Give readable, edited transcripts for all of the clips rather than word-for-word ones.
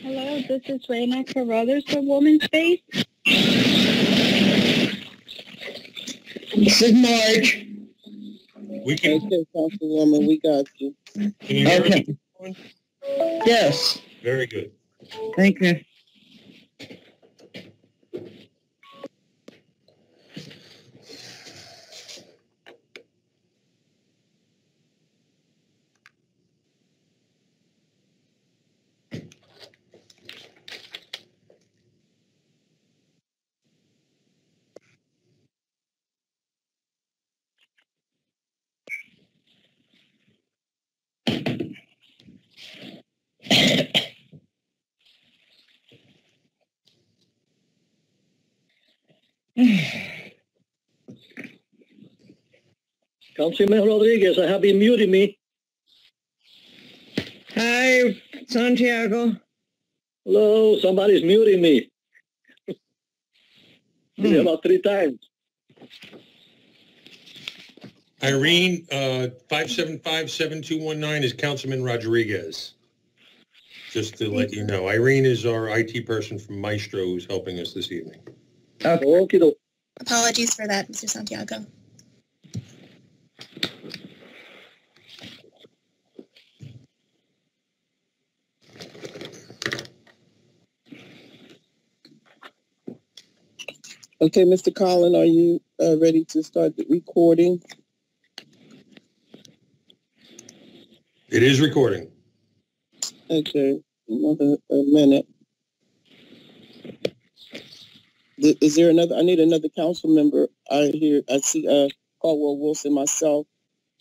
Hello, this is Raina Carruthers from Women's Space. This is Marge. We can. Okay, Councilwoman, we got you. Can you hear me? Yes. Very good. Thank you. Councilman Rodriguez, I have been muting me. Hi, Santiago. Hello, somebody's muting me. About 3 times. Irene, 575-7219 is Councilman Rodriguez. Just to let you know. Irene is our IT person from Maestro who's helping us this evening. Okay. Apologies for that, Mr. Santiago. Okay, Mr. Collin, are you ready to start the recording? It is recording. Okay, another minute. Is there another? I need another council member. I see Caldwell Wilson, myself,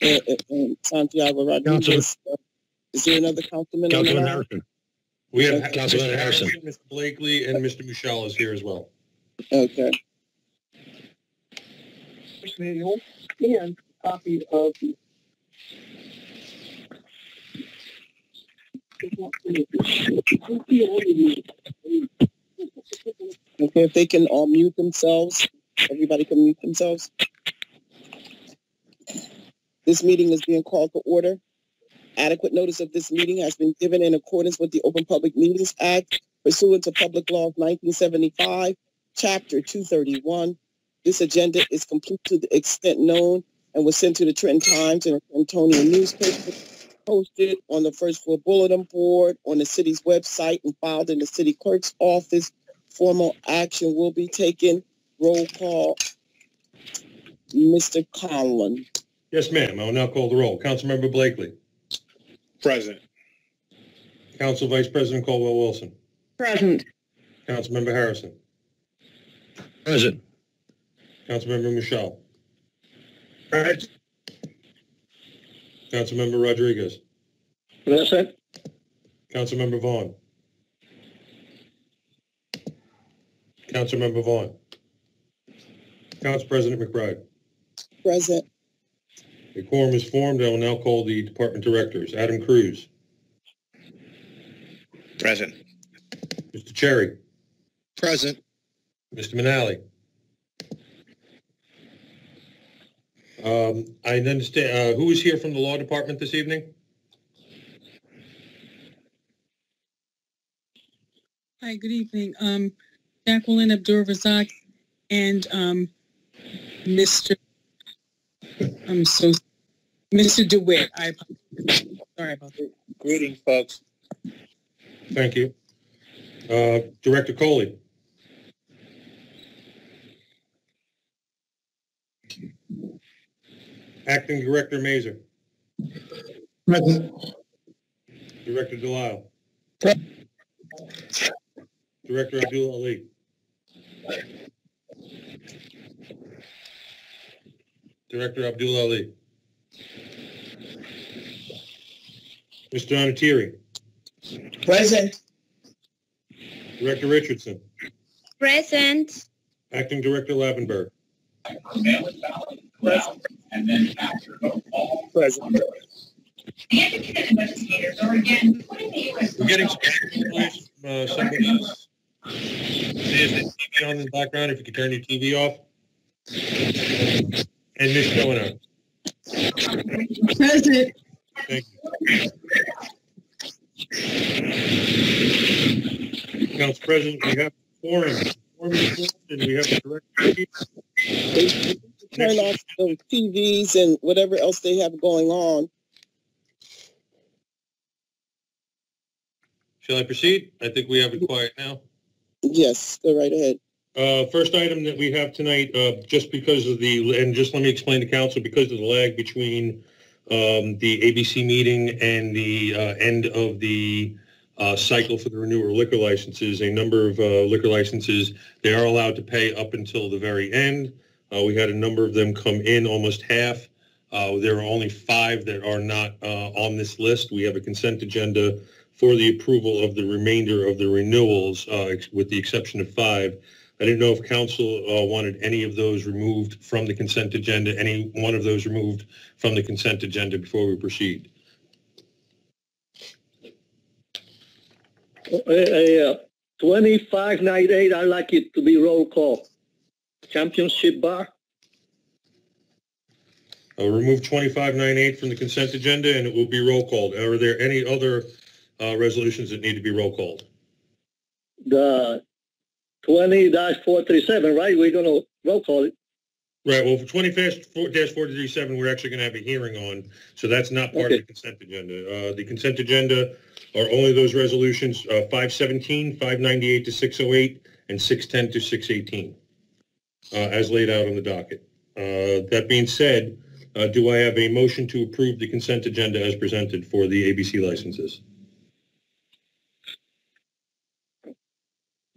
and Santiago Rodriguez. Is there another councilman? Councilman Harrison. We have Councilman Harrison. Mr. Blakely, and Mr. Michelle is here as well. Okay. And copy of the Okay, if they can all mute themselves, everybody can mute themselves. This meeting is being called to order. Adequate notice of this meeting has been given in accordance with the Open Public Meetings Act pursuant to Public Law 1975, Chapter 231. This agenda is complete to the extent known and was sent to the Trenton Times and the Trentonian newspaper, posted on the first floor bulletin board on the city's website and filed in the city clerk's office. Formal action will be taken. Roll call. Mr. Collin. Yes, ma'am. I will now call the roll. Councilmember Blakely. Present. Council Vice President Caldwell Wilson. Present. Councilmember Harrison. Present. Councilmember Michelle. Present. Councilmember Rodriguez. present. Councilmember Vaughn. Councilmember Vaughn. Council President McBride. Present. The quorum is formed. I will now call the department directors. Adam Cruz. Present. Mr. Cherry. Present. Mr. Manali. I understand. Who is here from the law department this evening? Hi, good evening. Jacqueline Abdur-Razak and Mr. DeWitt. Sorry about that. Greetings, folks. Thank you. Director Coley. Acting Director Mazer. Present. Director Delisle. Director Abdul Ali. Director Abdul Ali. Mr. Onatiri. Present. Director Richardson. Present. Acting Director Lavenberg. Present. And then after all Present. the independent investigators are again putting the U.S. We're getting some somebody there's a TV on in the background. If you could turn your TV off. And Ms. Joanna. Present. Thank you. Council President, we have quorum. Quorum is formed, and we have the director. They turn off those TVs and whatever else they have going on. Shall I proceed? I think we have it quiet now. Yes, go right ahead. First item that we have tonight, just because of and just let me explain to council, because of the lag between the ABC meeting and the end of the cycle for the renewal of liquor licenses, a number of liquor licenses, they are allowed to pay up until the very end. We had a number of them come in, almost half. There are only 5 that are not on this list. We have a consent agenda for the approval of the remainder of the renewals, with the exception of 5. I didn't know if council wanted any of those removed from the consent agenda, any one of those removed from the consent agenda before we proceed. 2598, I like it to be roll call. Championship Bar. I'll remove 2598 from the consent agenda, and it will be roll called. Are there any other resolutions that need to be roll called? The 20-437, right? We're going to roll call it. Right. Well, for 20-437, we're actually going to have a hearing on, so that's not part of the consent agenda. The consent agenda are only those resolutions, 517, 598 to 608, and 610 to 618, as laid out on the docket. That being said, do I have a motion to approve the consent agenda as presented for the ABC licenses?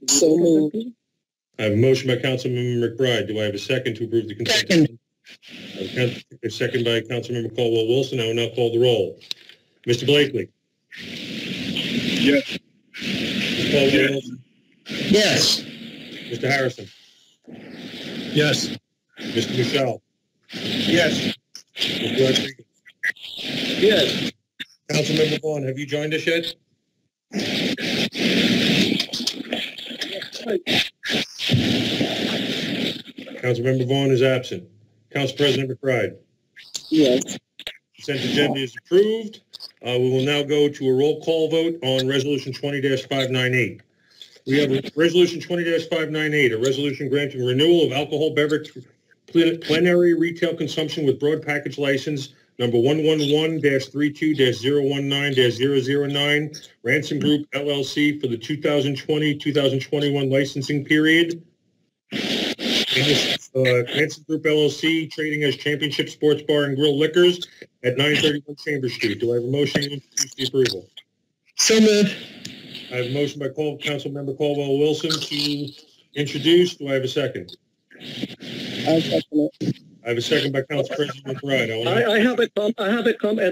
So moved. I have a motion by Councilmember McBride. Do I have a second to approve the consent agenda? A second by Councilmember Caldwell-Wilson. I will now call the roll. Mr. Blakely. Yes. Mr. Caldwell-Wilson. Yes. Mr. Harrison. Yes. Mr. Michelle. Yes. Mr. Rodriguez. Yes. Councilmember Vaughn, have you joined us yet? Councilmember Vaughn is absent. Council President McBride. Yes. Consent agenda is approved. We will now go to a roll call vote on Resolution 20-598. We have Resolution 20-598, a resolution granting renewal of alcohol beverage plenary retail consumption with broad package license number 111-32-019-009, Ransom Group LLC for the 2020-2021 licensing period. Ransom Group LLC trading as Championship Sports Bar and Grill Liquors at 931 Chambers Street. Do I have a motion to introduce the approval? So moved. I have a motion by Councilmember Caldwell-Wilson to introduce. Do I have a second? I'll second it. I have a second by Council President McBride. I have a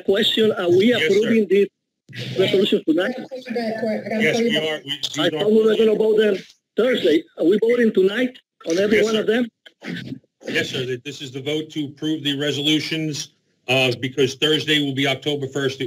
question. Are we approving this resolution tonight? Yes, we are. I thought we were going to vote them Thursday. Are we voting tonight on every one of them? Yes, sir. This is the vote to approve the resolutions because Thursday will be October 1st.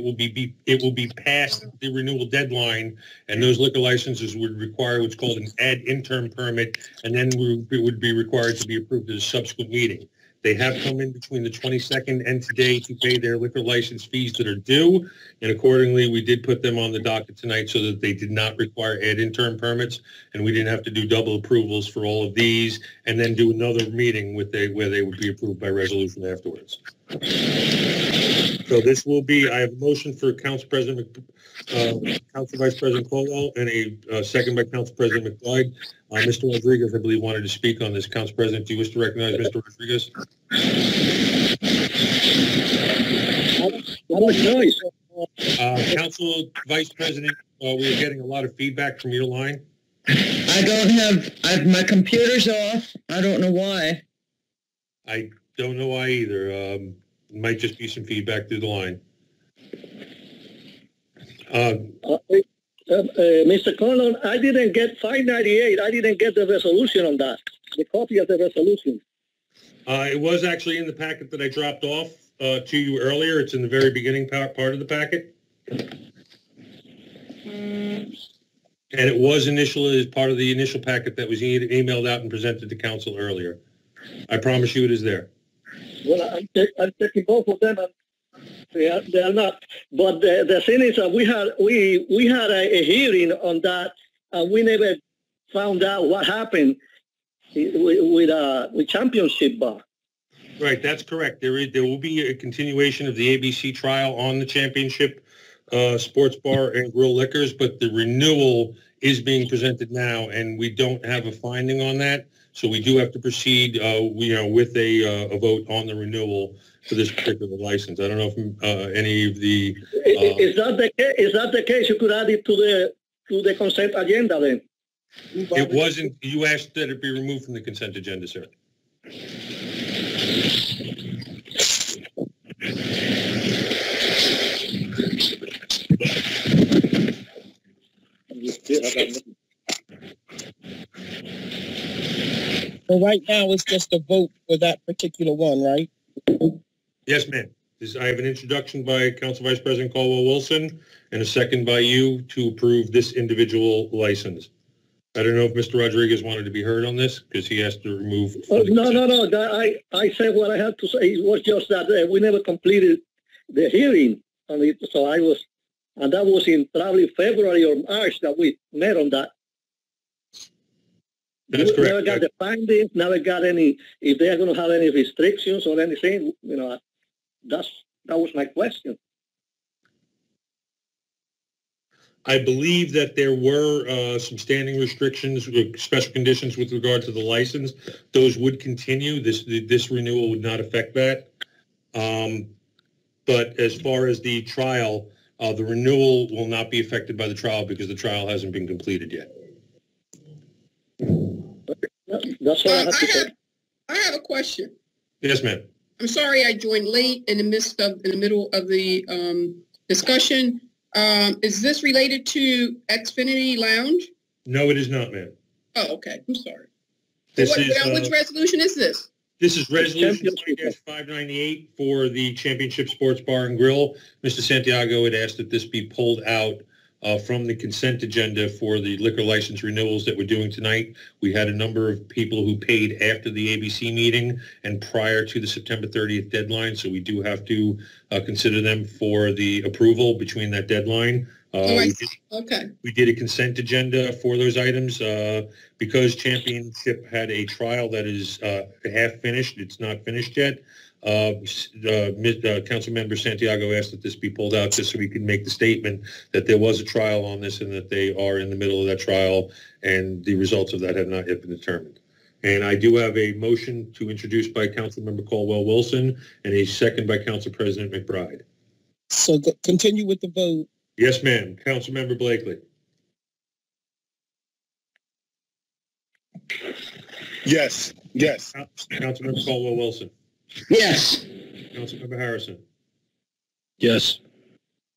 It will be past the renewal deadline, and those liquor licenses would require what's called an ad interim permit, and then would be required to be approved at a subsequent meeting. They have come in between the 22nd and today to pay their liquor license fees that are due, and accordingly, we did put them on the docket tonight so that they did not require ad interim permits, and we didn't have to do double approvals for all of these, and then do another meeting where they would be approved by resolution afterwards. So this will be, I have a motion for Council Vice President Caldwell and a second by Council President McBride. Mr. Rodriguez, I believe, wanted to speak on this. Council President, do you wish to recognize Mr. Rodriguez? Council Vice President, we're getting a lot of feedback from your line. I don't have, my computer's off. I don't know why. I don't know why either. Might just be some feedback through the line. Mr. Conlon, I didn't get 598. I didn't get the resolution on that, the copy of the resolution. It was actually in the packet that I dropped off to you earlier. It's in the very beginning part of the packet. And it was initially as part of the initial packet that was emailed out and presented to council earlier. I promise you it is there. Well, I'm checking both of them, and they are not. But the thing is, we had a hearing on that, we never found out what happened with Championship Bar. Right, that's correct. There will be a continuation of the ABC trial on the Championship Sports Bar and Grill Liquors, but the renewal is being presented now, and we don't have a finding on that. So we do have to proceed, with a vote on the renewal for this particular license. I don't know if any of the is that the case? You could add it to the consent agenda then. it wasn't. You asked that it be removed from the consent agenda, sir. So right now, it's just a vote for that particular one, right? Yes, ma'am. I have an introduction by Council Vice President Caldwell-Wilson and a second by you to approve this individual license. I don't know if Mr. Rodriguez wanted to be heard on this because he has to remove. No. I said what I had to say. It was just that we never completed the hearing on it. So and that was in probably February or March that we met on that. That's correct. Never got the findings, never got any, if they're going to have any restrictions or anything, that was my question. I believe that there were some standing restrictions, special conditions with regard to the license. Those would continue. This renewal would not affect that. But as far as the trial, the renewal will not be affected by the trial because the trial hasn't been completed yet. That's all I have to say. I have a question. Yes, ma'am. I'm sorry I joined late in the middle of the discussion. Is this related to Xfinity Lounge? No, it is not, ma'am. Oh, okay. I'm sorry. Which resolution is this? This is resolution 598 for the Championship Sports Bar and Grill. Mr. Santiago had asked that this be pulled out from the consent agenda for the liquor license renewals that we're doing tonight. We had a number of people who paid after the ABC meeting and prior to the September 30th deadline, so we do have to consider them for the approval between that deadline. We did a consent agenda for those items because Championship had a trial that is half finished. It's not finished yet. Councilmember Santiago asked that this be pulled out just so we can make the statement that there was a trial on this and that they are in the middle of that trial and the results of that have not yet been determined. And I do have a motion to introduce by Councilmember Caldwell-Wilson and a second by Council President McBride. So continue with the vote. Yes, ma'am. Councilmember Blakely. Yes. Councilmember Caldwell-Wilson. Yes. Councilmember Harrison. Yes.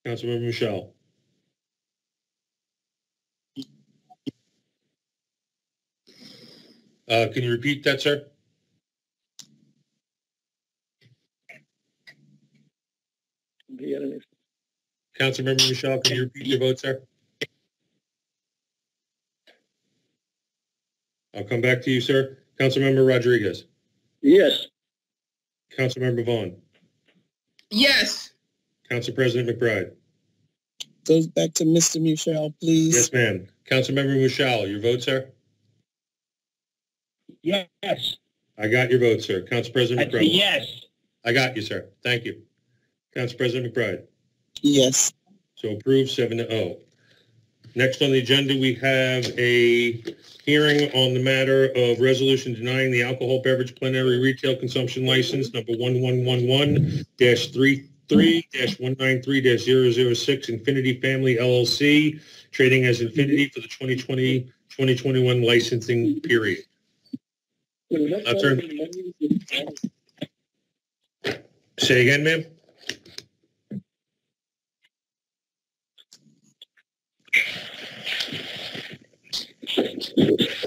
Councilmember Michelle. Can you repeat that, sir? Councilmember Michelle, can you repeat your vote, sir? I'll come back to you, sir. Councilmember Rodriguez. Yes. Councilmember Vaughn. Yes. Council President McBride. Goes back to Mr. Michelle, please. Yes, ma'am. Councilmember Michelle, your vote, sir? Yes. I got your vote, sir. Council President McBride. Yes. I got you, sir. Thank you. Council President McBride. Yes. So approved 7-0. Next on the agenda, we have a hearing on the matter of resolution denying the alcohol beverage plenary retail consumption license number 1111-33-193-006 Infinity Family LLC, trading as Infinity for the 2020-2021 licensing period. Say again, ma'am?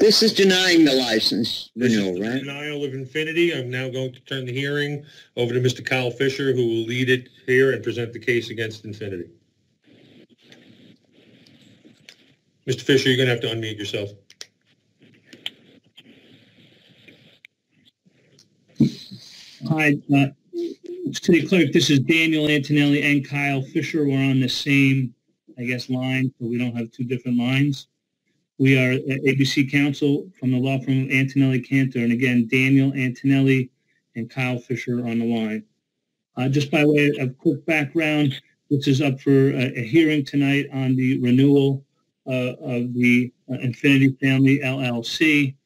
This is denying the license renewal, right? Denial of Infinity. I'm now going to turn the hearing over to Mr. Kyle Fisher, who will lead it here and present the case against Infinity. Mr. Fisher, you're going to have to unmute yourself. Hi, City Clerk, this is Daniel Antonelli and Kyle Fisher. We're on the same, line, so we don't have two different lines. We are ABC Counsel from the law firm of Antonelli Cantor, and again, Daniel Antonelli and Kyle Fisher on the line. Just by way of quick background, this is up for a hearing tonight on the renewal of the Infinity Family LLC.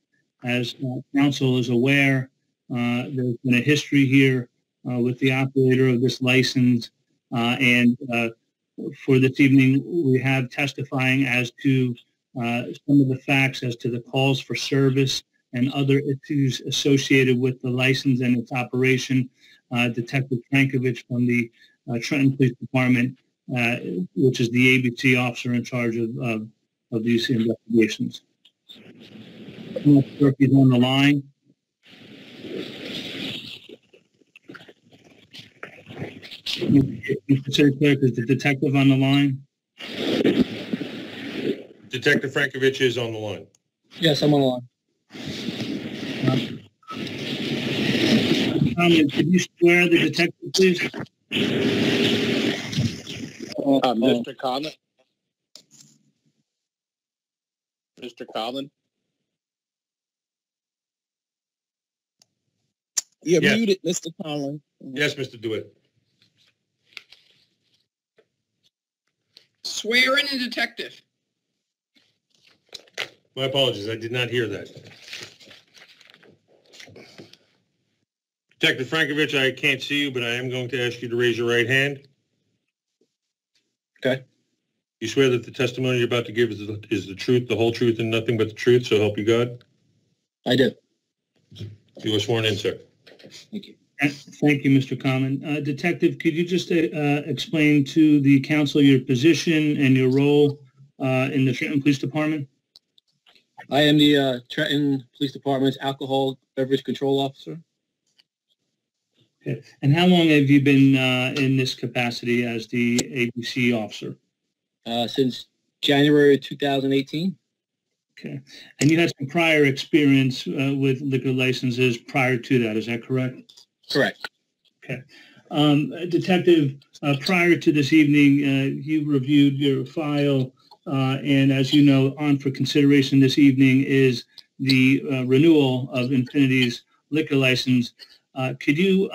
As council is aware, there's been a history here with the operator of this license, and for this evening, we have testifying as to some of the facts as to the calls for service and other issues associated with the license and its operation. Detective Frankovich from the Trenton Police Department, which is the ABC officer in charge of these investigations. I'm not sure if he's on the line. Mr. City Clerk, is the detective on the line? Detective Frankovich is on the line. Yes, I'm on the line. Could you swear the detective, please? Mr. Conlon? Mr. Conlon? You're Yes. muted, Mr. Conlon. Yes, Mr. DeWitt. Swear in the detective. My apologies, I did not hear that. Detective Frankovich, I can't see you, but I am going to ask you to raise your right hand. Okay. You swear that the testimony you're about to give is the truth, the whole truth, and nothing but the truth, so help you God? I do. You are sworn in, sir. Thank you. Thank you, Mr. Conlon. Detective, could you just explain to the council your position and your role in the Trenton Police Department? I am the Trenton Police Department's alcohol beverage control officer. Okay. And how long have you been in this capacity as the ABC officer? Since January 2018. Okay. And you had some prior experience with liquor licenses prior to that, is that correct? Correct. Okay. Detective, prior to this evening, you reviewed your file, and as you know, on for consideration this evening is the renewal of Infinity's liquor license. Could you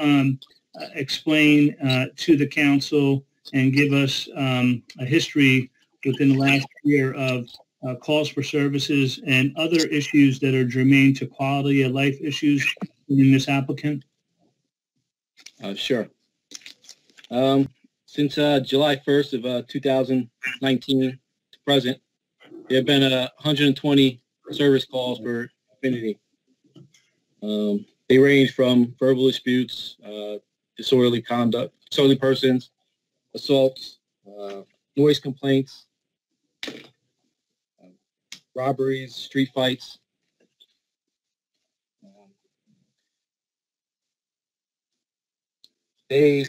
explain to the council and give us a history within the last year of calls for services and other issues that are germane to quality of life issues in this applicant? Sure. Since July 1st of 2019 to present, there have been 120 service calls for Infinity. They range from verbal disputes, disorderly conduct, disorderly persons, assaults, noise complaints, robberies, street fights. They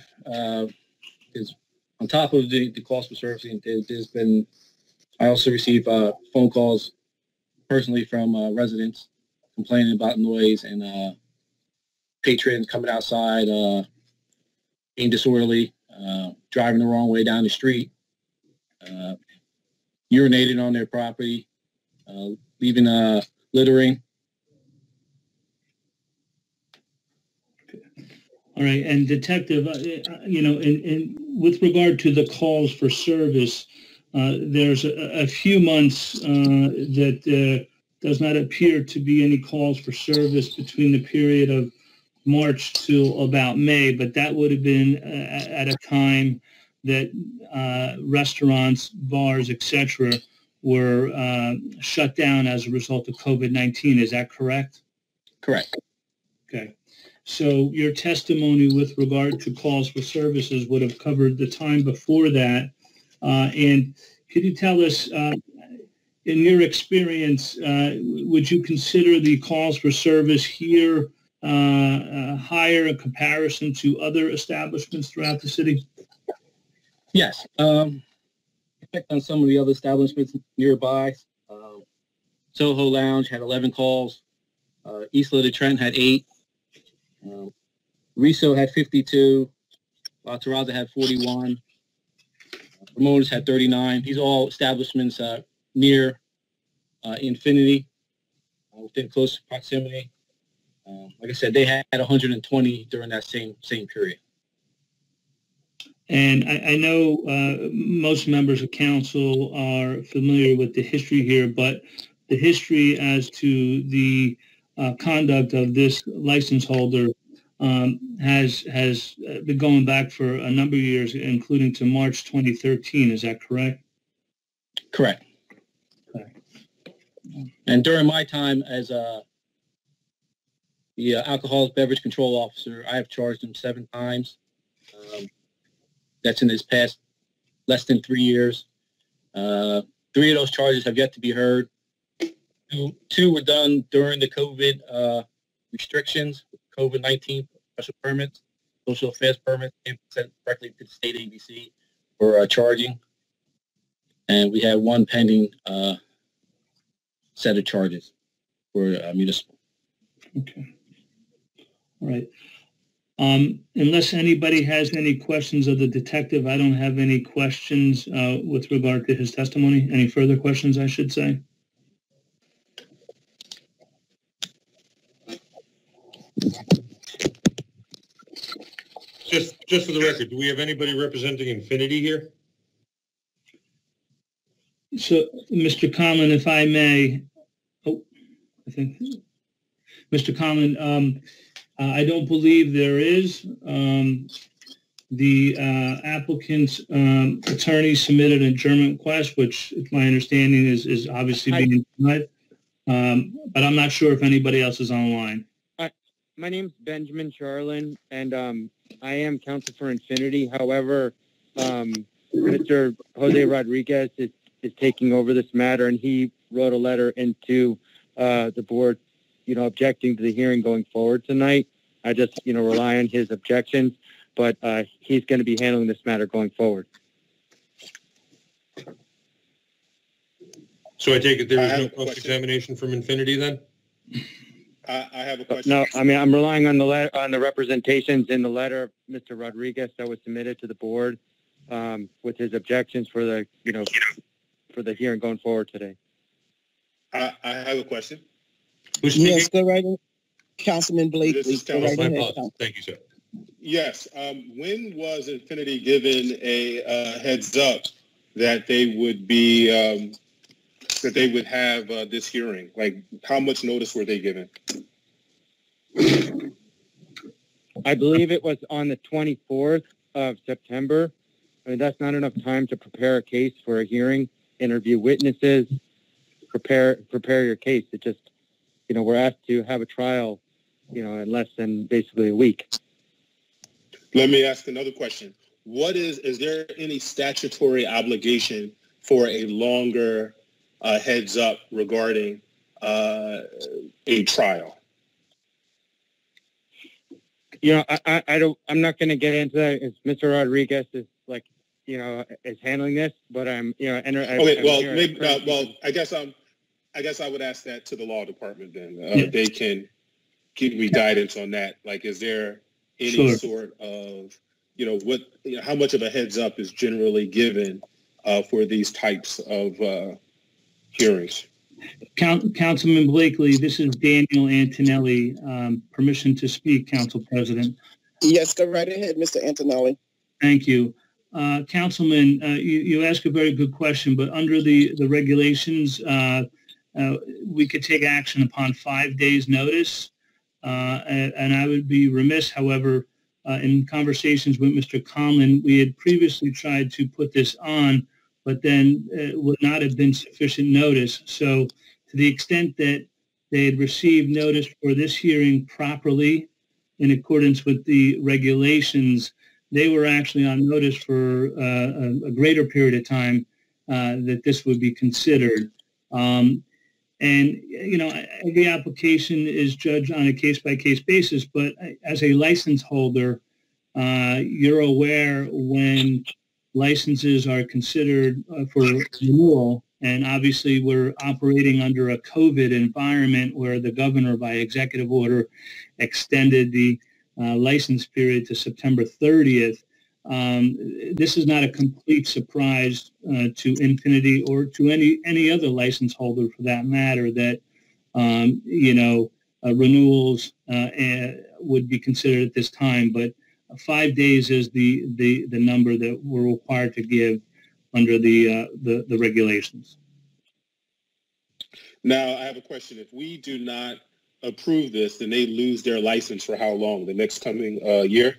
is on top of the calls for servicing. There's been, I also receive phone calls personally from residents complaining about noise and patrons coming outside, being disorderly, driving the wrong way down the street, urinating on their property, leaving littering. All right, and Detective, you know, with regard to the calls for service, there's a few months that does not appear to be any calls for service between the period of March to about May, but that would have been at a time that restaurants, bars, etc., were shut down as a result of COVID-19. Is that correct? Correct. Okay. So your testimony with regard to calls for services would have covered the time before that. And could you tell us, in your experience, would you consider the calls for service here higher in comparison to other establishments throughout the city? Yes. Checked on some of the other establishments nearby. Soho Lounge had 11 calls. Isla de Trent had 8. Riso had 52. La Terraza had 41. Ramones had 39. These are all establishments near Infinity, within close proximity. Like I said, they had 120 during that same period. And I know most members of council are familiar with the history here, but the history as to the conduct of this license holder has been going back for a number of years, including to March 2013. Is that correct? Correct. Okay. And during my time as the alcoholic beverage control officer, I have charged him 7 times. That's in his past less than 3 years. 3 of those charges have yet to be heard. Two were done during the COVID restrictions, COVID-19 special permits, social affairs permits, and sent directly to the state ABC for charging. And we have one pending set of charges for municipal. Okay. All right. Unless anybody has any questions of the detective, I don't have any questions with regard to his testimony. Any further questions, I should say? Just for the record, do we have anybody representing Infinity here? So, Mr. Conlon, if I may, I think, Mr. Conlon, I don't believe there is. The applicant's attorney submitted an adjournment request, which, my understanding, is obviously being denied. But I'm not sure if anybody else is online. My name's Benjamin Charlin, and I am counsel for Infinity. However, Mr. Jose Rodriguez is taking over this matter, and he wrote a letter into the board, objecting to the hearing going forward tonight. I just, rely on his objections, but he's going to be handling this matter going forward. So I take it there is no cross-examination from Infinity then? I have a question. No, I mean, I'm relying on the representations in the letter of Mr. Rodriguez that was submitted to the board with his objections for the, for the hearing going forward today. I have a question. Who's speaking? Yes, go right ahead. Councilman Blakely. This is Go right My ahead. apologies. Thank you, sir. Yes. When was Infinity given a heads up that they would be that they would have this hearing? Like, how much notice were they given? I believe it was on the 24th of September. I mean, that's not enough time to prepare a case for a hearing, interview witnesses, prepare your case. It just, we're asked to have a trial, in less than basically a week. Let me ask another question. Is there any statutory obligation for a longer heads up regarding a trial? I'm not going to get into that. It's Mr. Rodriguez is is handling this, but I'm, I guess I would ask that to the law department then. They can give me guidance on that. Like, is there any sort of, how much of a heads up is generally given for these types of hearings? Councilman Blakely, this is Daniel Antonelli. Permission to speak, Council President. Yes, go right ahead, Mr. Antonelli. Thank you. Councilman, you ask a very good question, but under the regulations, we could take action upon 5 days' notice. And I would be remiss, however, in conversations with Mr. Conlon, we had previously tried to put this on, but then it would not have been sufficient notice. So to the extent that they had received notice for this hearing properly in accordance with the regulations, they were actually on notice for a greater period of time that this would be considered. And, every application is judged on a case-by-case basis, but as a license holder, you're aware when licenses are considered for renewal, and obviously we're operating under a COVID environment where the governor, by executive order, extended the license period to September 30th. this is not a complete surprise to Infinity or to any other license holder for that matter that, renewals would be considered at this time. But 5 days is the number that we're required to give under the regulations. Now, I have a question. If we do not approve this, then they lose their license for how long? The next coming year?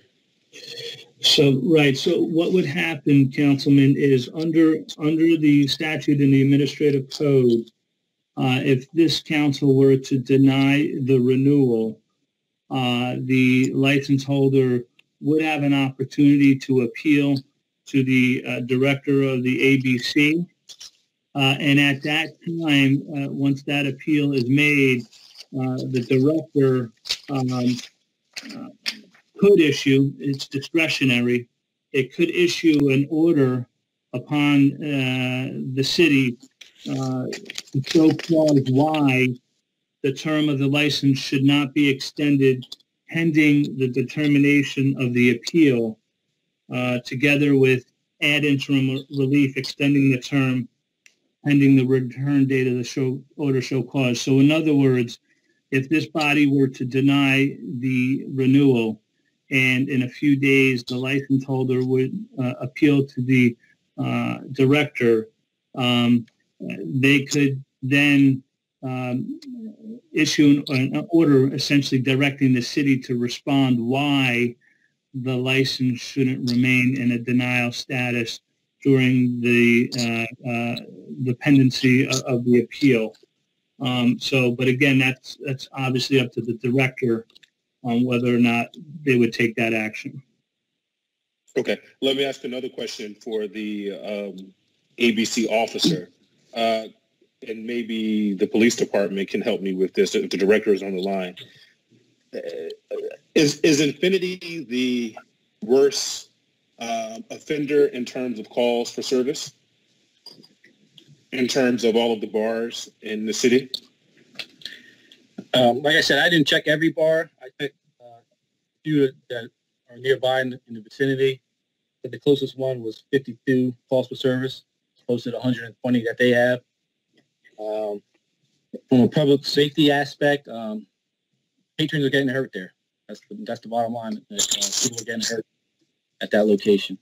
So, right. So what would happen, Councilman, is under the statute in the administrative code, if this council were to deny the renewal, the license holder would have an opportunity to appeal to the director of the ABC. And at that time, once that appeal is made, the director could issue, it's discretionary, it could issue an order upon the city to show clause why the term of the license should not be extended pending the determination of the appeal, together with ad interim relief extending the term pending the return date of the order show cause. So in other words, if this body were to deny the renewal and in a few days the license holder would appeal to the director, they could then issue an order essentially directing the city to respond why the license shouldn't remain in a denial status during the pendency of the appeal. But again, that's obviously up to the director on whether or not they would take that action. Okay, let me ask another question for the ABC officer, and maybe the police department can help me with this if the director is on the line. Is Infinity the worst offender in terms of calls for service, in terms of all of the bars in the city? Like I said, I didn't check every bar. I checked a few that are nearby in the vicinity. But the closest one was 52 calls for service, close to the 120 that they have. From a public safety aspect, patrons are getting hurt there. That's the bottom line. People are getting hurt at that location.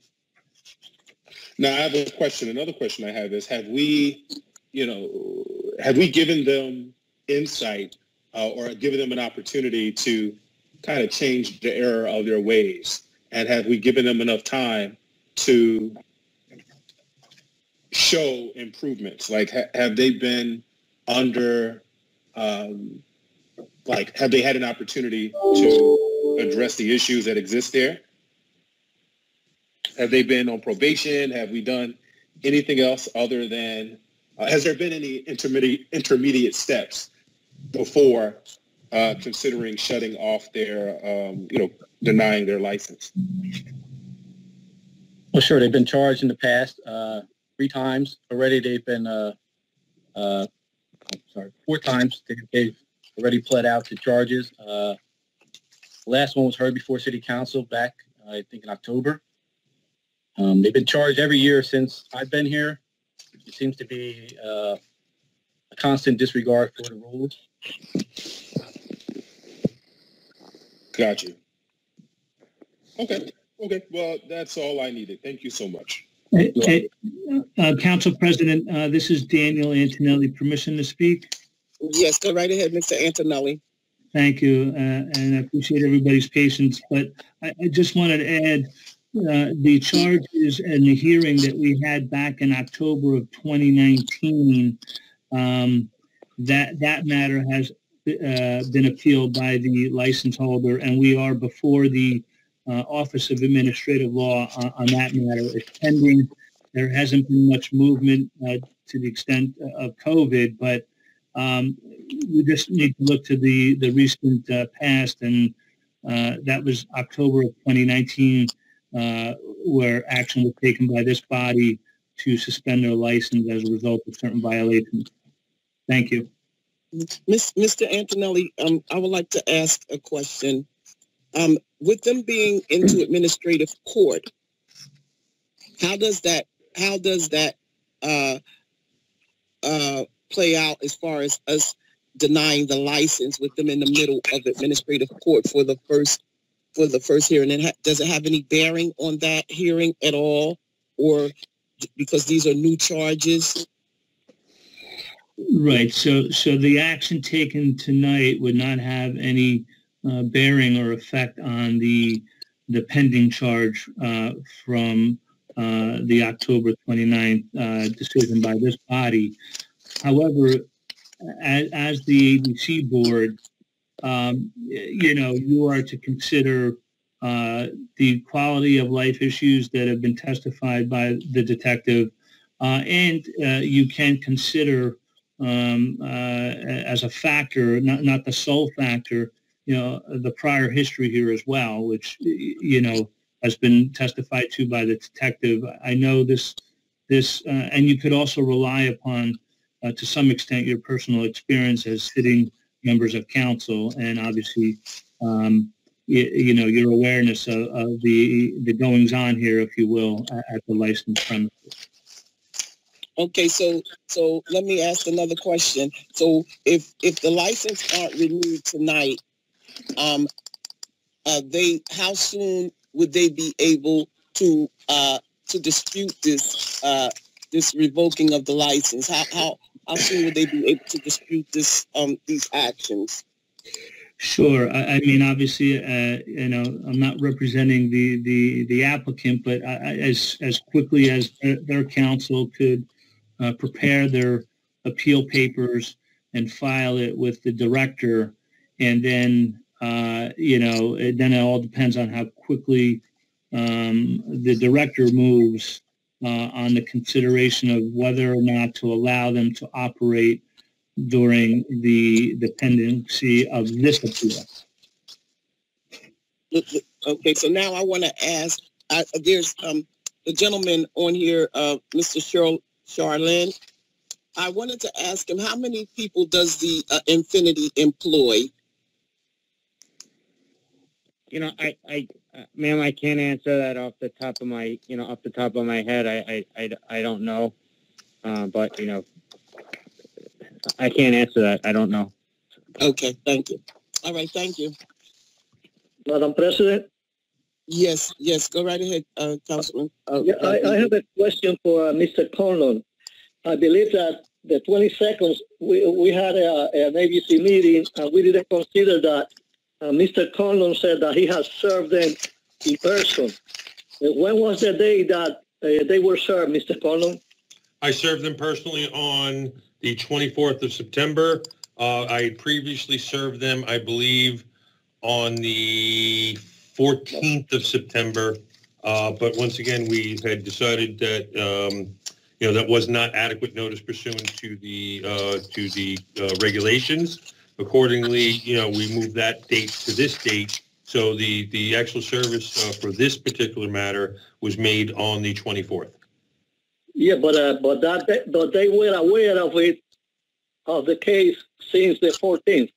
Now, I have a question. Another question I have is, have we given them insight or given them an opportunity to kind of change the error of their ways? And have we given them enough time to show improvements? Like, have they been under, have they had an opportunity to address the issues that exist there? Have they been on probation? Have we done anything else other than, has there been any intermediate steps before considering shutting off their, denying their license? Well, sure. They've been charged in the past 3 times already. They've been, 4 times. They've already pled out to charges. The last one was heard before City Council back, I think, in October. They've been charged every year since I've been here. It seems to be a constant disregard for the rules. Got you. Okay. Well, that's all I needed. Thank you so much. Council President, this is Daniel Antonelli. Permission to speak? Yes, go right ahead, Mr. Antonelli. Thank you, and I appreciate everybody's patience. But I just wanted to add the charges and the hearing that we had back in October of 2019, that matter has been appealed by the license holder, and we are before the Office of Administrative Law on that matter. It's pending. There hasn't been much movement to the extent of COVID, but we just need to look to the recent past, and that was October of 2019, where action was taken by this body to suspend their license as a result of certain violations. Thank you. Mr. Antonelli, I would like to ask a question. With them being into administrative court, How does that play out as far as us denying the license with them in the middle of administrative court for the first hearing? And does it have any bearing on that hearing at all, or because these are new charges? Right. So the action taken tonight would not have any bearing or effect on the pending charge from the October 29th decision by this body. However, as the ABC board, you are to consider the quality of life issues that have been testified by the detective, and you can consider as a factor, not the sole factor, the prior history here as well, which, has been testified to by the detective. I know this, and you could also rely upon, to some extent, your personal experience as sitting members of council, and obviously, your awareness of the goings on here, if you will, at the licensed premises. Okay, so let me ask another question. So if the license aren't renewed tonight, how soon would they be able to dispute this revoking of the license? How soon would they be able to dispute these actions? Sure. I mean, obviously, I'm not representing the applicant, but as quickly as their counsel could prepare their appeal papers and file it with the director, and then then it all depends on how quickly the director moves on the consideration of whether or not to allow them to operate during the pendency of this appeal. Okay, so now I want to ask, there's the gentleman on here, Mr. Charlin. I wanted to ask him, how many people does the Infinity employ? Ma'am, I can't answer that off the top of my head. I don't know, but I can't answer that. I don't know. Okay, thank you. All right, thank you. Madam President? Yes, go right ahead, Councilman. I have a question for Mr. Conlon. I believe that the 22nd, we had an ABC meeting, and we didn't consider that. Mr. Conlon said that he has served them in person. When was the day that they were served, Mr. Conlon? I served them personally on the 24th of September. I had previously served them, I believe, on the 14th of September. But once again, we had decided that, that was not adequate notice pursuant to the regulations. Accordingly, we moved that date to this date. So the actual service for this particular matter was made on the 24th. Yeah, but they were aware of the case since the 14th.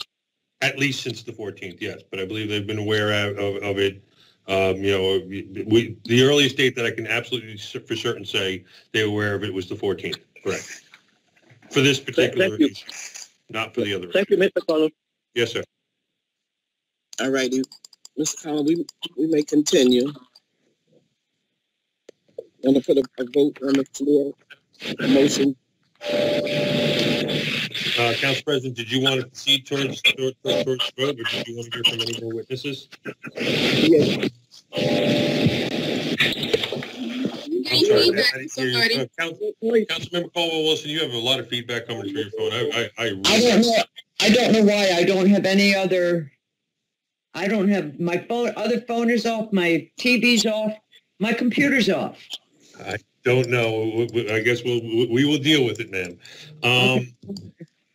At least since the 14th, yes. But I believe they've been aware of it. The earliest date that I can absolutely for certain say they were aware of it was the 14th. Correct. For this particular issue, not for the other. Thank you, Mr. Collins. Yes, sir. All righty. Mr. Collins, we may continue. I'm going to put a vote on the floor. A motion. Council President, did you want to proceed towards the vote, or did you want to hear from any more witnesses? Yes. I'm sorry, I didn't hear you. Councilmember Caldwell-Wilson, you have a lot of feedback coming through your phone. I don't know why I don't have any other. I don't have my phone. Other phone is off. My TV's off. My computer's off. I don't know. I guess we will deal with it, ma'am.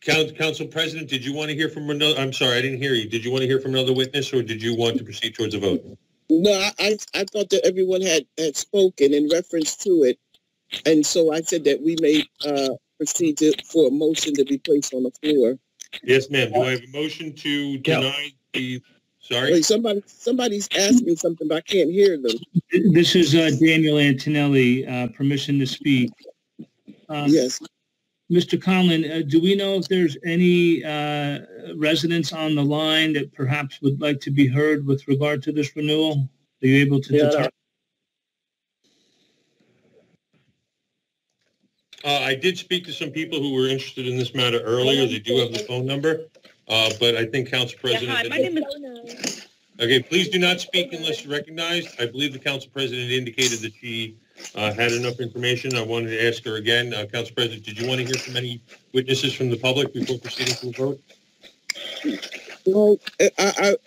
Council President, did you want to hear from another? I'm sorry, I didn't hear you. Did you want to hear from another witness, or did you want to proceed towards a vote? No, I thought that everyone had spoken in reference to it, and so I said that we may proceed for a motion to be placed on the floor. Yes, ma'am. Do I have a motion to deny the Sorry? Wait, somebody's asking something, but I can't hear them. This is Daniel Antonelli, permission to speak. Yes. Mr. Conlon, do we know if there's any residents on the line that perhaps would like to be heard with regard to this renewal? Are you able to determine? I did speak to some people who were interested in this matter earlier. They do have the phone number, but I think Council President... Yeah, hi, my name is... Okay, please do not speak unless recognized. I believe the Council President indicated that she had enough information. I wanted to ask her again. Council President, did you want to hear from any witnesses from the public before proceeding to a vote? Well,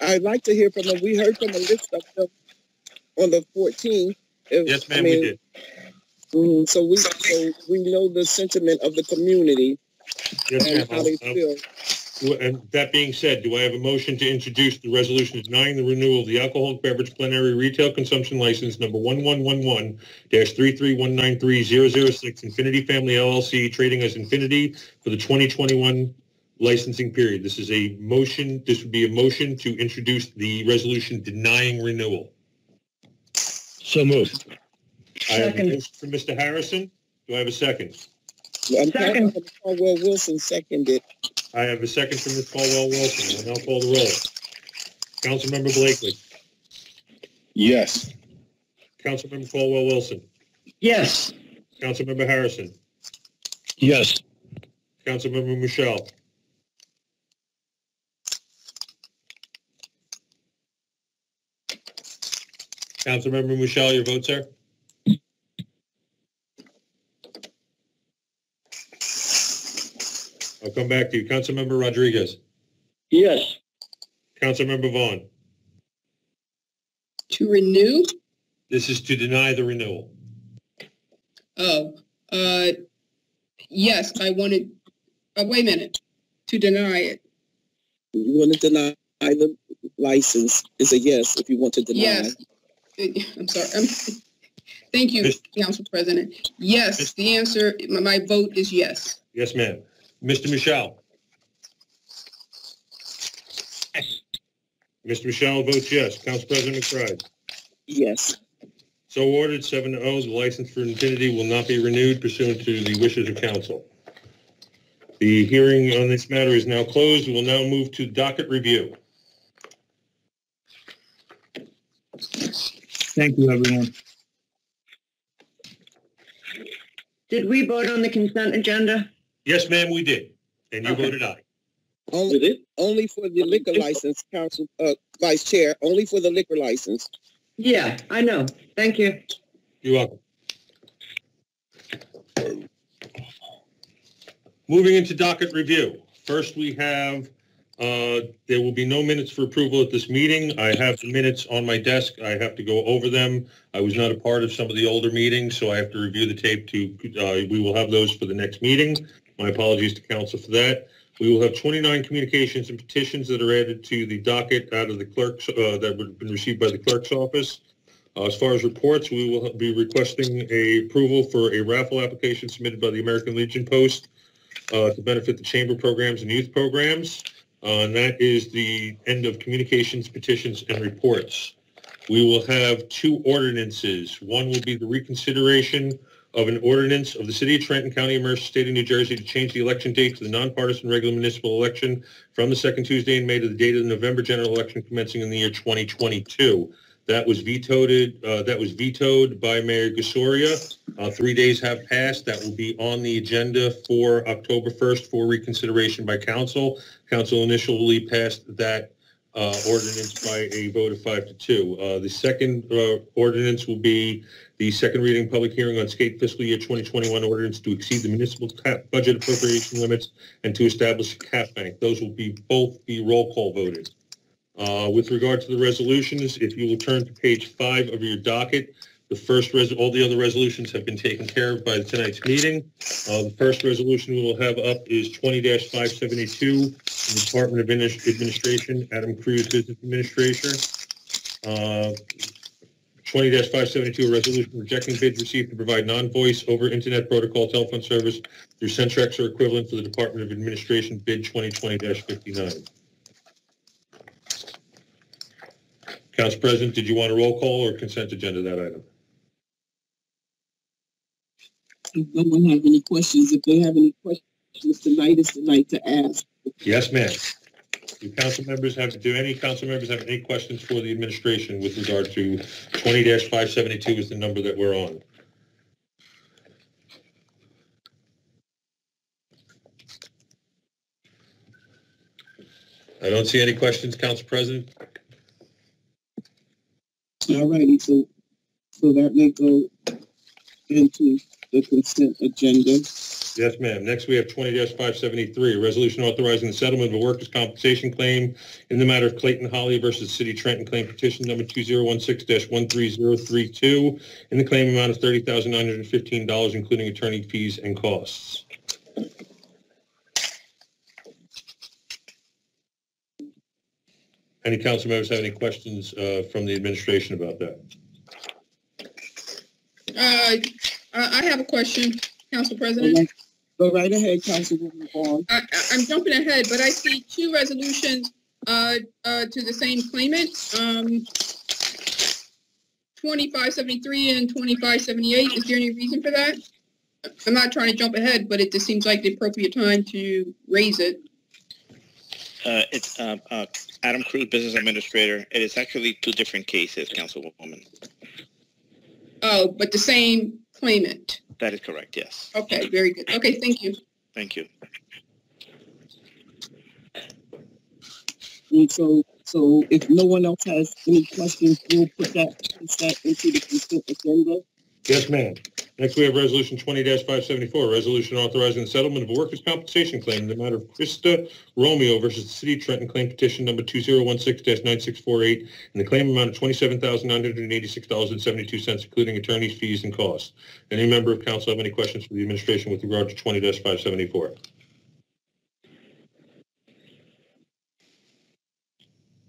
I'd like to hear from them. We heard from a list of them on the 14th. Yes, ma'am, we did. So we know the sentiment of the community and how they feel. And that being said, do I have a motion to introduce the resolution denying the renewal of the alcoholic beverage plenary retail consumption license number 1111-33193-006 Infinity Family LLC, trading as Infinity for the 2021 licensing period? This is a motion. This would be a motion to introduce the resolution denying renewal. So moved. I have a motion from Mr. Harrison. Do I have a second? Second. Caldwell Wilson seconded. I have a second from Ms. Caldwell Wilson. I'll now call the roll. Councilmember Blakely. Yes. Councilmember Caldwell Wilson. Yes. Councilmember Harrison. Yes. Councilmember Michelle. Councilmember Michelle, your vote, sir? I'll come back to you. Councilmember Rodriguez. Yes. Councilmember Vaughn. To renew? This is to deny the renewal. Yes, I wanted, wait a minute, to deny it. You want to deny the license is a yes if you want to deny. Yes. I'm sorry. Thank you, Council President. Yes, the answer, my vote is yes. Yes, ma'am. Mr. Michelle. Mr. Michelle votes yes. Council President McBride. Yes. So ordered, 7-0. The license for Infinity will not be renewed pursuant to the wishes of council. The hearing on this matter is now closed. We will now move to docket review. Thank you, everyone. Did we vote on the consent agenda? Yes, ma'am, we did. And you voted aye. Only for the liquor license, Council Vice Chair, only for the liquor license. Yeah, I know. Thank you. You're welcome. Moving into docket review. First, we have, there will be no minutes for approval at this meeting. I have the minutes on my desk. I have to go over them. I was not a part of some of the older meetings, so I have to review the tape we will have those for the next meeting. My apologies to council for that. We will have 29 communications and petitions that are added to the docket out of the clerk's, that have been received by the clerk's office. As far as reports, we will be requesting a approval for a raffle application submitted by the American Legion Post to benefit the chamber programs and youth programs. And that is the end of communications, petitions, and reports. We will have two ordinances. One will be the reconsideration of an ordinance of the City of Trenton, County of Mercer, State of New Jersey, to change the election date to the nonpartisan regular municipal election from the second Tuesday in May to the date of the November general election commencing in the year 2022. That was vetoed by Mayor Gasoria. 3 days have passed. That will be on the agenda for October 1st for reconsideration by council. Council initially passed that ordinance by a vote of 5-2. The second ordinance will be the second reading public hearing on state fiscal year 2021 ordinance to exceed the municipal budget appropriation limits and to establish a cap bank. Those will both be roll call voted. With regard to the resolutions, if you will turn to page 5 of your docket, all the other resolutions have been taken care of by tonight's meeting. The first resolution we will have up is 20-572, the Department of Administration, Adam Cruz, Business Administrator. 20-572, a resolution rejecting bids received to provide non-voice over Internet Protocol telephone service through Centrex or equivalent for the Department of Administration, bid 2020-59. Council President, did you want a roll call or consent agenda that item? If no one have any questions, if they have any questions tonight, is the night to ask. Yes, ma'am. Do any council members have any questions for the administration with regard to 20-572 is the number that we're on? I don't see any questions, Council President. All righty, so that may go into the consent agenda. Yes, ma'am. Next, we have 20-573, a resolution authorizing the settlement of a workers' compensation claim in the matter of Clayton Holly versus City Trenton claim petition number 2016-13032 in the claim amount of $30,915, including attorney fees and costs. Any council members have any questions from the administration about that? I have a question, Council President. Go right ahead, Councilwoman Vaughn. I'm jumping ahead, but I see two resolutions to the same claimant, 2573 and 2578. Is there any reason for that? I'm not trying to jump ahead, but it just seems like the appropriate time to raise it. It's Adam Cruz, Business Administrator. It is actually two different cases, Councilwoman. Oh, but the same claimant. That is correct, yes. Okay, very good. Okay, thank you. Thank you. And so if no one else has any questions, we'll put that into the consent agenda. Yes, ma'am. Next, we have Resolution 20-574, a resolution authorizing the settlement of a workers' compensation claim in the matter of Krista Romeo versus the City of Trenton claim petition number 2016-9648 in the claim amount of $27,986.72, including attorney's fees and costs. Any member of council have any questions for the administration with regard to 20-574?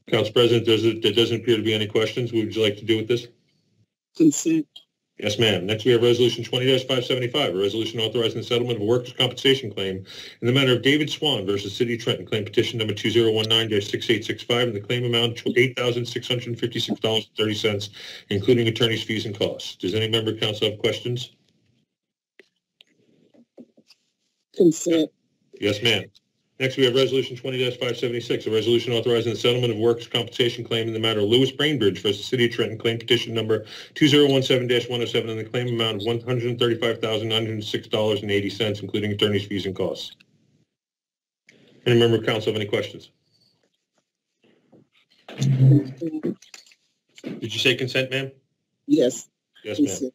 Council President, there doesn't appear to be any questions. What would you like to do with this? Consent. Yes, ma'am. Next, we have Resolution 20-575, a resolution authorizing the settlement of a workers' compensation claim in the matter of David Swan versus City of Trenton, claim petition number 2019-6865, and the claim amount of $8,656.30, including attorney's fees and costs. Does any member of council have questions? Consent. Yes, ma'am. Next, we have Resolution 20-576, a resolution authorizing the settlement of workers' compensation claim in the matter of Lewis Brainbridge versus City of Trenton, claim petition number 2017-107, and the claim amount of $135,906.80, including attorney's fees and costs. Any member of council have any questions? Did you say consent, ma'am? Yes. Yes, ma'am.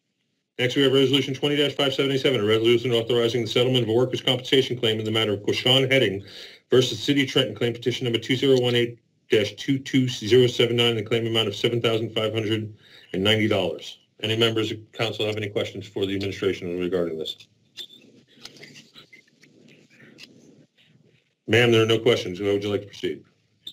Next, we have Resolution 20-577, a resolution authorizing the settlement of a workers' compensation claim in the matter of Quashawn Heading versus City of Trenton, claim petition number 2018-22079, and the claim amount of $7,590. Any members of council have any questions for the administration regarding this? Ma'am, there are no questions. How would you like to proceed?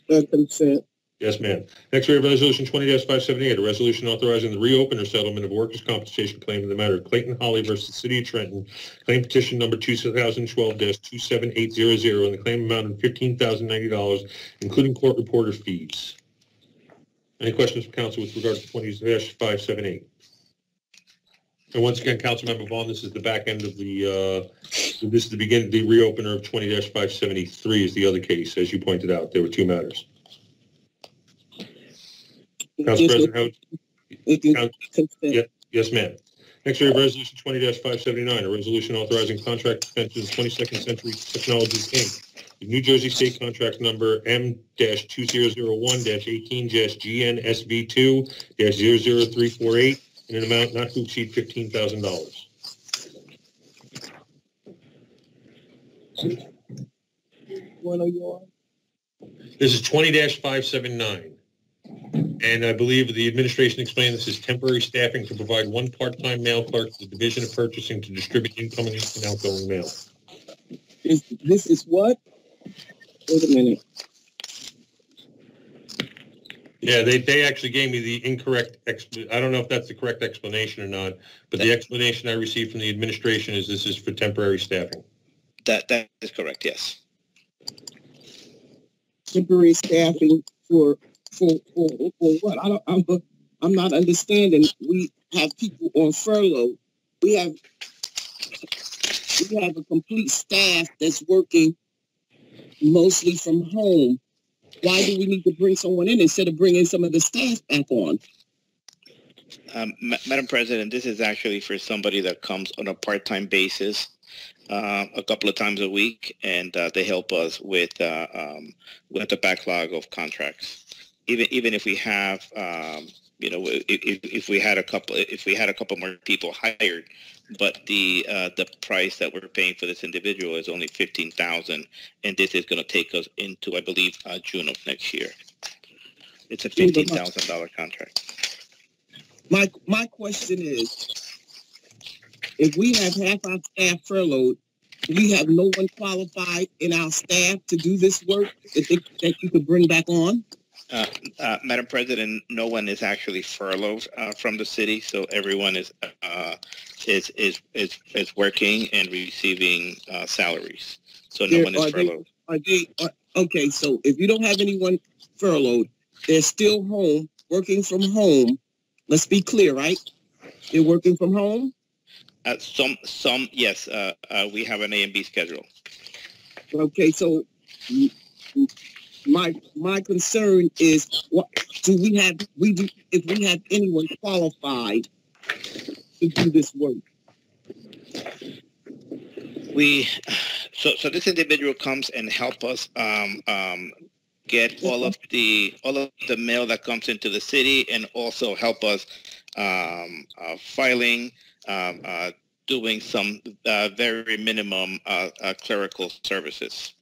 Consent. Yes, ma'am. Next, we have Resolution 20-578, a resolution authorizing the reopen or settlement of a workers' compensation claim in the matter of Clayton Holly versus City of Trenton, claim petition number 2012-27800, and the claim amount of $15,090, including court reporter fees. Any questions from council with regard to 20-578? And once again, Councilmember Vaughn, this is the back end of the, this is the beginning, the reopener of 20-573 is the other case, as you pointed out. There were two matters. Council President, yes, ma'am. Next, we have Resolution 20-579, a resolution authorizing contract extension of 22nd Century Technologies, Inc. with New Jersey State Contract Number M-2001-18-GNSV2-00348 in an amount not to exceed $15,000. This is 20-579. And I believe the administration explained this is temporary staffing to provide one part-time mail clerk to the Division of Purchasing to distribute incoming and outgoing mail. This is what? Wait a minute. Yeah, they actually gave me the incorrect, I don't know if that's the correct explanation or not, but the explanation I received from the administration is this is for temporary staffing. That is correct, yes. Temporary staffing for For what? I'm not understanding. We have people on furlough. We have a complete staff that's working mostly from home. Why do we need to bring someone in instead of bringing some of the staff back on? Madam President, this is actually for somebody that comes on a part-time basis a couple of times a week, and they help us with the backlog of contracts. Even if we have, if we had a couple more people hired, but the price that we're paying for this individual is only $15,000, and this is going to take us into, I believe, June of next year. It's a $15,000 contract. My question is, if we have half our staff furloughed, we have no one qualified in our staff to do this work that you could bring back on? Madam President, no one is actually furloughed from the city, so everyone is working and receiving salaries. So no one is furloughed. Okay, so if you don't have anyone furloughed, they're still home, working from home. Let's be clear, right? They're working from home? Some, yes. We have an A and B schedule. Okay, so my concern is, what do we have? If we have anyone qualified to do this work? So this individual comes and help us get all of the mail that comes into the city, and also help us filing, doing some very minimum clerical services.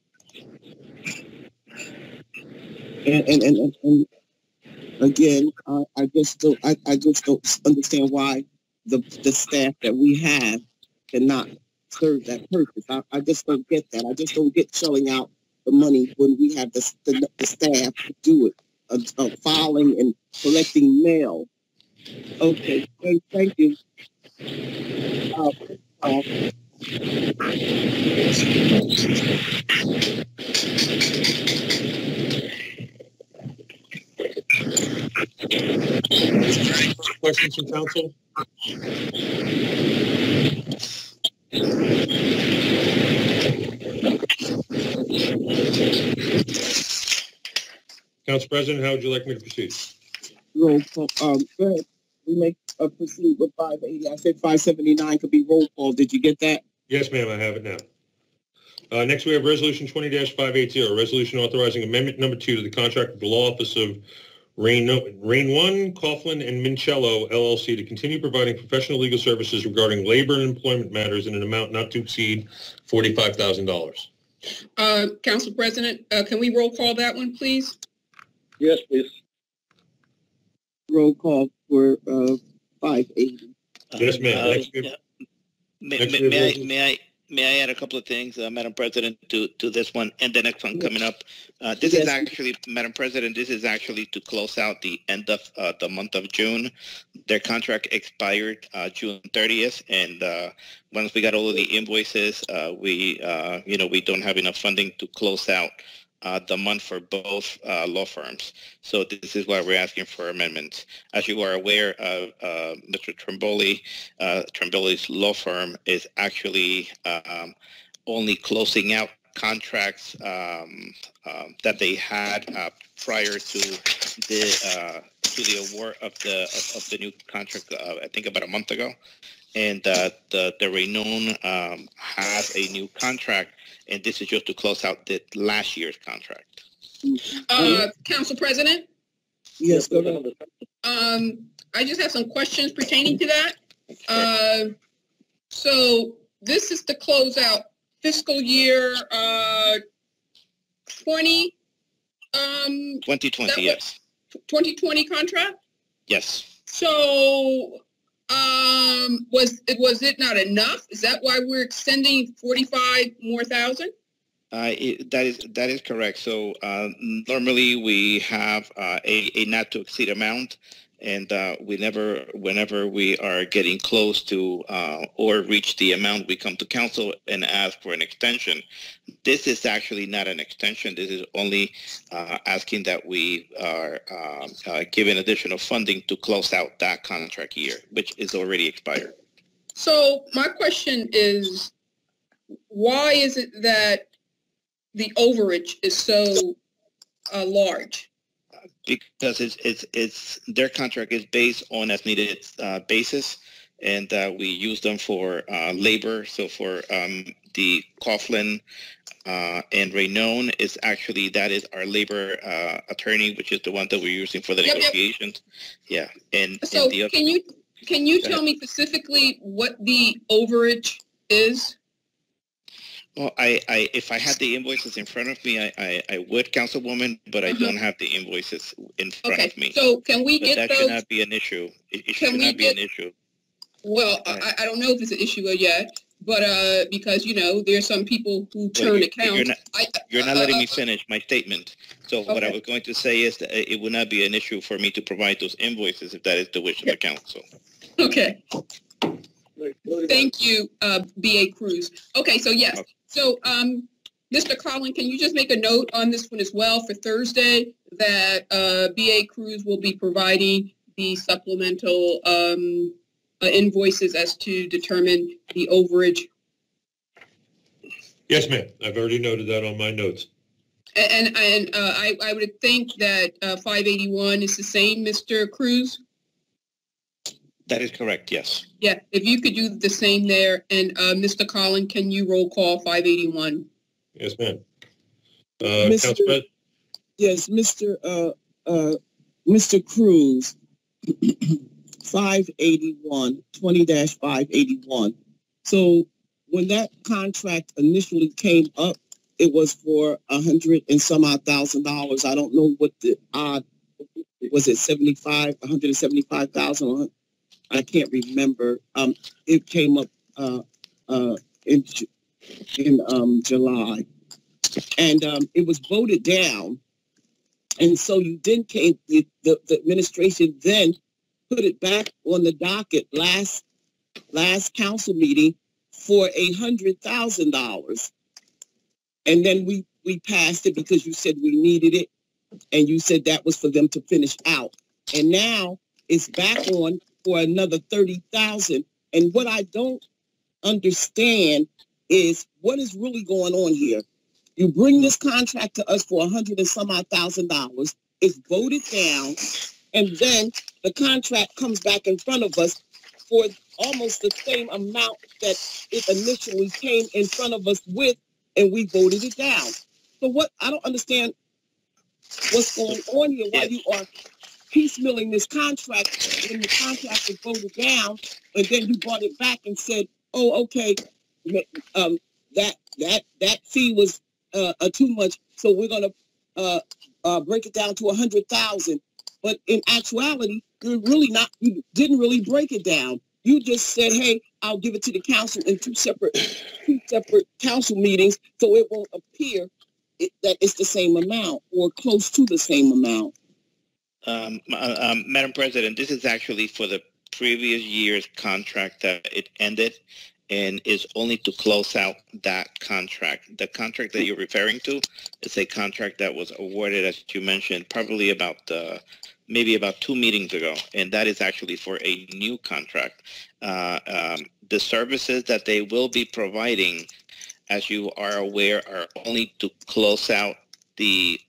And again, I just don't understand why the staff that we have cannot serve that purpose. I just don't get that. I just don't get shelling out the money when we have the staff to do it, filing and collecting mail. Okay, thank you. Questions from council? Council President, how would you like me to proceed? Roll call. Go ahead. We make proceed with 580. I said 579 could be roll call. Did you get that? Yes, ma'am. I have it now. Next, we have Resolution 20-580, a resolution authorizing Amendment Number 2 to the contract with the Law Office of Rain 1, Coughlin, and Mincello, LLC, to continue providing professional legal services regarding labor and employment matters in an amount not to exceed $45,000. Council President, can we roll call that one, please? Yes, please. Roll call for 580. Yes, ma'am. May I add a couple of things, Madam President, to this one and the next one coming up? This is actually, Madam President, this is actually to close out the end of the month of June. Their contract expired June 30th, and once we got all of the invoices, we don't have enough funding to close out the month for both law firms. So this is why we're asking for amendments. As you are aware, Mr. Tremboli's law firm is actually only closing out contracts that they had prior to the award of the new contract. I think about a month ago, and the Renown has a new contract. And this is just to close out the last year's contract. Council President? Yes, go ahead. I just have some questions pertaining to that. So this is to close out fiscal year 2020, yes. 2020 contract? Yes. So was it not enough? Is that why we're extending 45 more thousand? That is correct. So normally we have a not to exceed amount, And whenever we are getting close to or reach the amount, we come to council and ask for an extension. This is actually not an extension. This is only asking that we are given additional funding to close out that contract year, which is already expired. So my question is, why is it that the overage is so large? Because it's their contract is based on as needed basis, and we use them for labor. So for the Coughlin and Raynon is actually, that is our labor attorney, which is the one that we're using for the negotiations. Yep. Yeah, and so and the other, can you tell me specifically what the overage is? Well, if I had the invoices in front of me, I would, Councilwoman, but I don't have the invoices in front of me. So can we get that those? Should not be an issue. It should not be an issue. Well, I don't know if it's an issue yet, but because, you know, there's some people who turn accounts. You're not letting me finish my statement. So what I was going to say is that it would not be an issue for me to provide those invoices if that is the wish of the council. Okay. Thank you, B.A. Cruz. Okay, so yes. So, Mr. Collin, can you just make a note on this one as well for Thursday that B.A. Cruz will be providing the supplemental invoices as to determine the overage? Yes, ma'am. I've already noted that on my notes. And I would think that 581 is the same, Mr. Cruz? That is correct, yes. Yeah, if you could do the same there. And Mr. Collin, can you roll call 581? Yes, ma'am. Mr. Yes, Mr. Cruz, 581, 20-581. So when that contract initially came up, it was for $100 and some odd thousand. I don't know what the odd was. It 175,000. I can't remember. It came up in July, and it was voted down. And so you then the administration then put it back on the docket last council meeting for $100,000, and then we passed it because you said we needed it, and you said that was for them to finish out, and now it's back on for another 30,000. And what I don't understand is what is really going on here. You bring this contract to us for $100 and some odd thousand. It's voted down, and then the contract comes back in front of us for almost the same amount that it initially came in front of us with, and we voted it down. So what, I don't understand what's going on here, why you are piecemealing this contract when the contract was voted down, and then you brought it back and said, oh, okay, that fee was too much, so we're going to break it down to 100,000. But in actuality, you didn't really break it down. You just said, hey, I'll give it to the council in two separate council meetings, so it won't appear that it's the same amount or close to the same amount. Madam President, this is actually for the previous year's contract that it ended, and is only to close out that contract. The contract that you're referring to is a contract that was awarded, as you mentioned, probably maybe about 2 meetings ago, and that is actually for a new contract. The services that they will be providing, as you are aware, are only to close out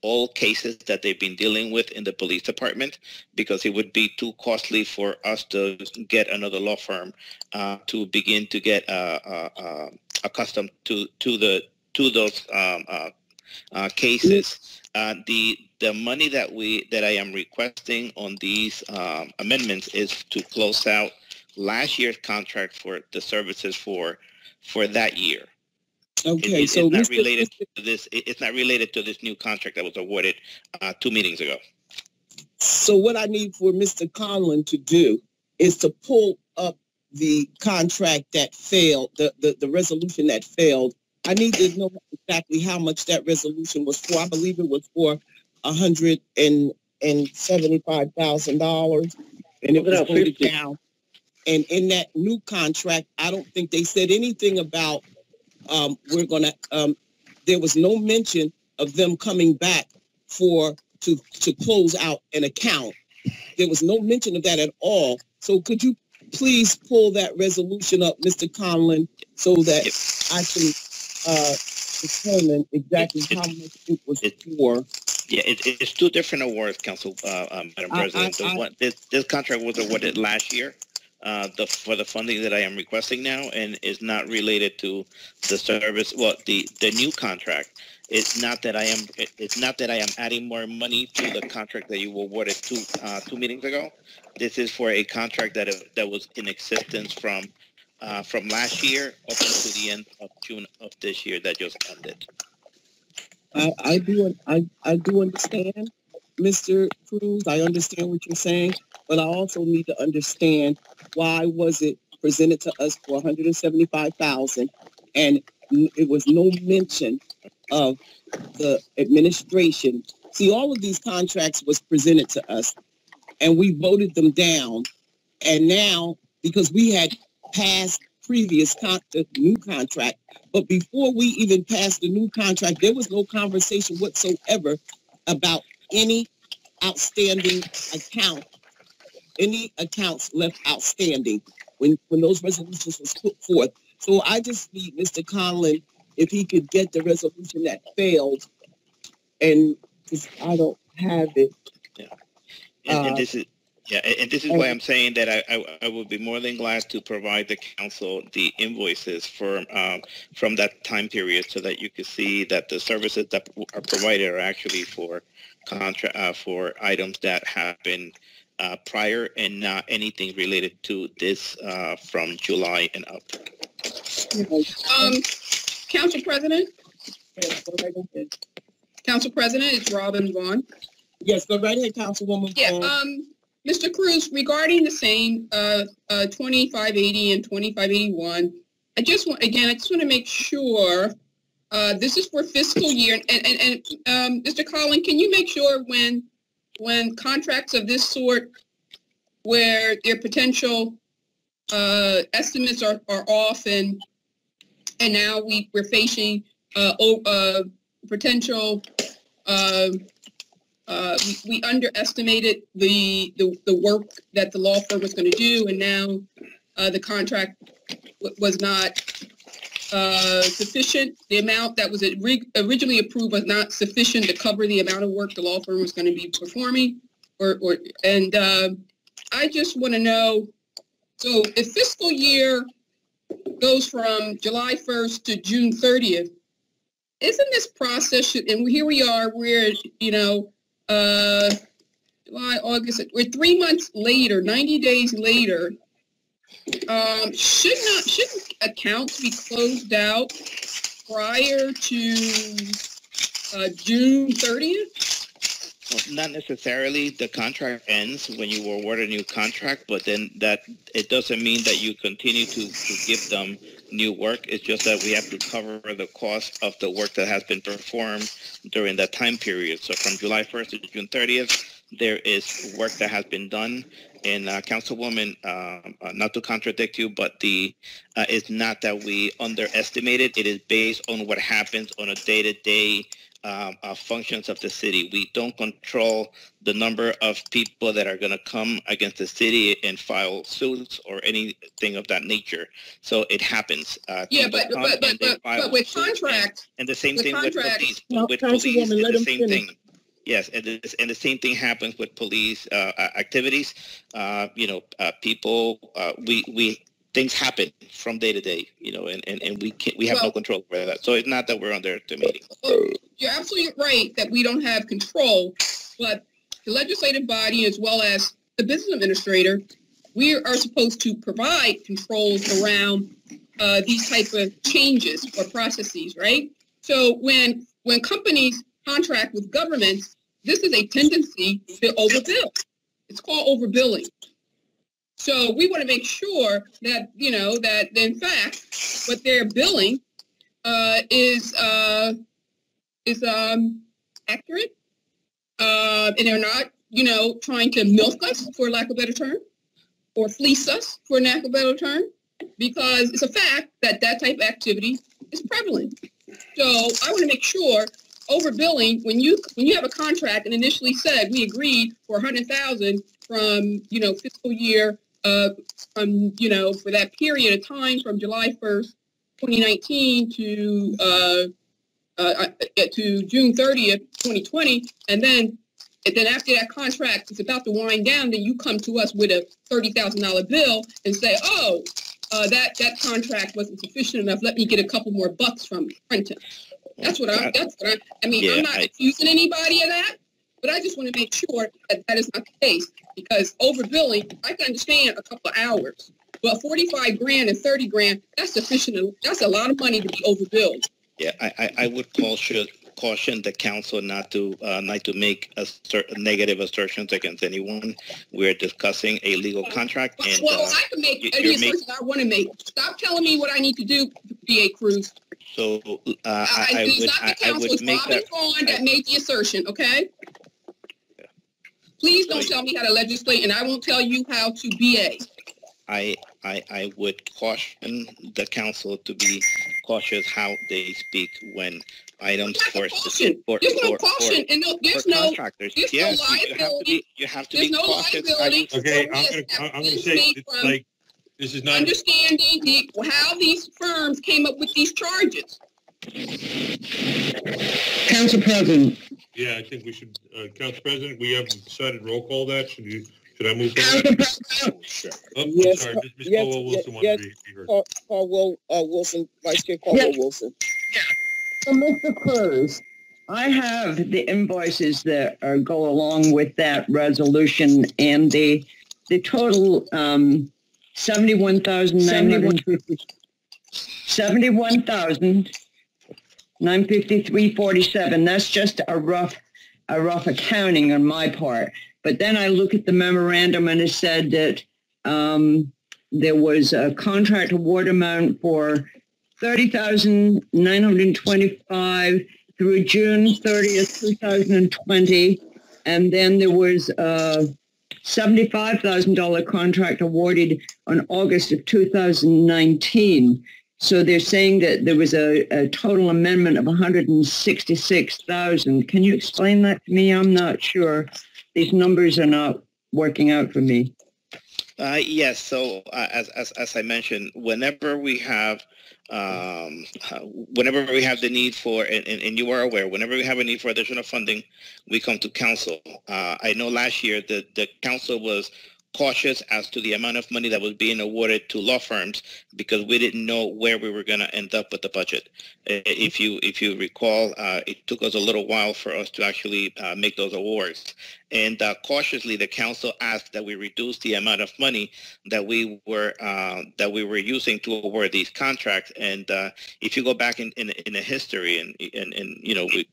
all cases that they've been dealing with in the police department, because it would be too costly for us to get another law firm to begin to get accustomed to those cases. The money that I am requesting on these amendments is to close out last year's contract for the services for that year. Okay, it's not related to this. It's not related to this new contract that was awarded 2 meetings ago. So what I need for Mr. Conlon to do is to pull up the contract that failed, the resolution that failed. I need to know exactly how much that resolution was for. I believe it was for $175,000. and it was voted down. And in that new contract, I don't think they said anything about there was no mention of them coming back to close out an account. There was no mention of that at all. So could you please pull that resolution up, Mr. Conlon, so that I can determine exactly how much it was for? Yeah, it's two different awards, Council, Madam President. This contract was awarded last year for the funding that I am requesting now, and is not related to the service. Well, the new contract. It's not that I am adding more money to the contract that you awarded two meetings ago. This is for a contract that was in existence from last year up until the end of June of this year that just ended. I do understand, Mr. Cruz. I understand what you're saying, but I also need to understand why was it presented to us for $175,000 and it was no mention of the administration. See, all of these contracts was presented to us and we voted them down. And now, because we had passed the new contract, but before we even passed the new contract, there was no conversation whatsoever about any outstanding account, any accounts left outstanding when those resolutions was put forth. So I just need Mr. Conlon, if he could get the resolution that failed, and because I don't have it. Yeah, and this is why I'm saying that I would be more than glad to provide the council the invoices from that time period, so that you can see that the services that are provided are actually for for items that have been prior and not anything related to this from July and up. Council President? Council President, it's Robin Vaughn. Yes, go right ahead, Councilwoman. Yeah, Mr. Cruz, regarding the same 2580 and 2581, I just want to make sure this is for fiscal year, and Mr. Conlon, can you make sure when contracts of this sort, where their potential estimates are off, and now we're facing potential we underestimated the work that the law firm was going to do, and now the contract was not sufficient. The amount that was originally approved was not sufficient to cover the amount of work the law firm was going to be performing. And I just want to know, so if fiscal year goes from July 1st to June 30th, isn't this process, and here we are, we're, July, August, we're 3 months later, 90 days later, shouldn't accounts be closed out prior to June 30th? Well, not necessarily. The contract ends when you award a new contract, but then that it doesn't mean that you continue to give them new work. It's just that we have to cover the cost of the work that has been performed during that time period. So from July 1st to June 30th, there is work that has been done. And Councilwoman, not to contradict you, but it's not that we underestimate it. It is based on what happens on a day-to-day functions of the city. We don't control the number of people that are going to come against the city and file suits or anything of that nature. So it happens. Yeah, but with contract, and the same thing with police. No, with police, let the him same finish. thing. Yes, and the same thing happens with police activities. People, we things happen from day to day, and we have no control over that. So it's not that we're underestimating. You're absolutely right that we don't have control, but the legislative body, as well as the business administrator, we are supposed to provide controls around these type of changes or processes, right? So when companies contract with governments, this is a tendency to overbill. It's called overbilling. So we want to make sure that, that in fact, what they're billing is accurate, and they're not, trying to milk us, for lack of a better term. or fleece us, for lack of a better term, because it's a fact that that type of activity is prevalent. So I want to make sure overbilling, when you have a contract and initially said we agreed for $100,000 from, fiscal year, for that period of time from July 1st, 2019 to June 30th, 2020, and then after that contract is about to wind down, then you come to us with a $30,000 bill and say, that contract wasn't sufficient enough. Let me get a couple more bucks from Trenton. I'm not accusing anybody of that, but I just want to make sure that is not the case, because overbilling, I can understand a couple of hours, but $45,000 and $30,000, that's sufficient. That's a lot of money to be overbilled. Yeah, I would caution the council not to make negative assertions against anyone. We're discussing a legal contract. And, I can make any assertions I want to make. Stop telling me what I need to do, B.A. Cruz. So I would make that. That made the assertion, okay? Please don't tell me how to legislate, and I won't tell you how to BA. I would caution the council to be cautious how they speak when items for contractors. Yes, you have to be cautious. Okay, I'm going to say it's like this is not understanding how these firms came up with these charges. Council President. Yeah, I think we should, Council President, we haven't decided roll call that. Should I move Council forward? President. I'm sorry, Ms. Caldwell-Wilson wanted to be heard. Caldwell Wilson, Vice Chair Caldwell Wilson. So, Mr. Cruz, I have the invoices that go along with that resolution, and the total $71,953.47. That's just a rough accounting on my part. But then I look at the memorandum, and it said that there was a contract award amount for $30,925 through June 30th, 2020, and then there was a $75,000 contract awarded on August of 2019. So they're saying that there was a total amendment of $166,000. Can you explain that to me? I'm not sure. These numbers are not working out for me. Yes. So as I mentioned, whenever we have the need for, and you are aware, whenever we have a need for additional funding, we come to council. I know last year the council was cautious as to the amount of money that was being awarded to law firms because we didn't know where we were going to end up with the budget. If you recall, it took us a little while for us to actually make those awards. And cautiously, the council asked that we reduce the amount of money that we were using to award these contracts. And if you go back in the history, and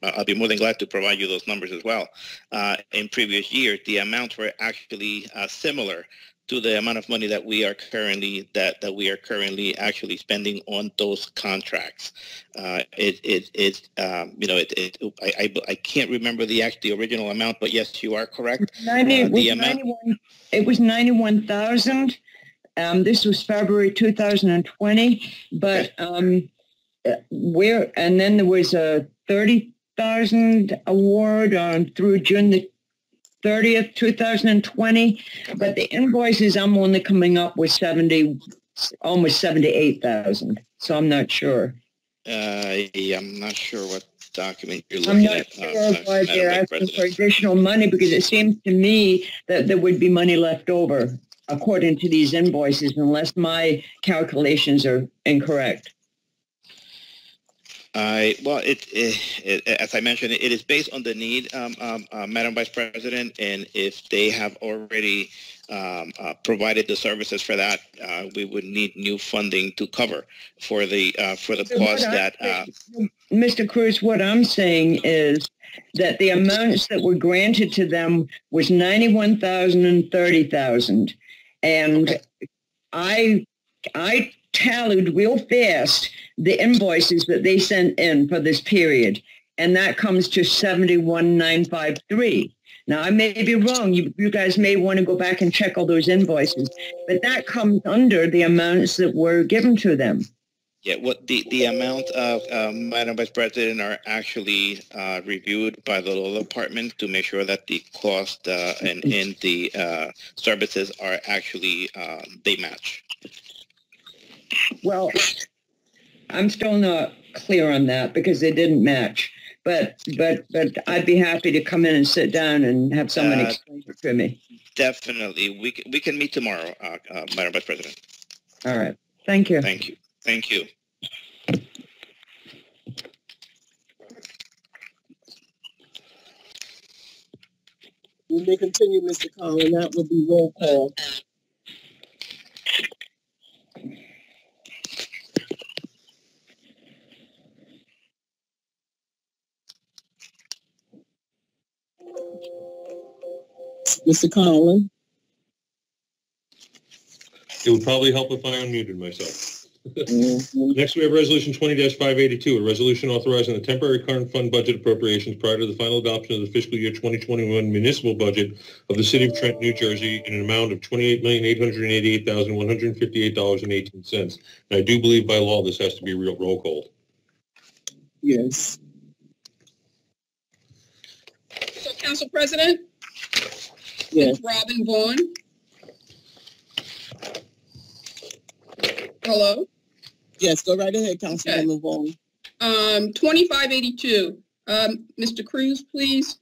I'll be more than glad to provide you those numbers as well. In previous years, the amounts were actually similar to the amount of money that we are currently actually spending on those contracts. I can't remember the original amount, but yes, you are correct. It was 91,000. This was February 2020, but and then there was a 30,000 award through June the 30th, 2020, but the invoices I'm only coming up with almost 78,000. So I'm not sure. I'm not sure what document you're looking at. I'm not sure why they're asking for additional money, because it seems to me that there would be money left over according to these invoices, unless my calculations are incorrect. Well, as I mentioned, it is based on the need, Madam Vice President, and if they have already provided the services for that, we would need new funding to cover for the cost that. Mr. Cruz, what I'm saying is that the amounts that were granted to them was $91,000 and $30,000, and okay. I tallied real fast the invoices that they sent in for this period, and that comes to $71,953. Now, I may be wrong. You guys may want to go back and check all those invoices, but that comes under the amounts that were given to them. Yeah, what the amount of, Madam Vice President, are actually reviewed by the law department to make sure that the cost and the services are actually, they match. Well, I'm still not clear on that because they didn't match. But I'd be happy to come in and sit down and have someone explain it to me. Definitely. We can meet tomorrow, Madam Vice President. All right. Thank you. Thank you. Thank you. We may continue, Mr. Collin. That will be roll call. Mr. Collin? It would probably help if I unmuted myself. Next, we have Resolution 20-582, a resolution authorizing the temporary current fund budget appropriations prior to the final adoption of the fiscal year 2021 municipal budget of the City of Trenton, New Jersey, in an amount of $28,888,158.18. And I do believe by law this has to be a real roll call. Yes. So, Council President? Yes. It's Robin Vaughn. Hello? Yes, go right ahead, Councilwoman Vaughn. 2582. Mr. Cruz, please.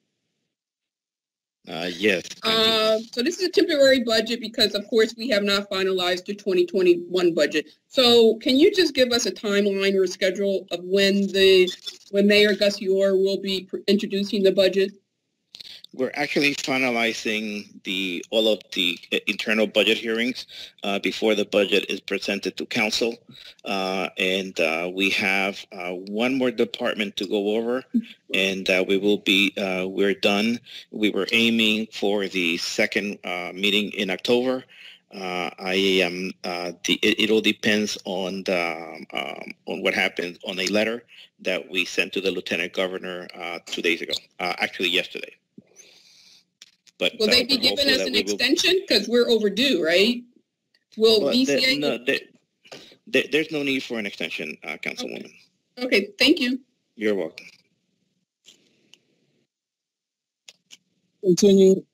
Yes. So this is a temporary budget because, of course, we have not finalized the 2021 budget. So can you just give us a timeline or a schedule of when Mayor Gussior will be introducing the budget? We're actually finalizing all of the internal budget hearings before the budget is presented to council. And we have one more department to go over, and we're done. We were aiming for the second meeting in October. It all depends on what happens on a letter that we sent to the Lieutenant Governor 2 days ago, actually yesterday. But will they be giving us an extension? Because we're overdue, right? There's no need for an extension, Councilwoman. Okay, thank you. You're welcome. Continue.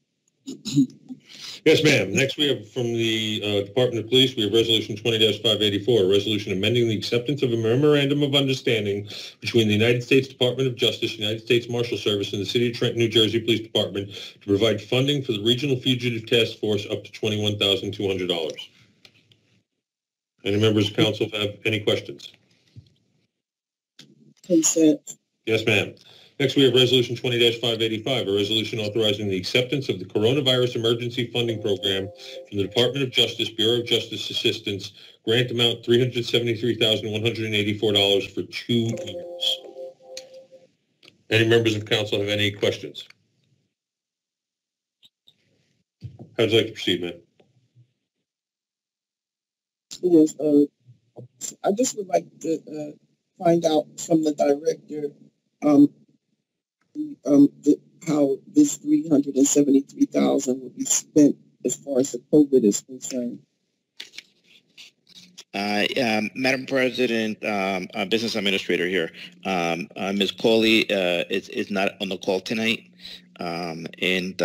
Yes, ma'am. Next, we have from the Department of Police, we have Resolution 20-584, a resolution amending the acceptance of a memorandum of understanding between the United States Department of Justice, United States Marshal Service, and the City of Trenton, New Jersey Police Department to provide funding for the Regional Fugitive Task Force up to $21,200. Any members of council have any questions? Consent. Yes, ma'am. Next, we have Resolution 20-585, a resolution authorizing the acceptance of the Coronavirus Emergency Funding Program from the Department of Justice, Bureau of Justice Assistance, grant amount $373,184 for 2 years. Any members of council have any questions? How would you like to proceed, ma'am? Yes, I just would like to find out from the director how this $373,000 will be spent as far as the COVID is concerned. Madam President, Business Administrator here. Ms. Coley is not on the call tonight, and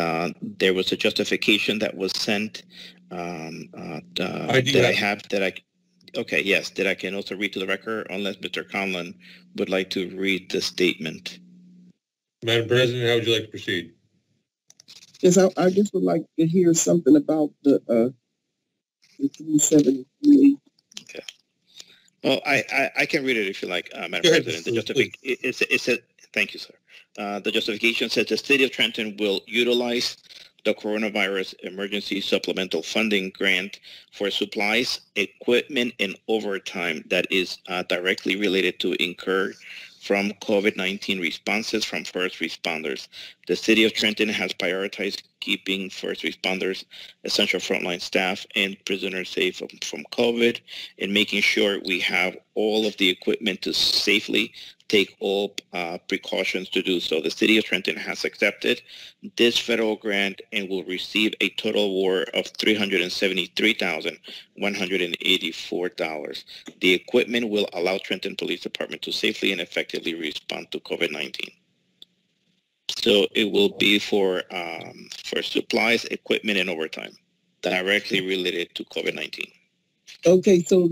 there was a justification that was sent Okay, yes, that I can also read to the record, unless Mr. Conlon would like to read the statement. Madam President, how would you like to proceed? Yes, I just would like to hear something about the 373. Okay. Well, I can read it if you like, Madam President. It said, thank you, sir. The justification says the City of Trenton will utilize the Coronavirus Emergency Supplemental Funding Grant for supplies, equipment, and overtime that is directly related to incurred from COVID-19 responses from first responders. The City of Trenton has prioritized keeping first responders, essential frontline staff, and prisoners safe from COVID, and making sure we have all of the equipment to safely take all precautions to do so. The City of Trenton has accepted this federal grant and will receive a total award of $373,184. The equipment will allow Trenton Police Department to safely and effectively respond to COVID-19. So it will be for supplies, equipment, and overtime directly related to COVID-19. Okay, so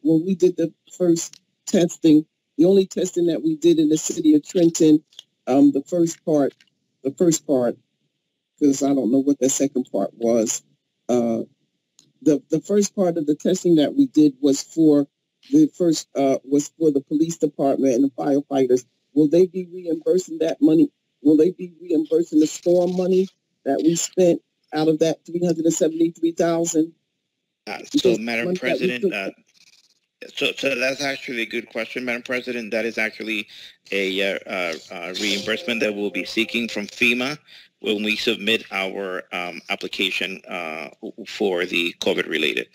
when we did the first testing, the only testing that we did in the city of Trenton, the first part, because I don't know what the second part was. The first part of the testing that we did was for the police department and the firefighters. Will they be reimbursing that money? Will they be reimbursing the storm money that we spent out of that $373,000? So, Madam President, so that's actually a good question, Madam President. That is actually a reimbursement that we'll be seeking from FEMA when we submit our application for the COVID-related.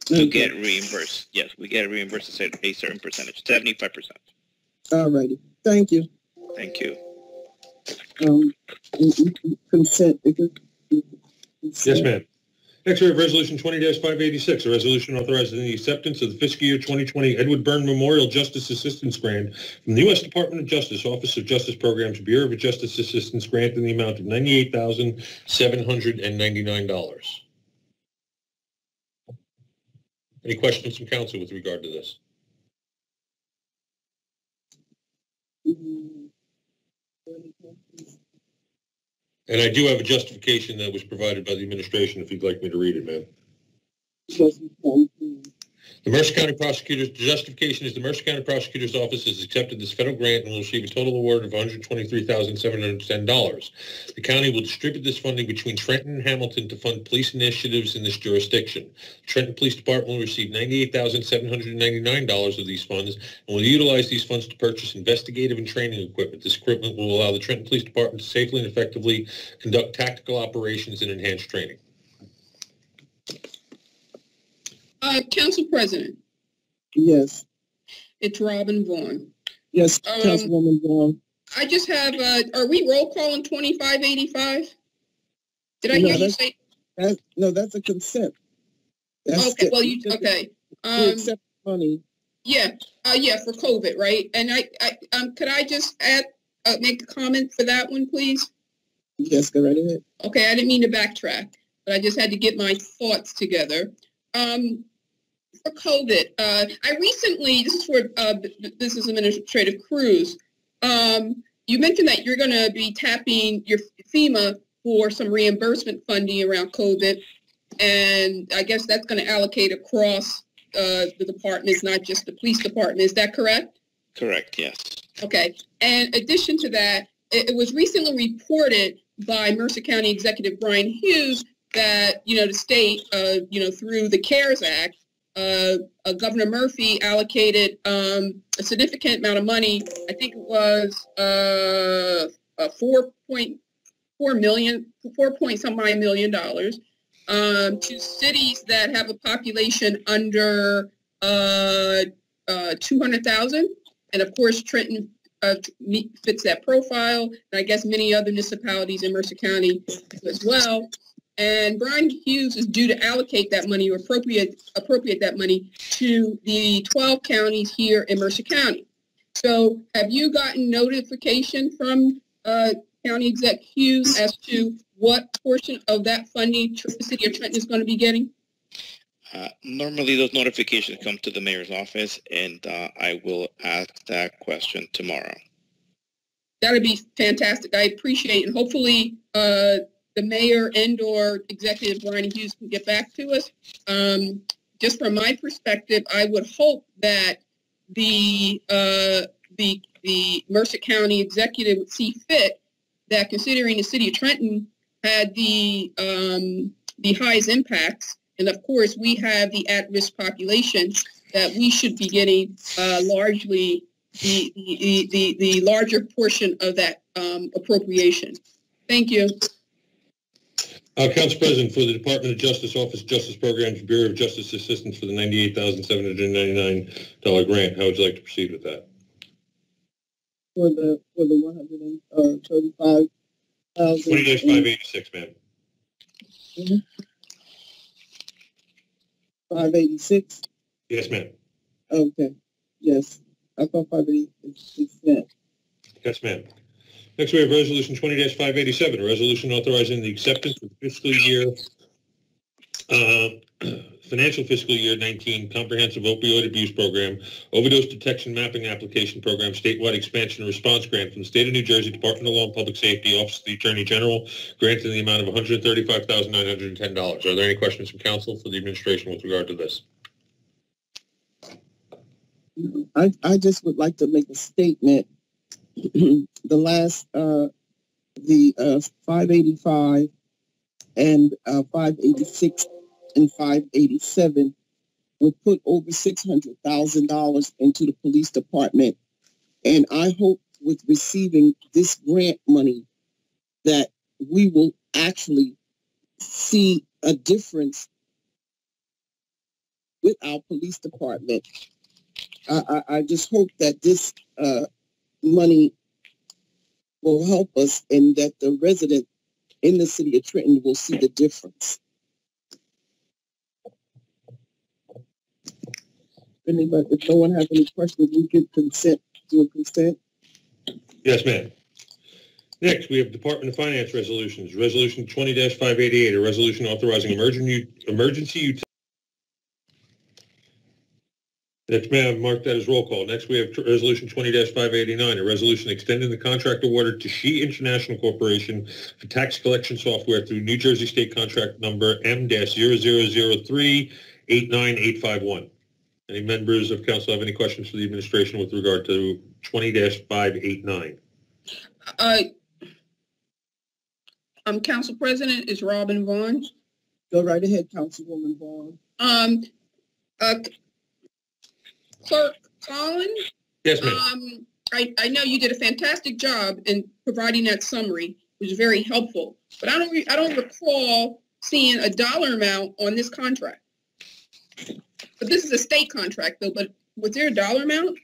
To get reimbursed. Yes, we get reimbursed a certain percentage, 75%. All righty. Thank you. Thank you. Consent. Yes, ma'am. Next, we have Resolution 20-586, a resolution authorizing the acceptance of the fiscal year 2020 Edward Byrne Memorial Justice Assistance Grant from the U.S. Department of Justice, Office of Justice Programs, Bureau of Justice Assistance Grant in the amount of $98,799. Any questions from council with regard to this? And I do have a justification that was provided by the administration if you'd like me to read it, ma'am. The Mercer County Prosecutor's justification is the Mercer County Prosecutor's Office has accepted this federal grant and will receive a total award of $123,710. The county will distribute this funding between Trenton and Hamilton to fund police initiatives in this jurisdiction. The Trenton Police Department will receive $98,799 of these funds and will utilize these funds to purchase investigative and training equipment. This equipment will allow the Trenton Police Department to safely and effectively conduct tactical operations and enhance training. Council President. Yes. It's Robin Vaughn. Yes, Councilwoman Vaughn. I just have, are we roll calling 2585? Did I hear you say? No, that's a consent. That's okay, well, okay. To accept money. Yeah, for COVID, right? And could I just make a comment for that one, please? Yes, go right ahead. Okay, I didn't mean to backtrack, but I just had to get my thoughts together. For COVID, I recently, this is for Business Administrative Cruz, you mentioned that you're going to be tapping your FEMA for some reimbursement funding around COVID, and I guess that's going to allocate across the departments, not just the police department. Is that correct? Correct, yes. Okay. And in addition to that, it was recently reported by Mercer County Executive Brian Hughes that, the state, through the CARES Act, Governor Murphy allocated a significant amount of money. I think it was $4 point some million dollars to cities that have a population under 200,000, and of course Trenton fits that profile, and I guess many other municipalities in Mercer County as well. And Brian Hughes is due to allocate that money or appropriate that money to the 12 counties here in Mercer County. So have you gotten notification from County Exec Hughes as to what portion of that funding the City of Trenton is going to be getting? Normally those notifications come to the mayor's office, and I will ask that question tomorrow. That would be fantastic. I appreciate it. And hopefully the mayor and or Executive Brian Hughes can get back to us. Just from my perspective, I would hope that the Mercer County executive would see fit that, considering the City of Trenton had the highest impacts, and of course we have the at-risk population, that we should be getting largely the larger portion of that appropriation. Thank you. Council President, for the Department of Justice Office of Justice Programs, Bureau of Justice Assistance for the $98,799 grant, how would you like to proceed with that? For the 135,000. 20-586, ma'am. 586. Yes, ma'am. Okay. Yes, I thought 586 cents. Yes, ma'am. Next, we have Resolution 20-587, a resolution authorizing the acceptance of fiscal year, financial fiscal year 19 Comprehensive Opioid Abuse Program, Overdose Detection Mapping Application Program, Statewide Expansion and Response Grant from the State of New Jersey Department of Law and Public Safety, Office of the Attorney General, granted in the amount of $135,910. Are there any questions from council for the administration with regard to this? I just would like to make a statement. The last, the 585 and 586 and 587 would put over $600,000 into the police department. And I hope with receiving this grant money that we will actually see a difference with our police department. I just hope that this money will help us and that the resident in the city of Trenton will see the difference. If no one has any questions, we could consent to a consent. Yes, ma'am. Next, we have Department of Finance resolutions. Resolution 20-588, a resolution authorizing emergency Next, ma'am, mark that as roll call. Next, we have Resolution 20-589, a resolution extending the contract awarded to She International Corporation for tax collection software through New Jersey State Contract Number M-0003-89851. Any members of council have any questions for the administration with regard to 20-589? Council President is Robin Vaughn. Go right ahead, Councilwoman Vaughn. Clerk Collin? Yes, ma'am. I know you did a fantastic job in providing that summary, which is very helpful. But I don't recall seeing a dollar amount on this contract. But this is a state contract, though. But was there a dollar amount?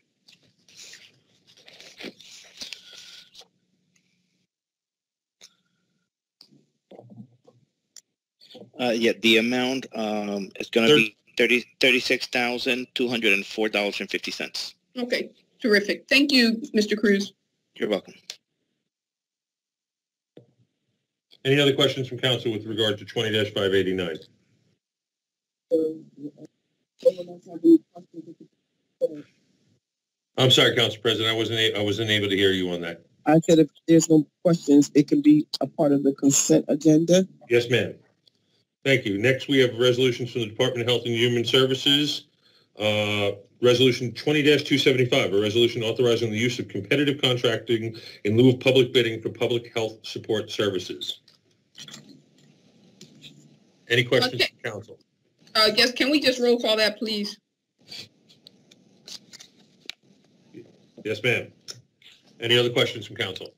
Yeah, the amount is going to be $36,204.50. Okay, terrific. Thank you, Mr. Cruz. You're welcome. Any other questions from council with regard to 20-589? I'm sorry, Council President, I wasn't able to hear you on that. I said if there's no questions, it can be a part of the consent agenda. Yes, ma'am. Thank you. Next, we have resolutions from the Department of Health and Human Services. Resolution 20-275, a resolution authorizing the use of competitive contracting in lieu of public bidding for public health support services. Any questions from council? Yes, can we just roll call that, please? Yes, ma'am. Any other questions from council?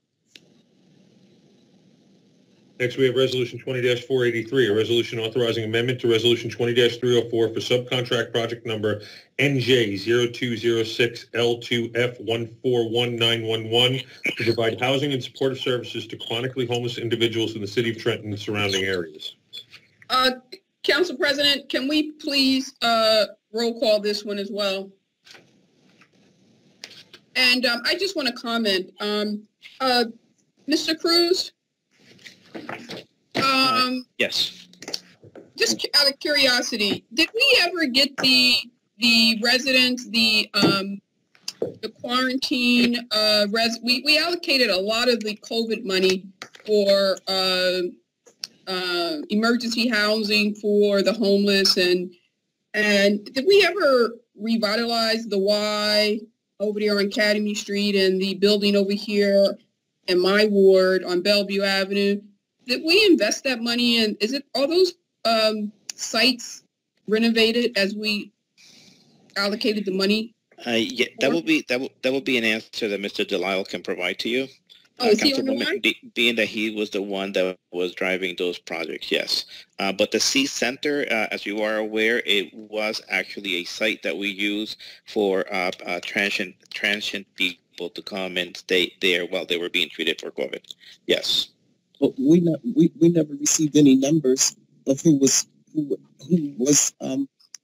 Next, we have Resolution 20-483, a resolution authorizing amendment to Resolution 20-304 for subcontract project number NJ02060L2F141911 to provide housing and supportive services to chronically homeless individuals in the city of Trenton and surrounding areas. Council President, can we please roll call this one as well? And I just want to comment, Mr. Cruz. Yes. Just out of curiosity, did we ever get the residents, the quarantine we allocated a lot of the COVID money for emergency housing for the homeless, and did we ever revitalize the Y over there on Academy Street and the building over here in my ward on Bellevue Avenue? Did we invest that money in? Is it all those sites renovated as we allocated the money? Yeah, that will be an answer that Mr. Delisle can provide to you. Oh, is he on the line? Being that he was the one that was driving those projects, yes. But the C Center, as you are aware, it was actually a site that we use for transient people to come and stay there while they were being treated for COVID. Yes. But we never received any numbers of who was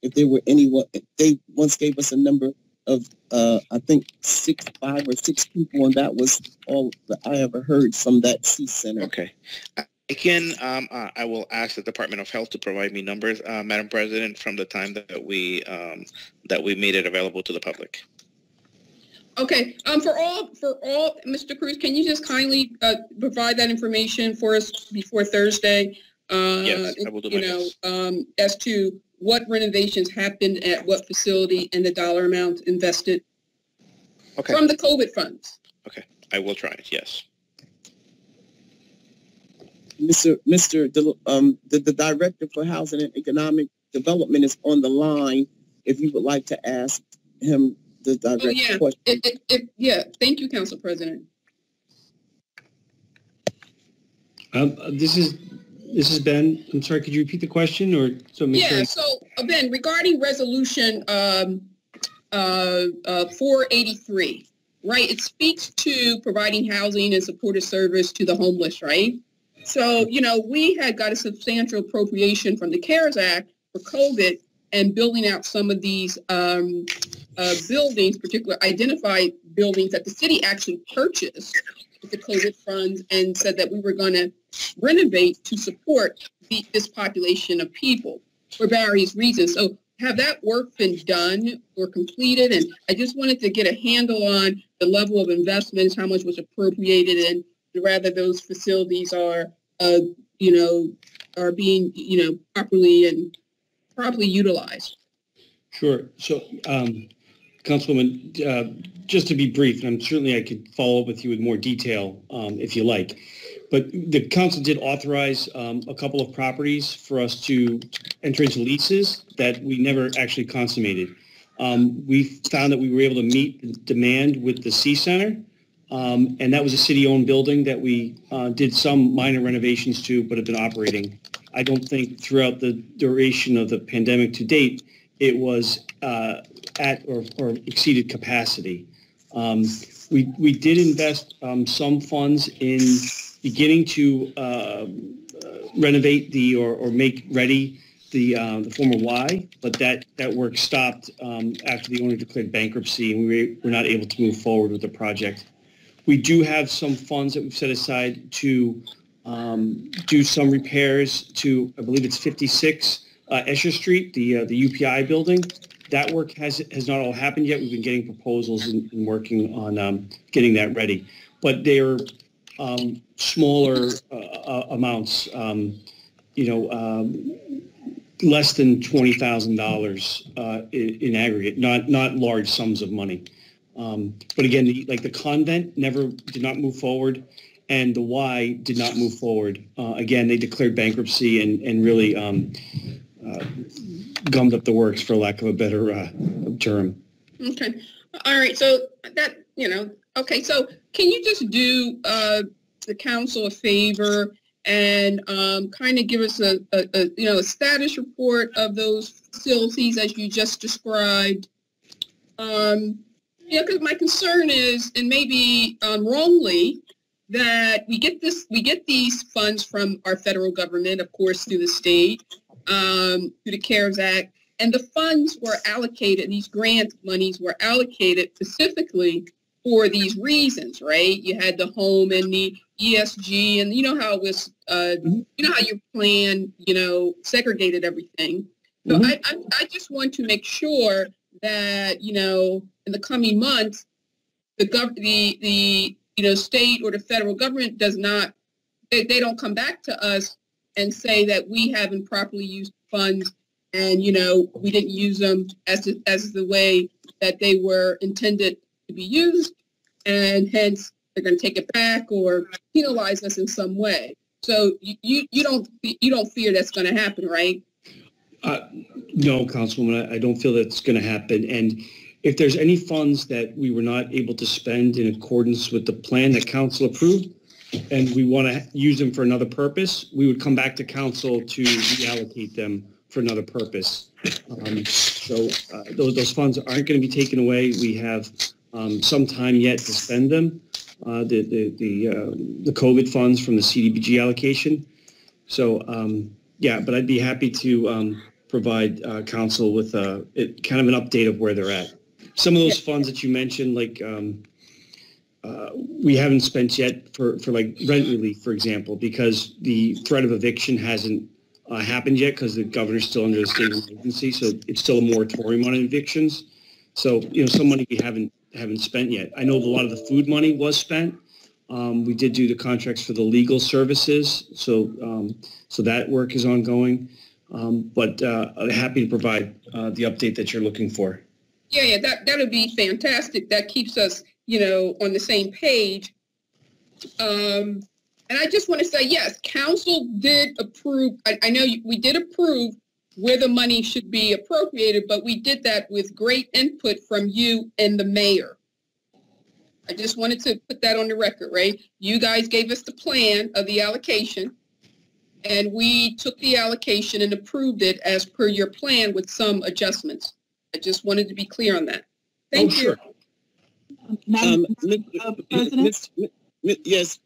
if there were anyone. They once gave us a number of I think 5 or 6 people, and that was all that I ever heard from that C Center. Okay. Again, I will ask the Department of Health to provide me numbers, Madam President, from the time that we made it available to the public. Okay. For all, Mr. Cruz, can you just kindly provide that information for us before Thursday? Yes, I will do my best. As to what renovations happened at what facility and the dollar amount invested from the COVID funds. Okay, I will try it. Yes. The Director for Housing and Economic Development is on the line. If you would like to ask him the direct question. Yeah. Thank you, Council President. This is Ben. I'm sorry, could you repeat the question or so? So Ben, regarding resolution 483, right? It speaks to providing housing and supportive service to the homeless, right? So, we had got a substantial appropriation from the CARES Act for COVID and building out some of these buildings, particular identified buildings that the city actually purchased with the COVID funds and said that we were going to renovate to support this population of people for various reasons. So have that work been done or completed? And I just wanted to get a handle on the level of investments, how much was appropriated, and whether those facilities are being, properly utilized. Sure. So, Councilwoman, just to be brief, and certainly I could follow up with you with more detail if you like, but the council did authorize a couple of properties for us to enter into leases that we never actually consummated. We found that we were able to meet the demand with the C Center, and that was a city-owned building that we did some minor renovations to, but have been operating. I don't think throughout the duration of the pandemic to date, it was at or exceeded capacity. We did invest some funds in beginning to renovate or make ready the former Y, but that work stopped after the owner declared bankruptcy, and we were not able to move forward with the project. We do have some funds that we've set aside to do some repairs to, I believe it's 56 Escher Street, the UPI building. That work has not all happened yet. We've been getting proposals and working on getting that ready. But they are smaller amounts, less than $20,000 in aggregate, not large sums of money. But again, the convent did not move forward, and the Y did not move forward. Again, they declared bankruptcy and really gummed up the works, for lack of a better term. Okay. All right. So okay. So can you just do the council a favor and kind of give us a status report of those facilities as you just described? Because my concern is, and maybe wrongly, that we get these funds from our federal government, of course, through the state, through the CARES Act, and the funds were allocated, these grant monies were allocated specifically for these reasons, right? You had the home and the ESG, and you know how it was, you know how your plan, segregated everything. So I just want to make sure that, in the coming months, the state or the federal government does not, they don't come back to us and say that we haven't properly used funds and, we didn't use them as the way that they were intended to be used, and hence they're going to take it back or penalize us in some way. So you don't fear that's going to happen, right? No, Councilwoman, I don't feel that's going to happen. And If there's any funds that we were not able to spend in accordance with the plan that council approved, and we want to use them for another purpose, we would come back to council to reallocate them for another purpose. Those funds aren't going to be taken away. We have some time yet to spend them, the COVID funds from the CDBG allocation. So, yeah, but I'd be happy to provide council with kind of an update of where they're at. Some of those funds that you mentioned, like we haven't spent yet for like rent relief, for example, because the threat of eviction hasn't happened yet because the governor's still under the state of emergency. So it's still a moratorium on evictions. So, some money we haven't spent yet. I know a lot of the food money was spent. We did do the contracts for the legal services. So that work is ongoing. But I'm happy to provide the update that you're looking for. Yeah, that would be fantastic. That keeps us, on the same page. And I just want to say, yes, council did approve. I know we did approve where the money should be appropriated, but we did that with great input from you and the mayor. I just wanted to put that on the record, right? You guys gave us the plan of the allocation, and we took the allocation and approved it as per your plan with some adjustments. I just wanted to be clear on that. Thank you. Sure. Madam President? Yes,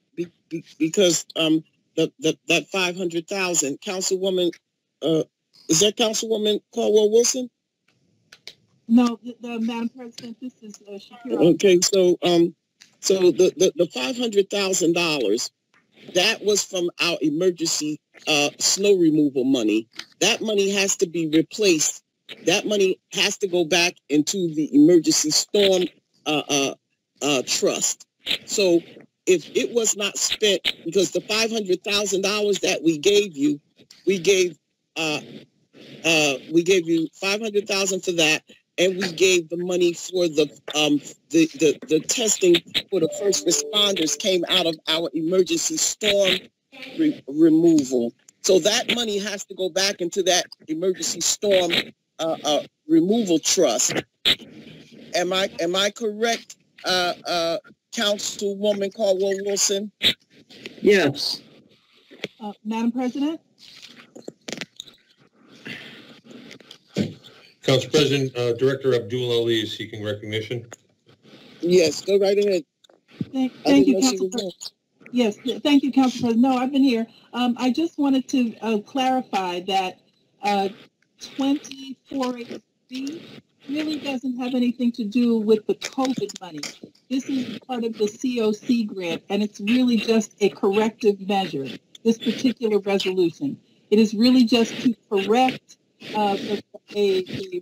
because that 500,000, Councilwoman, is that Councilwoman Caldwell Wilson? No, the Madam President, this is Shakira. Okay, so the $500,000, that was from our emergency snow removal money. That money has to be replaced. That money has to go back into the emergency storm trust. So if it was not spent, because the $500,000 that we gave you, we gave you $500,000 for that, and we gave the money for the testing for the first responders came out of our emergency storm removal. So that money has to go back into that emergency storm removal trust. Am I correct, Councilwoman Caldwell Wilson? Yes. Madam President? Council President, Director Abdul Ali is seeking recognition. Yes, go right ahead. Thank you, Council President. Yes, thank you, Council President. No, I've been here. I just wanted to clarify that 2483 really doesn't have anything to do with the COVID money. This is part of the COC grant, and it's really just a corrective measure, this particular resolution. It is really just to correct a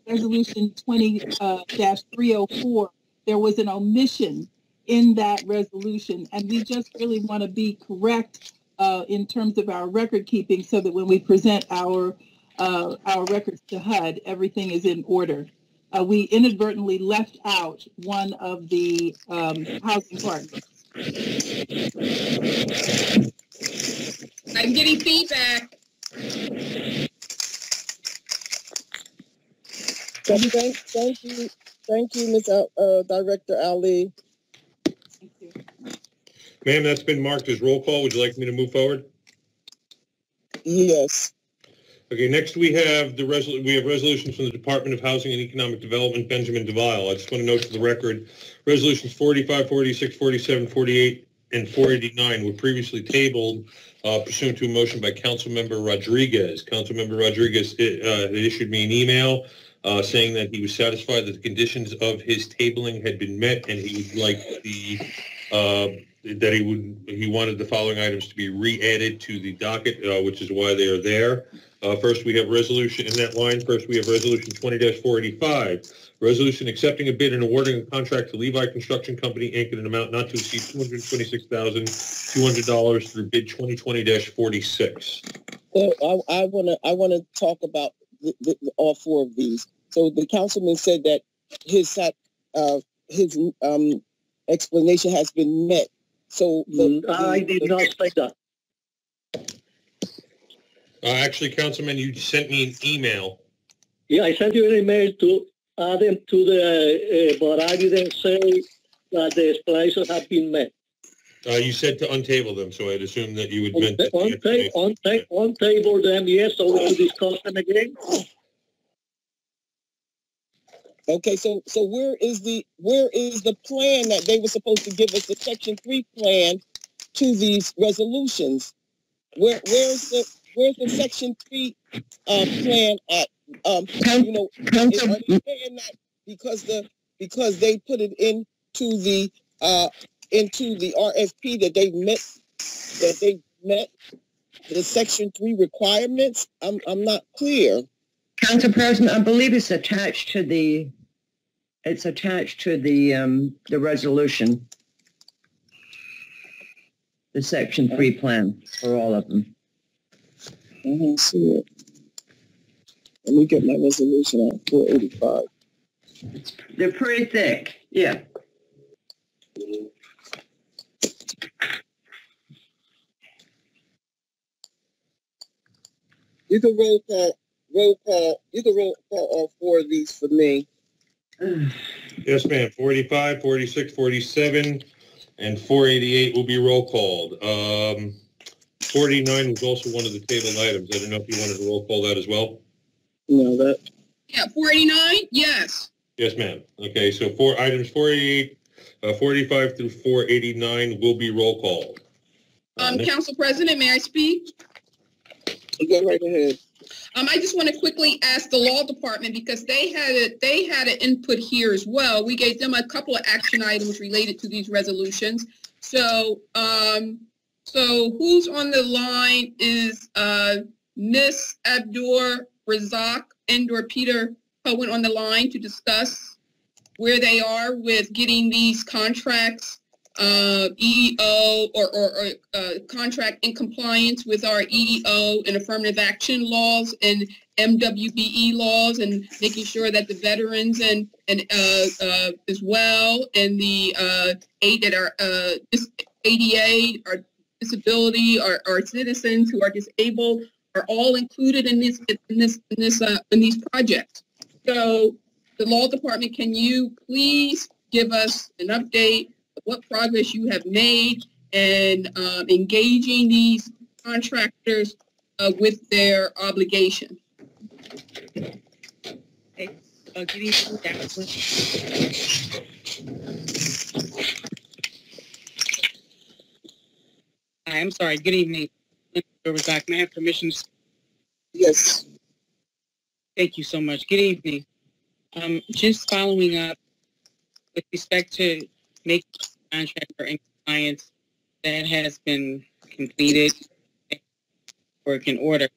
resolution 20-304. There was an omission in that resolution, and we just really want to be correct in terms of our record keeping so that when we present our records to HUD, everything is in order. We inadvertently left out one of the housing partners. I'm getting feedback. Thank you, Ms. Director Ali. Thank you. Ma'am, that's been marked as roll call. Would you like me to move forward? Yes. Okay, next we have resolutions from the Department of Housing and Economic Development, Benjamin DeVille. I just want to note for the record, resolutions 45, 46, 47, 48, and 489 were previously tabled pursuant to a motion by Councilmember Rodriguez. Councilmember Rodriguez had issued me an email saying that he was satisfied that the conditions of his tabling had been met, and he would like he wanted the following items to be re-added to the docket, which is why they are there. First, we have resolution in that line. First, we have resolution 20-485, resolution accepting a bid and awarding a contract to Levi Construction Company, Inc. in an amount not to exceed $226,200 through bid 2020-46. So I want to talk about all four of these. So the councilman said that his explanation has been met. So I did not say that. Actually, Councilman, you sent me an email. Yeah, I sent you an email to add them to the, but I didn't say that the explanations have been met. You said to untable them, so I'd assume that you would meant that Untable them, yes, so we could discuss them again. Okay, so where is the plan that they were supposed to give us, the Section 3 plan to these resolutions? Where's the Section 3 plan at? Are they saying that because they put it into the RFP that they met the Section 3 requirements? I'm not clear. Council President, I believe it's attached to the resolution, the Section 3 plan for all of them. I don't see it. Let me get my resolution out. 485. They're pretty thick. Yeah. You can roll call. You can roll call all four of these for me. Yes, ma'am. 45, 46, 47, and 488 will be roll called. 49 was also one of the tabled items. I don't know if you wanted to roll call that as well. No, that. Yeah, 489, yes. Yes, ma'am. Okay, so items 488, 45 through 489 will be roll called. Council President, may I speak? Go right ahead. I just want to quickly ask the law department, because they had an input here as well. We gave them a couple of action items related to these resolutions. So who's on the line is Ms. Abdur Razak and/or Peter Cohen on the line to discuss where they are with getting these contracts, EEO or contract in compliance with our EEO and affirmative action laws and MWBE laws, and making sure that the veterans and as well, and the aid that are ADA, our disability, our citizens who are disabled are all included in these projects. So the law department, can you please give us an update of what progress you have made in engaging these contractors with their obligation? Okay. Good evening, Jacqueline. Hi, I'm sorry. Good evening. May I have permission? Yes. Thank you so much. Good evening. Just following up with respect to making contractor in compliance, that has been completed, work in order.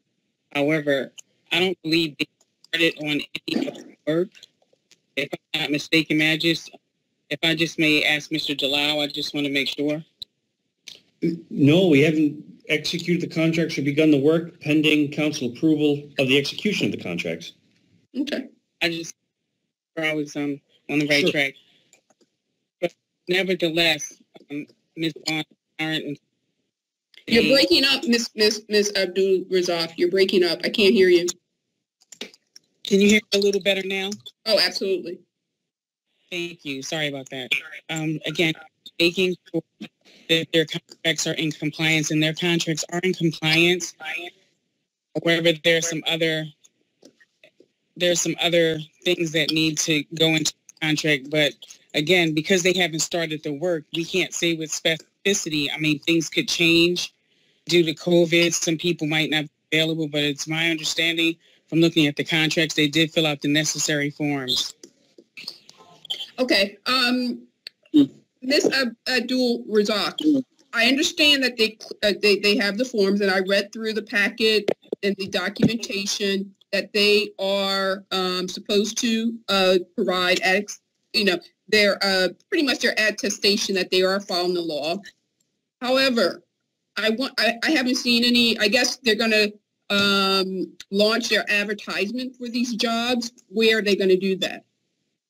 However, I don't believe they started on any of the work. If I'm not mistaken, if I just may ask Mr. Jalal, I just want to make sure. No, we haven't executed the contracts or begun the work pending council approval of the execution of the contracts. Okay. I was on the right track. But nevertheless, Ms. Bond, you're breaking up, Miss Abdul Razak. You're breaking up. I can't hear you. Can you hear me a little better now? Oh, absolutely. Thank you. Sorry about that. Again, making sure that their contracts are in compliance, and their contracts are in compliance. However, there's some other things that need to go into the contract. But again, because they haven't started the work, we can't say with specificity. I mean, things could change due to COVID. Some people might not be available, but it's my understanding from looking at the contracts, they did fill out the necessary forms. Okay. Ms. Abdul Razak, I understand that they have the forms, and I read through the packet and the documentation that they are supposed to provide. They're pretty much their attestation that they are following the law. However, I haven't seen any. I guess they're going to launch their advertisement for these jobs. Where are they going to do that?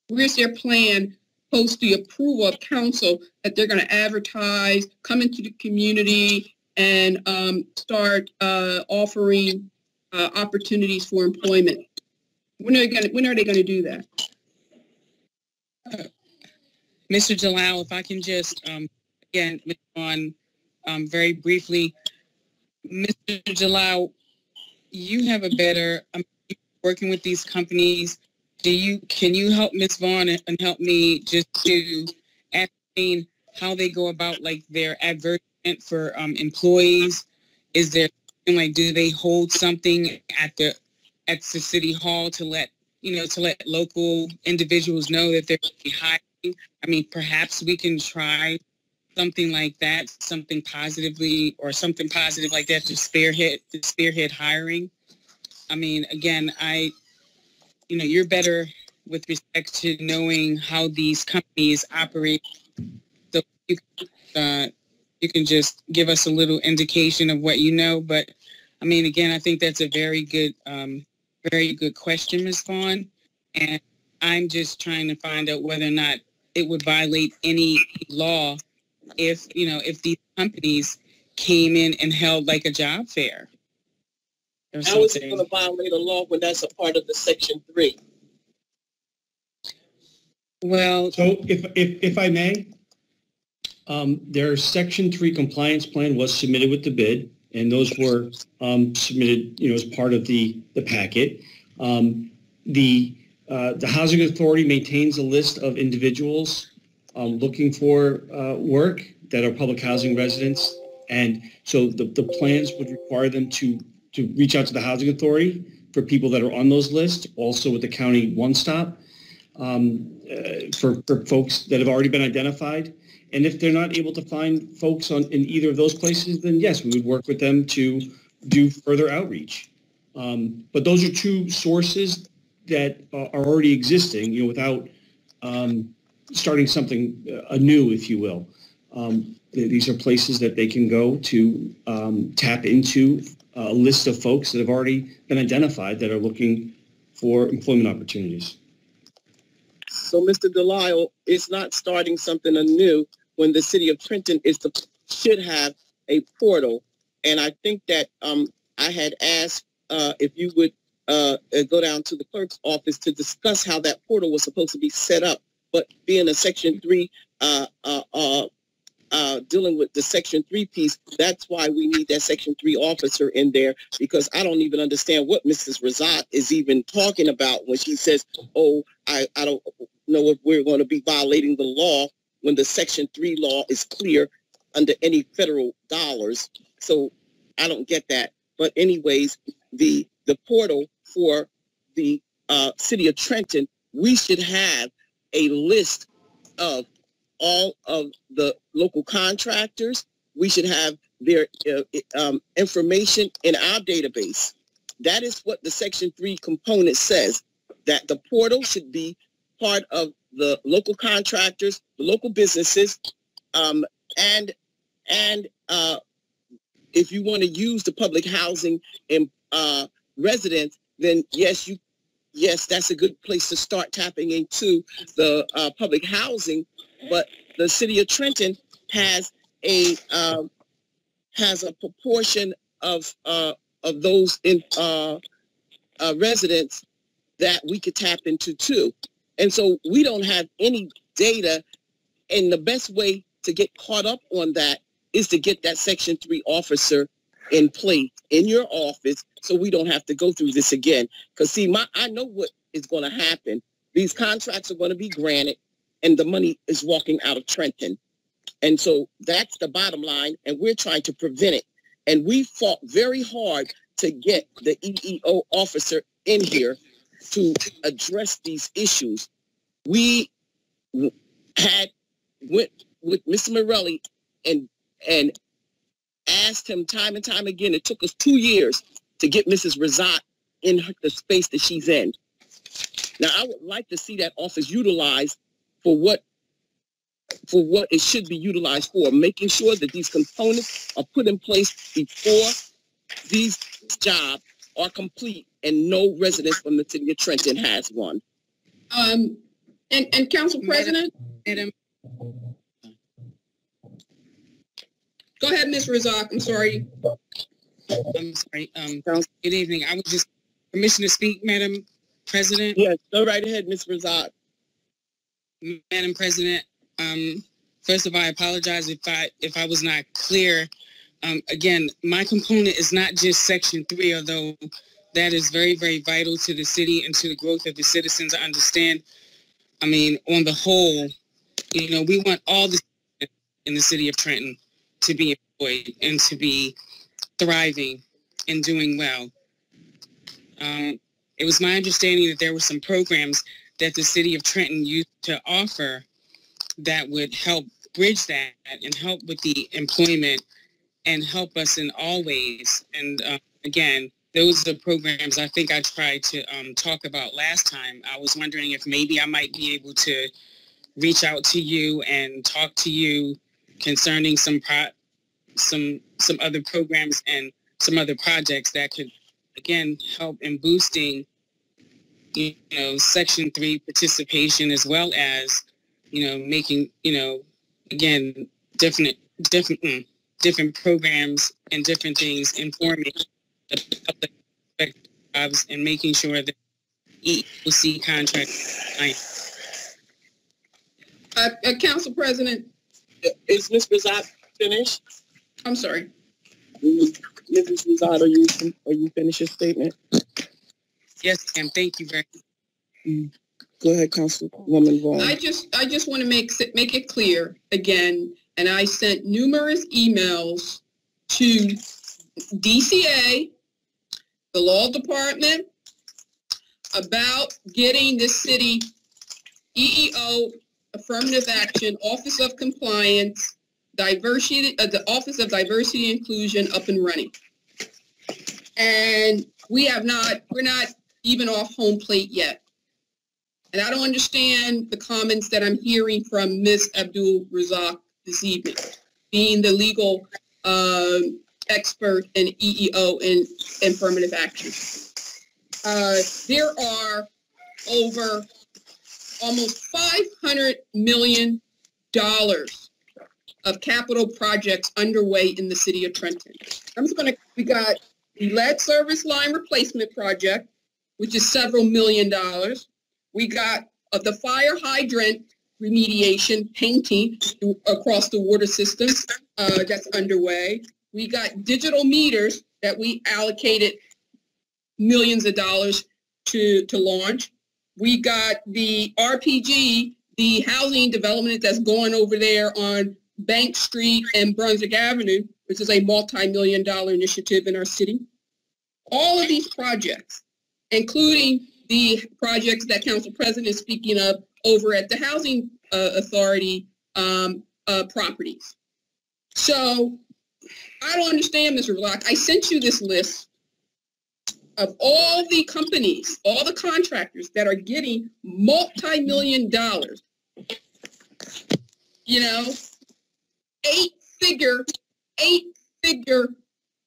Where's their plan post the approval of council that they're going to advertise, come into the community, and start offering opportunities for employment? When are they going to do that? Mr. Jalal, if I can just, again, on very briefly, Mr. Jalal, you have a better, working with these companies, can you help Ms. Vaughn and help me just to ascertain how they go about like their advertisement for employees? Is there like, do they hold something at the city hall to let local individuals know that they're hiring? I mean, perhaps we can try something like that, something positive like that to spearhead hiring. I mean, again, you're better with respect to knowing how these companies operate. So you can just give us a little indication of what you know. But I mean, again, I think that's a very good question, Ms. Vaughn. And I'm just trying to find out whether or not it would violate any law if these companies came in and held like a job fair. How is it going to violate a law when that's a part of the Section 3? Well, so if I may, their Section 3 compliance plan was submitted with the bid, and those were submitted, as part of the packet. The Housing Authority maintains a list of individuals looking for work that are public housing residents, and so the plans would require them to reach out to the Housing Authority for people that are on those lists, also with the county one-stop for folks that have already been identified. And if they're not able to find folks in either of those places, then yes, we would work with them to do further outreach. But those are two sources that are already existing, without starting something anew, if you will. These are places that they can go to tap into a list of folks that have already been identified that are looking for employment opportunities. So, Mr. Delisle, it's not starting something anew when the city of Trenton should have a portal. And I think that I had asked if you would go down to the clerk's office to discuss how that portal was supposed to be set up. But being a Section 3, dealing with the Section 3 piece, that's why we need that Section 3 officer in there, because I don't even understand what Mrs. Razat is even talking about when she says, I don't know if we're going to be violating the law when the Section 3 law is clear under any federal dollars. So I don't get that. But anyways, the portal for the city of Trenton, we should have a list of all of the local contractors. We should have their information in our database. That is what the Section 3 component says, that the portal should be part of the local contractors, the local businesses, and if you want to use the public housing and residents, then yes, that's a good place to start tapping into the public housing. But the city of Trenton has a proportion of those residents that we could tap into too. And so we don't have any data, and the best way to get caught up on that is to get that Section 3 officer in place in your office so we don't have to go through this again. Because see, I know what is going to happen. These contracts are going to be granted, and the money is walking out of Trenton. And so that's the bottom line, and we're trying to prevent it. And we fought very hard to get the EEO officer in here to address these issues. We went with Mr. Morelli and asked him time and time again. It took us 2 years to get Mrs. Razat in the space that she's in. Now, I would like to see that office utilized for what it should be utilized for, making sure that these components are put in place before these jobs are complete and no resident from the city of Trenton has one. And Council President? Madam. Go ahead, Ms. Razak. I'm sorry. Good evening. I was just permission to speak, Madam President. Yes, go right ahead, Ms. Razak. Madam President, first of all, I apologize if I was not clear. Again, my component is not just Section 3, although that is very, very vital to the city and to the growth of the citizens. I understand. I mean, on the whole, you know, we want all the citizens in the city of Trenton to be employed and to be thriving and doing well. It was my understanding that there were some programs that the city of Trenton used to offer that would help bridge that and help with the employment and help us in all ways. And again, those are the programs I think I tried to talk about last time. I was wondering if maybe I might be able to reach out to you and talk to you concerning some other programs and some other projects that could, again, help in boosting, you know, Section 3 participation, as well as, you know, making, you know, again, different programs and different things, informing the public jobs and making sure that EEOC contracts. Council President. Is Ms. Razak finished? I'm sorry. Mrs. Razak, are you finished your statement? Yes, ma'am. Thank you very much. Go ahead, Councilwoman Vaughn. I just want to make it clear again, and I sent numerous emails to DCA, the law department, about getting the city EEO, affirmative action, Office of Compliance, diversity, the Office of Diversity and Inclusion up and running. And we're not even off home plate yet. And I don't understand the comments that I'm hearing from Ms. Abdul Razak this evening, being the legal expert in EEO and affirmative action. There are over almost $500 million of capital projects underway in the city of Trenton. We got the lead service line replacement project, which is several $million. We got the fire hydrant remediation painting across the water systems that's underway. We got digital meters that we allocated millions of dollars to launch. We got the RPG, the housing development that's going over there on Bank Street and Brunswick Avenue, which is a multi-million-dollar initiative in our city. All of these projects, including the projects that Council President is speaking of over at the Housing Authority properties. So I don't understand, Mr. Block. I sent you this list of all the companies, all the contractors that are getting multi-million dollars, you know, eight-figure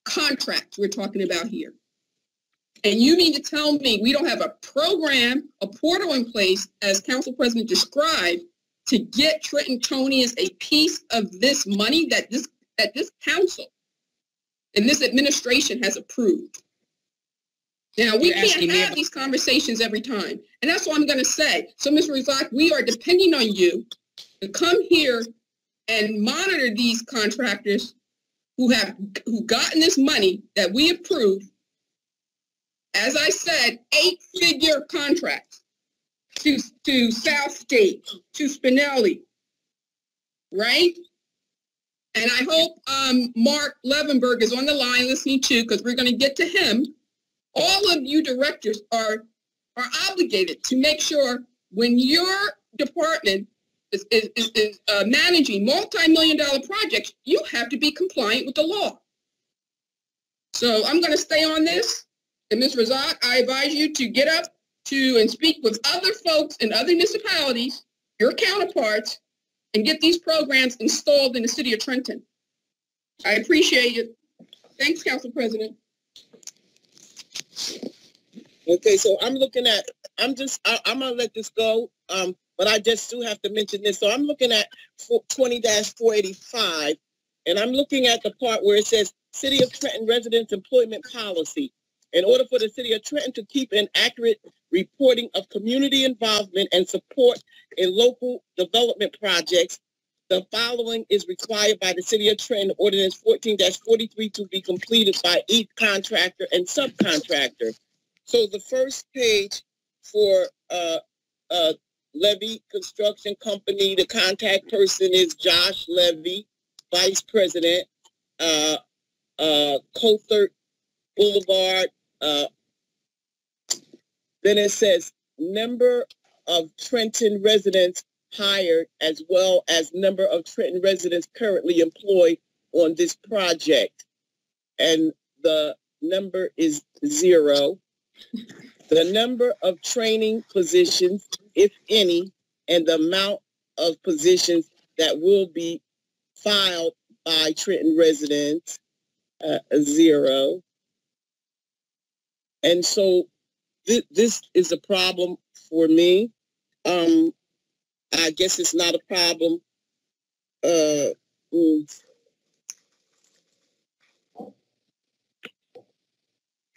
contracts we're talking about here. And you mean to tell me we don't have a program, a portal in place, as Council President described, to get Trentonians a piece of this money that this council and this administration has approved? Now, we can't have these conversations every time. And that's what I'm going to say. So, Ms. Razak, we are depending on you to come here and monitor these contractors who gotten this money that we approved. As I said, 8-figure contracts to South State, to Spinelli, right? And I hope Mark Levenberg is on the line listening too, because we're going to get to him. All of you directors are obligated to make sure when your department is managing multi-million-dollar projects, you have to be compliant with the law. So I'm going to stay on this. And Ms. Razak, I advise you to get up and speak with other folks in other municipalities, your counterparts, and get these programs installed in the city of Trenton. I appreciate it. Thanks, Council President. Okay, so I'm going to let this go, but I just do have to mention this. So I'm looking at 20-485, and I'm looking at the part where it says City of Trenton Residents Employment Policy. In order for the city of Trenton to keep an accurate reporting of community involvement and support in local development projects, the following is required by the city of Trenton, Ordinance 14-43, to be completed by each contractor and subcontractor. So the first page for Levy Construction Company, the contact person is Josh Levy, Vice President, Coulthard Boulevard. Then it says number of Trenton residents hired, as well as number of Trenton residents currently employed on this project. And the number is 0. The number of training positions, if any, and the amount of positions that will be filed by Trenton residents, 0. And so this is a problem for me. I guess it's not a problem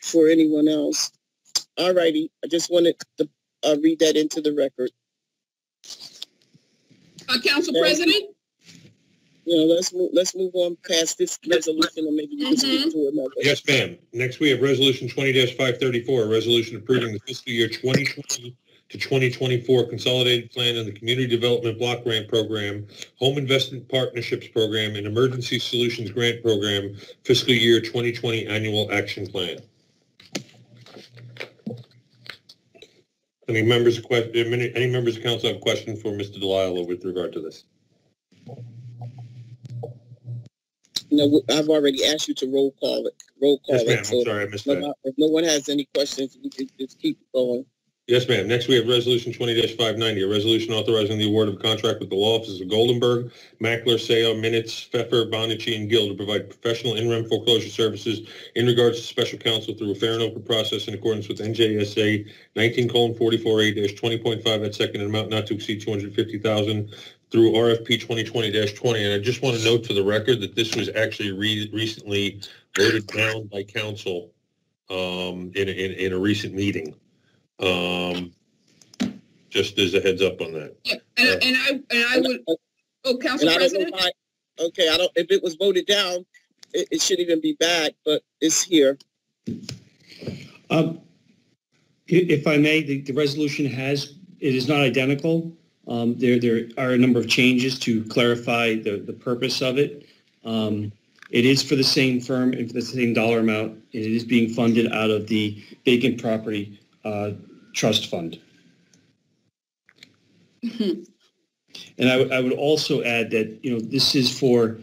for anyone else. All righty. I just wanted to read that into the record. Council President? Let's move on past this resolution and maybe you can speak to another. Yes, ma'am. Next, we have Resolution 20-534, a resolution approving the fiscal year 2020 to 2024 Consolidated Plan and the Community Development Block Grant Program, Home Investment Partnerships Program, and Emergency Solutions Grant Program, fiscal year 2020 Annual Action Plan. Any members of council have a question for Mr. Delisle with regard to this? No, I've already asked you to roll call it. Yes, ma'am. So I'm sorry, I missed that. If no one has any questions, we can just keep going. Yes, ma'am. Next, we have Resolution 20-590, a resolution authorizing the award of a contract with the law offices of Goldenberg, Mackler, Seo, Minitz, Pfeffer, Bonici, and Gill to provide professional in-rem foreclosure services in regards to special counsel through a fair and open process in accordance with NJSA 19:44A-20.5 at second, an amount not to exceed $250,000 through RFP 2020-20. And I just want to note for the record that this was actually recently voted down by council in a recent meeting. Just as a heads up on that. Yeah, and I would. Oh, Council President. If it was voted down, it shouldn't even be back, but it's here. If I may, the resolution it is not identical. There are a number of changes to clarify the purpose of it. It is for the same firm and for the same dollar amount. And it is being funded out of the vacant property trust fund. Mm-hmm. And I would also add that, this is for,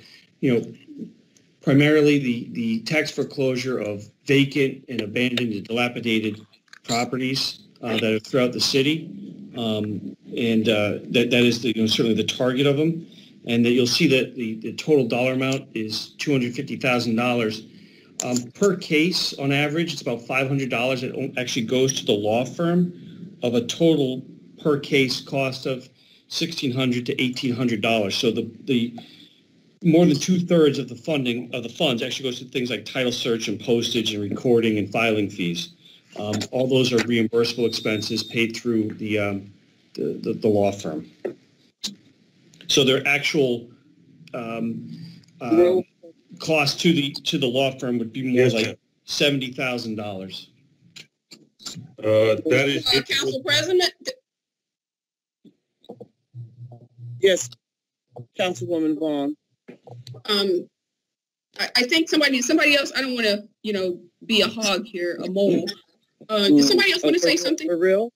primarily the tax foreclosure of vacant and abandoned and dilapidated properties that are throughout the city. That is certainly the target of them. And that you'll see that the total dollar amount is $250,000. Per case, on average, it's about $500. It actually goes to the law firm of a total per case cost of $1,600 to $1,800. So the more than 2/3 of the funding of the funds actually goes to things like title search and postage and recording and filing fees. All those are reimbursable expenses paid through the law firm. So their actual cost to the law firm would be more like $70,000. That is Council President. Yes, Councilwoman Vaughn. I think somebody else. I don't want to, be a hog here, a mole. Did somebody else want to say something? For real?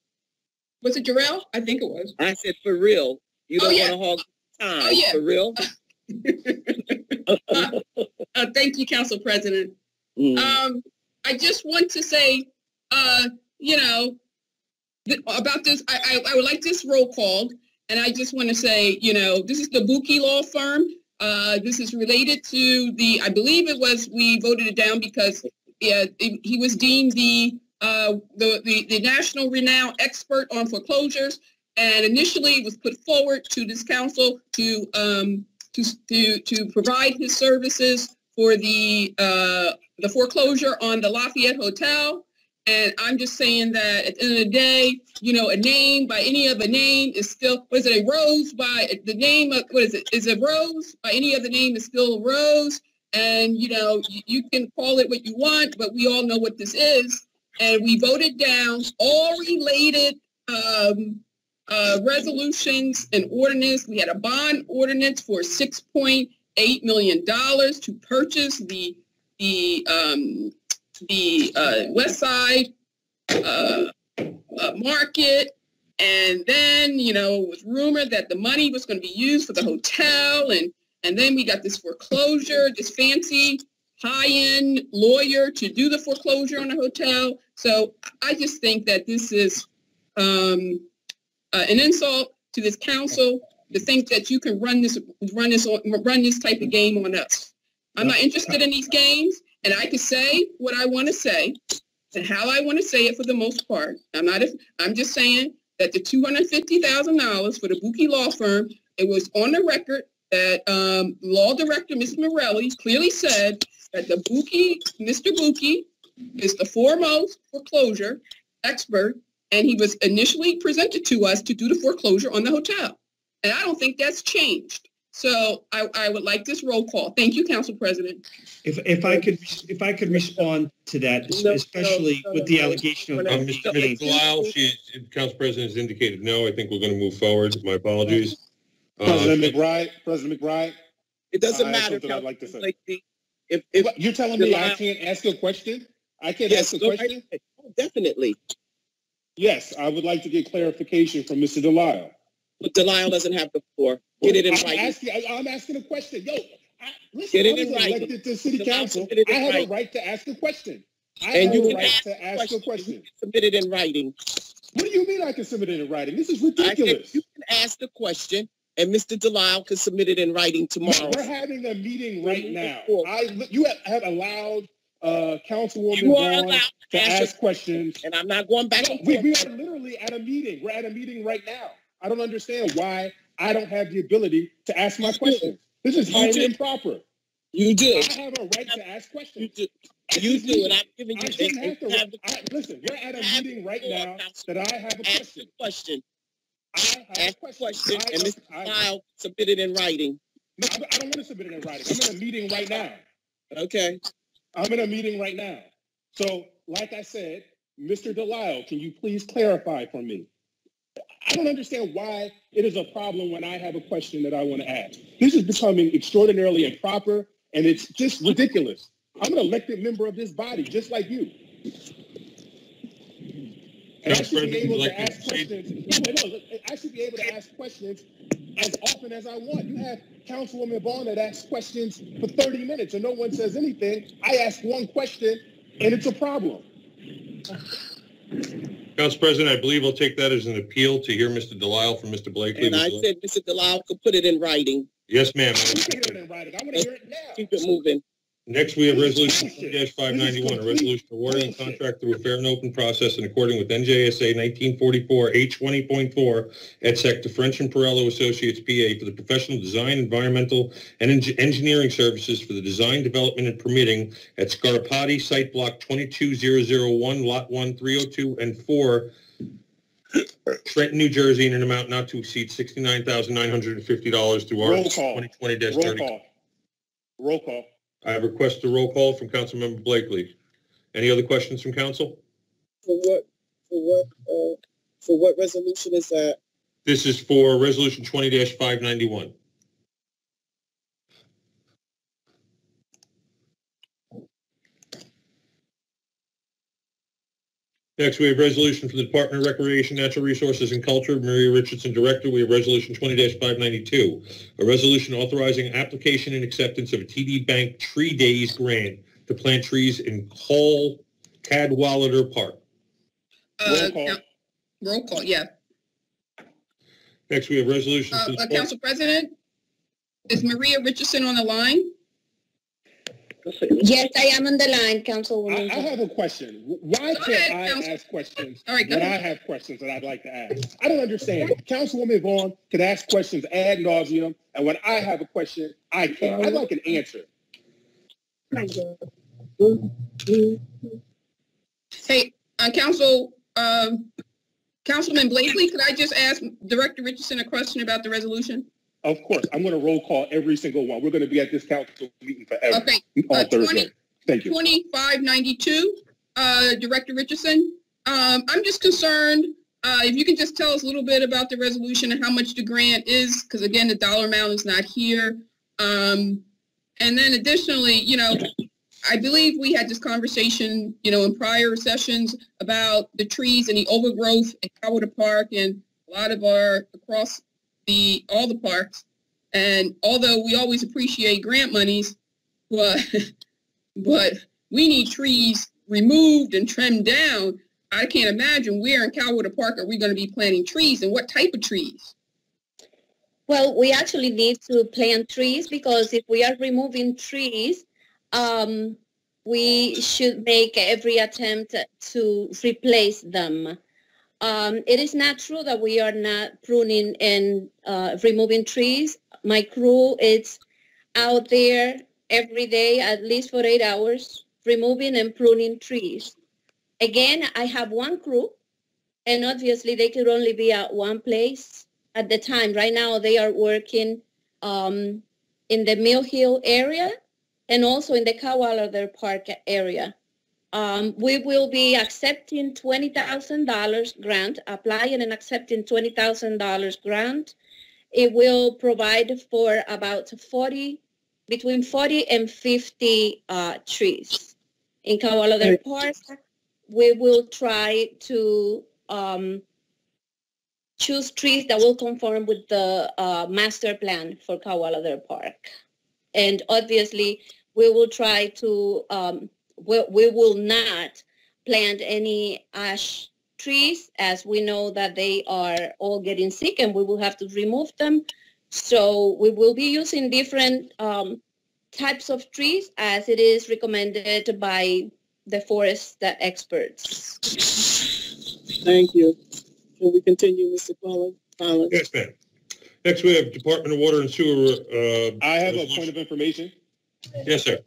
Was it Jarrell? I think it was. I said for real. You don't want to hog time. Oh yeah. For real. Thank you, Council President. I just want to say, about this. I would like this roll call, and I just want to say, this is the Buki Law Firm. This is related to I believe we voted it down because he was deemed the national renowned expert on foreclosures, and initially it was put forward to this council to provide his services for the the foreclosure on the Lafayette Hotel. And I'm just saying that at the end of the day, you know, a name by any other name is still, what is it, a rose by the name of, what is it? Is a rose by any other name is still a rose. And, you know, you can call it what you want, but we all know what this is. And we voted down all related resolutions and ordinance. We had a bond ordinance for $6.8 million to purchase the West Side market. And then, you know, it was rumored that the money was going to be used for the hotel. And then we got this foreclosure, this fancy high-end lawyer to do the foreclosure on the hotel. So I just think that this is an insult to this council to think that you can run this type of game on us. I'm not interested in these games, and I can say what I want to say and how I want to say it for the most part. I'm just saying that the $250,000 for the Buki law firm, it was on the record that law director, Ms. Morelli, clearly said that Mr. Buki is the foremost foreclosure expert, and he was initially presented to us to do the foreclosure on the hotel. And I don't think that's changed. So I would like this roll call. Thank you, Council President. If I could respond to that, especially with the allegation of Mr. Delisle, Council President has indicated no. I think we're going to move forward. My apologies. President McBride. It doesn't matter. I'd like to say. If you're telling me I can't ask a question, I can't ask a question. Right. Oh, definitely. Yes, I would like to get clarification from Mr. Delisle. But Delisle doesn't have the floor. Get it in writing. I'm asking a question. Yo, listen, I was elected to City Council. I have a right to ask a question. And you can ask a question. Submit it in writing. What do you mean I can submit it in writing? This is ridiculous. You can ask the question, and Mr. Delisle can submit it in writing tomorrow. We're having a meeting right now. You have allowed Councilwoman Vaughn to ask questions. And I'm not going back. We are literally at a meeting. We're at a meeting right now. I don't understand why I don't have the ability to ask my questions. This is highly improper. You do. I have a right to ask questions. You do, and I'm giving you. Listen, we're at a meeting right now that I have a question. I have a question, and Mr. Delisle submit it in writing. No, I don't want to submit it in writing. I'm in a meeting right now. Okay. I'm in a meeting right now. So, like I said, Mr. Delisle, can you please clarify for me? I don't understand why it is a problem when I have a question that I want to ask. This is becoming extraordinarily improper, and it's just ridiculous. I'm an elected member of this body, just like you. And I should be able to ask questions. I should be able to ask questions as often as I want. You have Councilwoman Vaughn that asks questions for 30 minutes and no one says anything. I ask one question and it's a problem. Council President, I believe I'll take that as an appeal to hear Mr. Delisle from Mr. Blakely. And I said Mr. Delisle could put it in writing. Yes, ma'am. You can hear it in writing. I want to hear it now. Keep it moving. Next, we have Resolution 20-591, a resolution awarding a contract through a fair and open process in accordance with NJSA 1944 H20.4 et sec to French and Perello Associates PA for the professional design, environmental, and engineering services for the design, development, and permitting at Scarpati Site Block 22001, Lot 1, 302, and 4, Trenton, New Jersey, in an amount not to exceed $69,950 through Article 2020-30. Roll call. I have requested a roll call from Councilmember Blakely. Any other questions from council? For what resolution is that? This is for Resolution 20-591. Next, we have resolution from the Department of Recreation, Natural Resources, and Culture. Maria Richardson, Director. We have Resolution 20-592, a resolution authorizing application and acceptance of a TD Bank Tree Days grant to plant trees in Hall Cadwallader Park. Roll call, yeah. Next, we have resolution. Council President, is Maria Richardson on the line? Yes, I am on the line, Councilwoman. I have a question. Why can't I ask questions when I have questions that I'd like to ask? I don't understand. Councilwoman Vaughn could ask questions ad nauseum, and when I have a question, I can't. I'd like an answer. Hey, Councilman Blakely, could I just ask Director Richardson a question about the resolution? Of course, I'm going to roll call every single one. We're going to be at this council meeting forever. Okay. On Thursday. Thank you. 2592, Director Richardson. I'm just concerned if you can just tell us a little bit about the resolution and how much the grant is, because again, the dollar amount is not here. And then additionally, you know, I believe we had this conversation, you know, in prior sessions about the trees and the overgrowth at Cowada Park and a lot of across all the parks. And although we always appreciate grant monies, but we need trees removed and trimmed down. I can't imagine where in Cowada Park are we going to be planting trees and what type of trees? Well, we actually need to plant trees because if we are removing trees, we should make every attempt to replace them. It is not true that we are not pruning and removing trees. My crew is out there every day, at least for 8 hours, removing and pruning trees. Again, I have one crew, and obviously they could only be at one place at the time. Right now, they are working in the Mill Hill area and also in the Cowada Park area. We will be accepting $20,000 grant, applying and accepting $20,000 grant. It will provide for about between 40 and 50 trees. In Cowada Park, we will try to choose trees that will conform with the master plan for Cowada Park. And obviously, we will try to, we will not plant any ash trees, as we know that they are all getting sick and we will have to remove them. So we will be using different types of trees as it is recommended by the forest experts. Thank you. Can we continue, Mr. Collins? Yes, ma'am. Next, we have Department of Water and Sewer. I have a point of information. Yes, sir.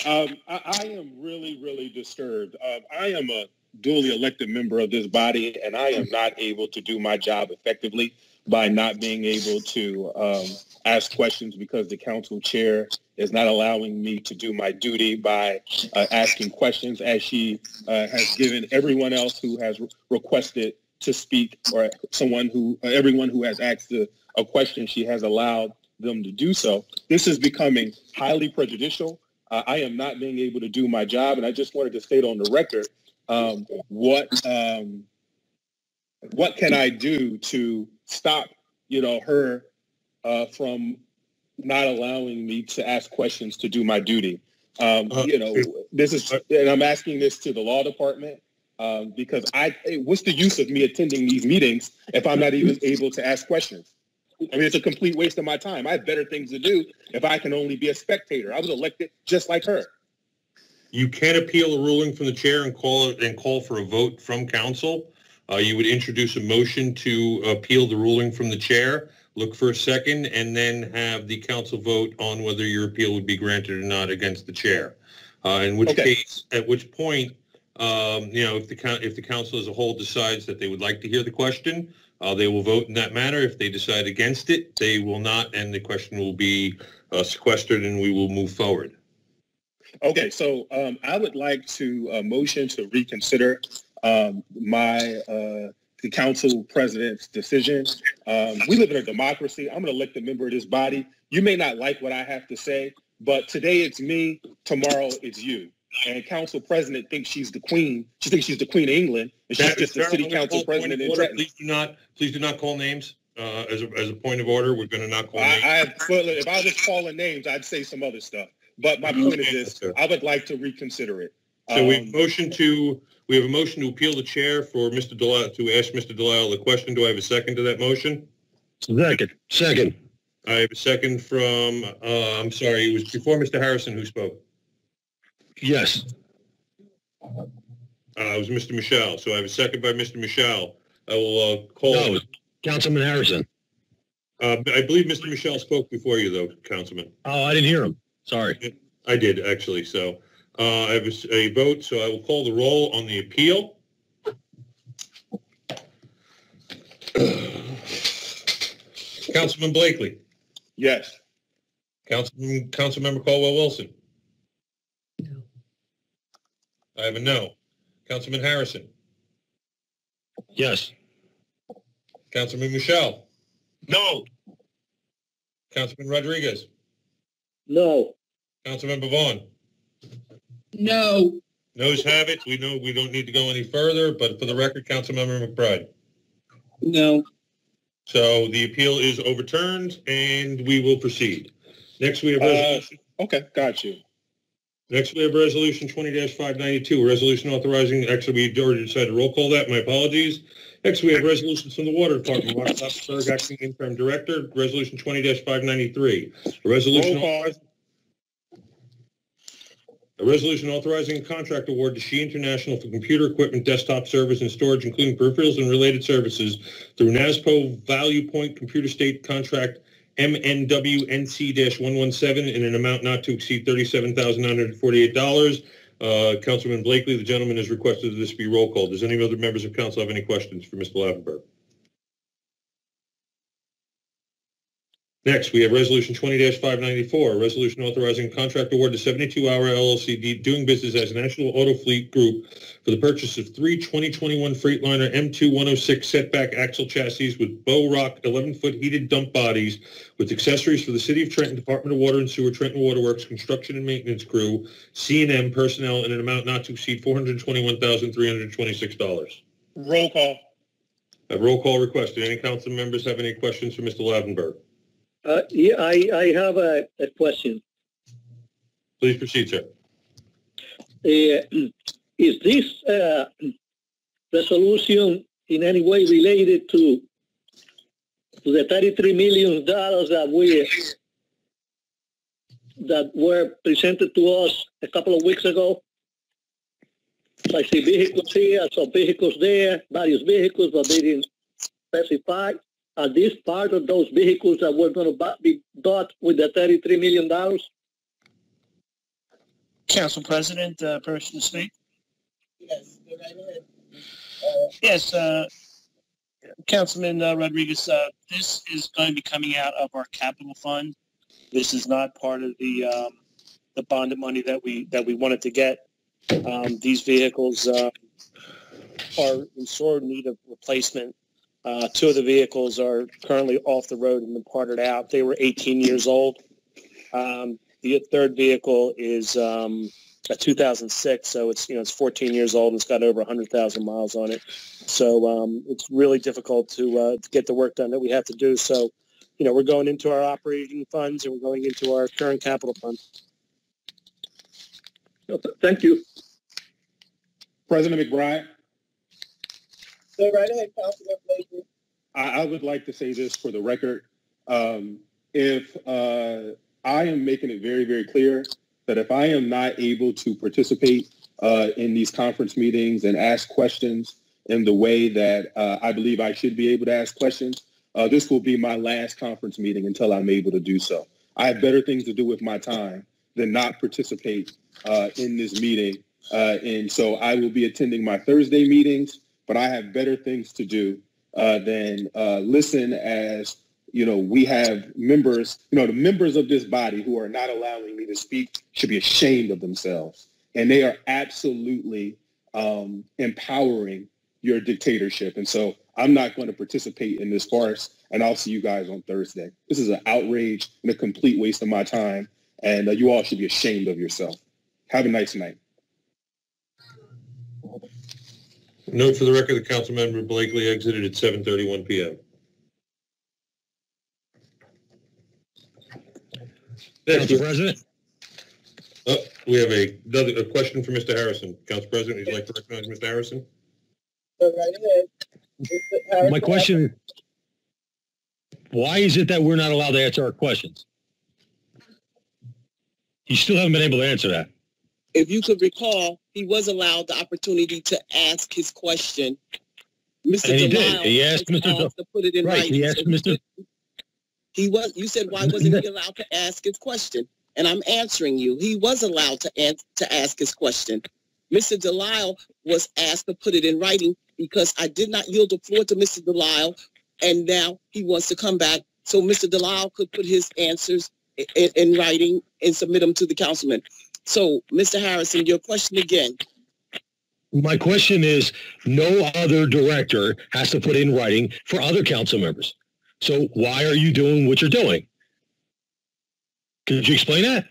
I am really, really disturbed. I am a duly elected member of this body, and I am not able to do my job effectively by not being able to ask questions because the council chair is not allowing me to do my duty by asking questions as she has given everyone else who has requested to speak, or everyone who has asked a question, she has allowed them to do so. This is becoming highly prejudicial. I am not being able to do my job, and I just wanted to state on the record what can I do to stop, her from not allowing me to ask questions to do my duty. This is, and I'm asking this to the law department because what's the use of me attending these meetings if I'm not even able to ask questions? I mean, it's a complete waste of my time. I have better things to do if I can only be a spectator. I was elected just like her. You can appeal a ruling from the chair and call for a vote from council. You would introduce a motion to appeal the ruling from the chair, look for a second, and then have the council vote on whether your appeal would be granted or not against the chair. In which case, at which point, if the council as a whole decides that they would like to hear the question, they will vote in that manner. If they decide against it, they will not, and the question will be sequestered, and we will move forward. Okay, so I would like to motion to reconsider the council president's decision. We live in a democracy. I'm an elected member of this body. You may not like what I have to say, but today it's me, tomorrow it's you. And council president thinks she's the queen. She thinks she's the queen of England, and she's just the city council president in Trenton. Please do not call names. As a point of order, we're going to not call names. If I was calling names, I'd say some other stuff. But my point is this: I would like to reconsider it. So we have a motion to appeal the chair for Mr. Delisle, to ask Mr. Delisle the question. Do I have a second to that motion? Second. I have a second from. I'm sorry, it was before Mr. Harrison who spoke. Yes. It was Mr. Michel. So I have a second by Mr. Michel. I will call. No, Councilman Harrison. I believe Mr. Michel spoke before you, though, Councilman. Oh, I didn't hear him. Sorry. I did, actually. So I have a vote, so I will call the roll on the appeal. Councilman Blakely. Yes. Councilmember Caldwell-Wilson. No. I have a no. Councilman Harrison. Yes. Councilman Michelle. No. Councilman Rodriguez. No. Councilmember Vaughn. No. Noes have it. We know we don't need to go any further, but for the record, Councilmember McBride. No. So the appeal is overturned, and we will proceed. Next, we have resolution. Okay, got you. Next, we have resolution 20-592, a resolution authorizing, actually, we already decided to roll call that. My apologies. Next, we have resolutions from the Water Department. Mark Lopsberg, acting interim director, resolution 20-593. A resolution authorizing a contract award to She International for computer equipment, desktop servers, and storage, including peripherals and related services through NASPO Value Point Computer State Contract MNWNC-117 in an amount not to exceed $37,948. Councilman Blakely, the gentleman has requested that this be roll call. Does any other members of council have any questions for Mr. Lavenberg? Next, we have Resolution 20-594, a resolution authorizing contract award to 72 Hour LLC doing business as National Auto Fleet Group for the purchase of 3 2021 Freightliner M2-106 setback axle chassis with Bow Rock 11-foot heated dump bodies with accessories for the City of Trenton, Department of Water and Sewer, Trenton Waterworks, construction and maintenance crew, C&M personnel in an amount not to exceed $421,326. Roll call. A roll call requested. Any council members have any questions for Mr. Lavenberg? Yeah, I have a question. Please proceed, sir. Is this resolution in any way related to the $33 million that were presented to us a couple of weeks ago? I see vehicles here, I saw vehicles there, various vehicles, but they didn't specify. Are these part of those vehicles that were going to be bought with the $33 million? Council President, permission to speak? Yes, go right ahead. Yes, Councilman Rodriguez, this is going to be coming out of our capital fund. This is not part of the bonded money that we wanted to get. These vehicles are in sore need of replacement. 2 of the vehicles are currently off the road and been parted out. They were 18 years old. The third vehicle is a 2006, so it's 14 years old and it's got over 100,000 miles on it. So it's really difficult to get the work done that we have to do. So, we're going into our operating funds and we're going into our current capital fund. Thank you. President McBride. Go right ahead, Councilman Blakely. I would like to say this for the record. If I am making it very, very clear that if I am not able to participate in these conference meetings and ask questions in the way that I believe I should be able to ask questions, this will be my last conference meeting until I'm able to do so. I have better things to do with my time than not participate in this meeting. And so I will be attending my Thursday meetings, but I have better things to do than listen as, we have members, the members of this body who are not allowing me to speak should be ashamed of themselves. And they are absolutely empowering your dictatorship. And so I'm not going to participate in this farce, and I'll see you guys on Thursday. This is an outrage and a complete waste of my time, and you all should be ashamed of yourself. Have a nice night. Note for the record, the Councilmember Blakely exited at 7:31 p.m. Council President? We have a question for Mr. Harrison. Council President, would you like to recognize Mr. Harrison? Go right ahead. My question, why is it that we're not allowed to answer our questions? You still haven't been able to answer that. If you could recall, he was allowed the opportunity to ask his question. Mr. And he Delisle did. He asked Mr. to put it in right. writing. He asked Mr. You said, why wasn't he allowed to ask his question? and I'm answering you. He was allowed to ask his question. Mr. Delisle was asked to put it in writing because I did not yield the floor to Mr. Delisle, and now he wants to come back so Mr. Delisle could put his answers in writing and submit them to the councilman. So, Mr. Harrison, your question again. My question is, no other director has to put in writing for other council members. So why are you doing what you're doing? Could you explain that?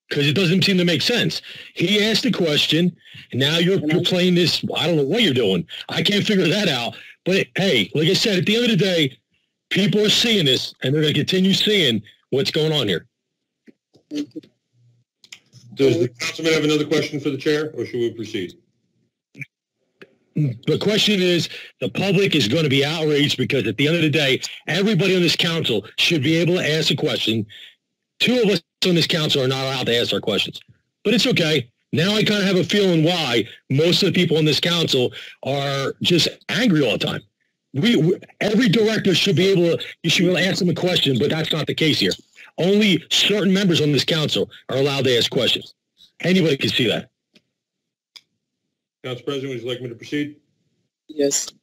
Because it doesn't seem to make sense. He asked a question, and now you're playing this. I don't know what you're doing. I can't figure that out. But hey, like I said, at the end of the day, people are seeing this, and they're going to continue seeing what's going on here. Does the councilman have another question for the chair, or should we proceed? The question is, the public is going to be outraged because at the end of the day, everybody on this council should be able to ask a question. Two of us on this council are not allowed to ask our questions. But it's okay. Now I kind of have a feeling why most of the people on this council are just angry all the time. Every director should be able to, you should be able to ask them a question, but that's not the case here. Only certain members on this council are allowed to ask questions. Anybody can see that. Council President, would you like me to proceed? Yes.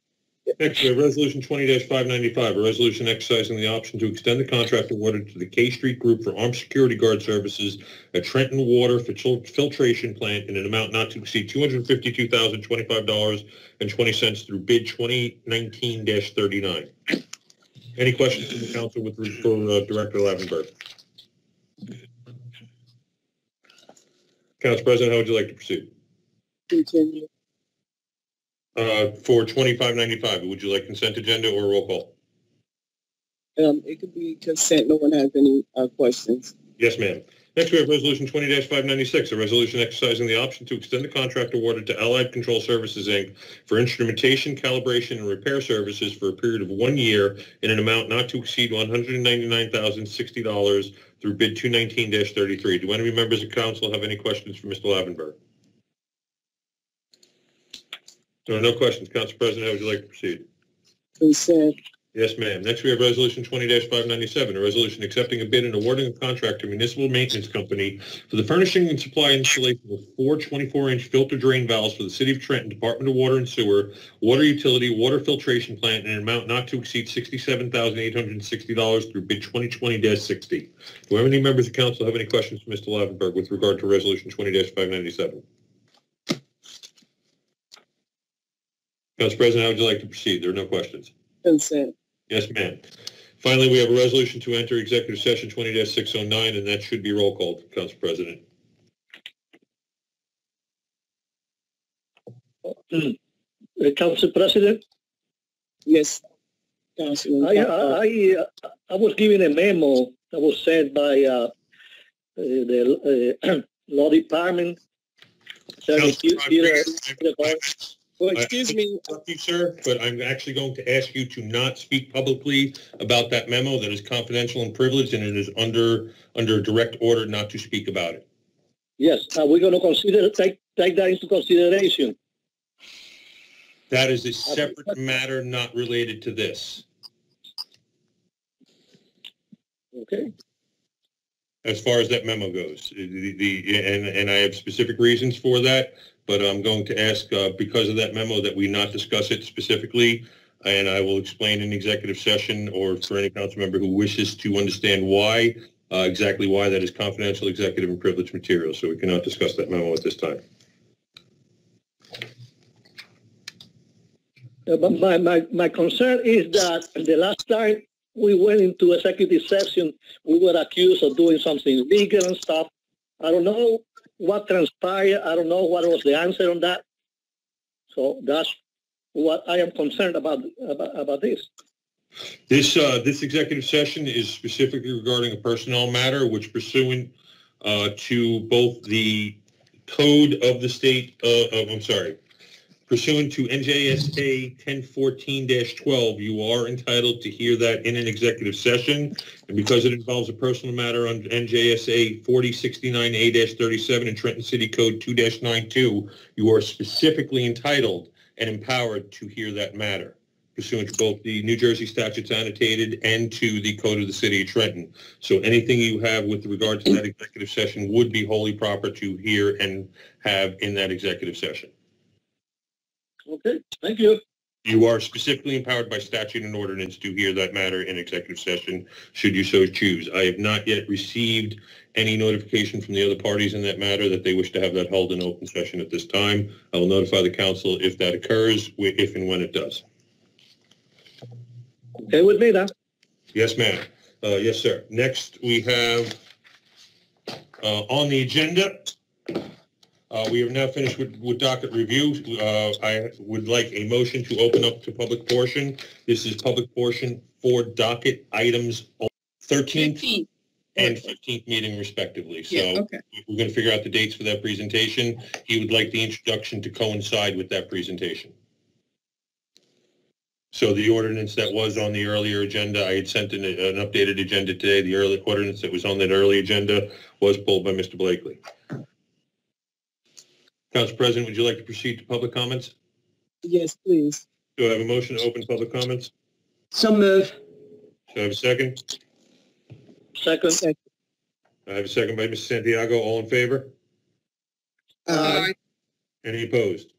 Next, we have Resolution 20-595, a resolution exercising the option to extend the contract awarded to the K Street Group for armed security guard services at Trenton Water Filtration Plant in an amount not to exceed $252,025.20 through bid 2019-39. Any questions from the council for Director Lavenberg? Council President, how would you like to proceed? Continue. For 2595, would you like consent agenda or roll call? It could be consent. No one has any questions. Yes, ma'am. Next, we have Resolution 20-596, a resolution exercising the option to extend the contract awarded to Allied Control Services, Inc. for instrumentation, calibration, and repair services for a period of 1 year in an amount not to exceed $199,060 through bid 219-33. Do any members of council have any questions for Mr. Lavenberg? There are no questions. Council President, how would you like to proceed? Consent. Yes, ma'am. Next, we have Resolution 20-597, a resolution accepting a bid and awarding a contract to Municipal Maintenance Company for the furnishing and supply and installation of 4 24-inch filter drain valves for the City of Trenton Department of Water and Sewer, Water Utility, Water Filtration Plant in an amount not to exceed $67,860 through bid 2020-60. Do any members of council have any questions for Mr. Lavenberg with regard to Resolution 20-597? Council President, how would you like to proceed? There are no questions. Consent. Yes, ma'am. Finally, we have a resolution to enter executive session 20-609, and that should be roll call, Council President. Council President? Yes, Councilman. I was given a memo that was sent by the law department. Well, excuse me, sir, but I'm actually going to ask you to not speak publicly about that memo. That is confidential and privileged, and it is under direct order not to speak about it. Yes, we're going to take that into consideration. That is a separate matter, not related to this. Okay. As far as that memo goes, and I have specific reasons for that. But I'm going to ask, because of that memo, that we not discuss it specifically, and I will explain in executive session or for any council member who wishes to understand why, exactly why that is confidential, executive, and privileged material. So we cannot discuss that memo at this time. But my concern is that the last time we went into executive session, we were accused of doing something illegal and stuff. I don't know what transpired. I don't know what was the answer on that. So that's what I am concerned about this. This executive session is specifically regarding a personnel matter, which pursuant to both the code of the state pursuant to NJSA 1014-12, you are entitled to hear that in an executive session. And because it involves a personal matter under NJSA 4069A-37 and Trenton City Code 2-92, you are specifically entitled and empowered to hear that matter. pursuant to both the New Jersey statutes annotated and to the Code of the City of Trenton. So anything you have with regard to that executive session would be wholly proper to hear and have in that executive session. Okay, thank you. You are specifically empowered by statute and ordinance to hear that matter in executive session, should you so choose. I have not yet received any notification from the other parties in that matter that they wish to have that held in open session at this time. I will notify the council if that occurs, if and when it does. Okay with me then? Yes, ma'am. Yes, sir. Next, we have on the agenda, we have now finished with docket review. I would like a motion to open up to public portion. This is public portion for docket items 13th and 15th meeting respectively. So we're going to figure out the dates for that presentation. He would like the introduction to coincide with that presentation. So the ordinance that was on the earlier agenda, I had sent an updated agenda today. The early ordinance that was on that early agenda was pulled by Mr. Blakely. Council President, would you like to proceed to public comments? Yes, please. Do I have a motion to open public comments? So move. Do I have a second? Second. I have a second by Mr. Santiago. All in favor? Aye. Any opposed?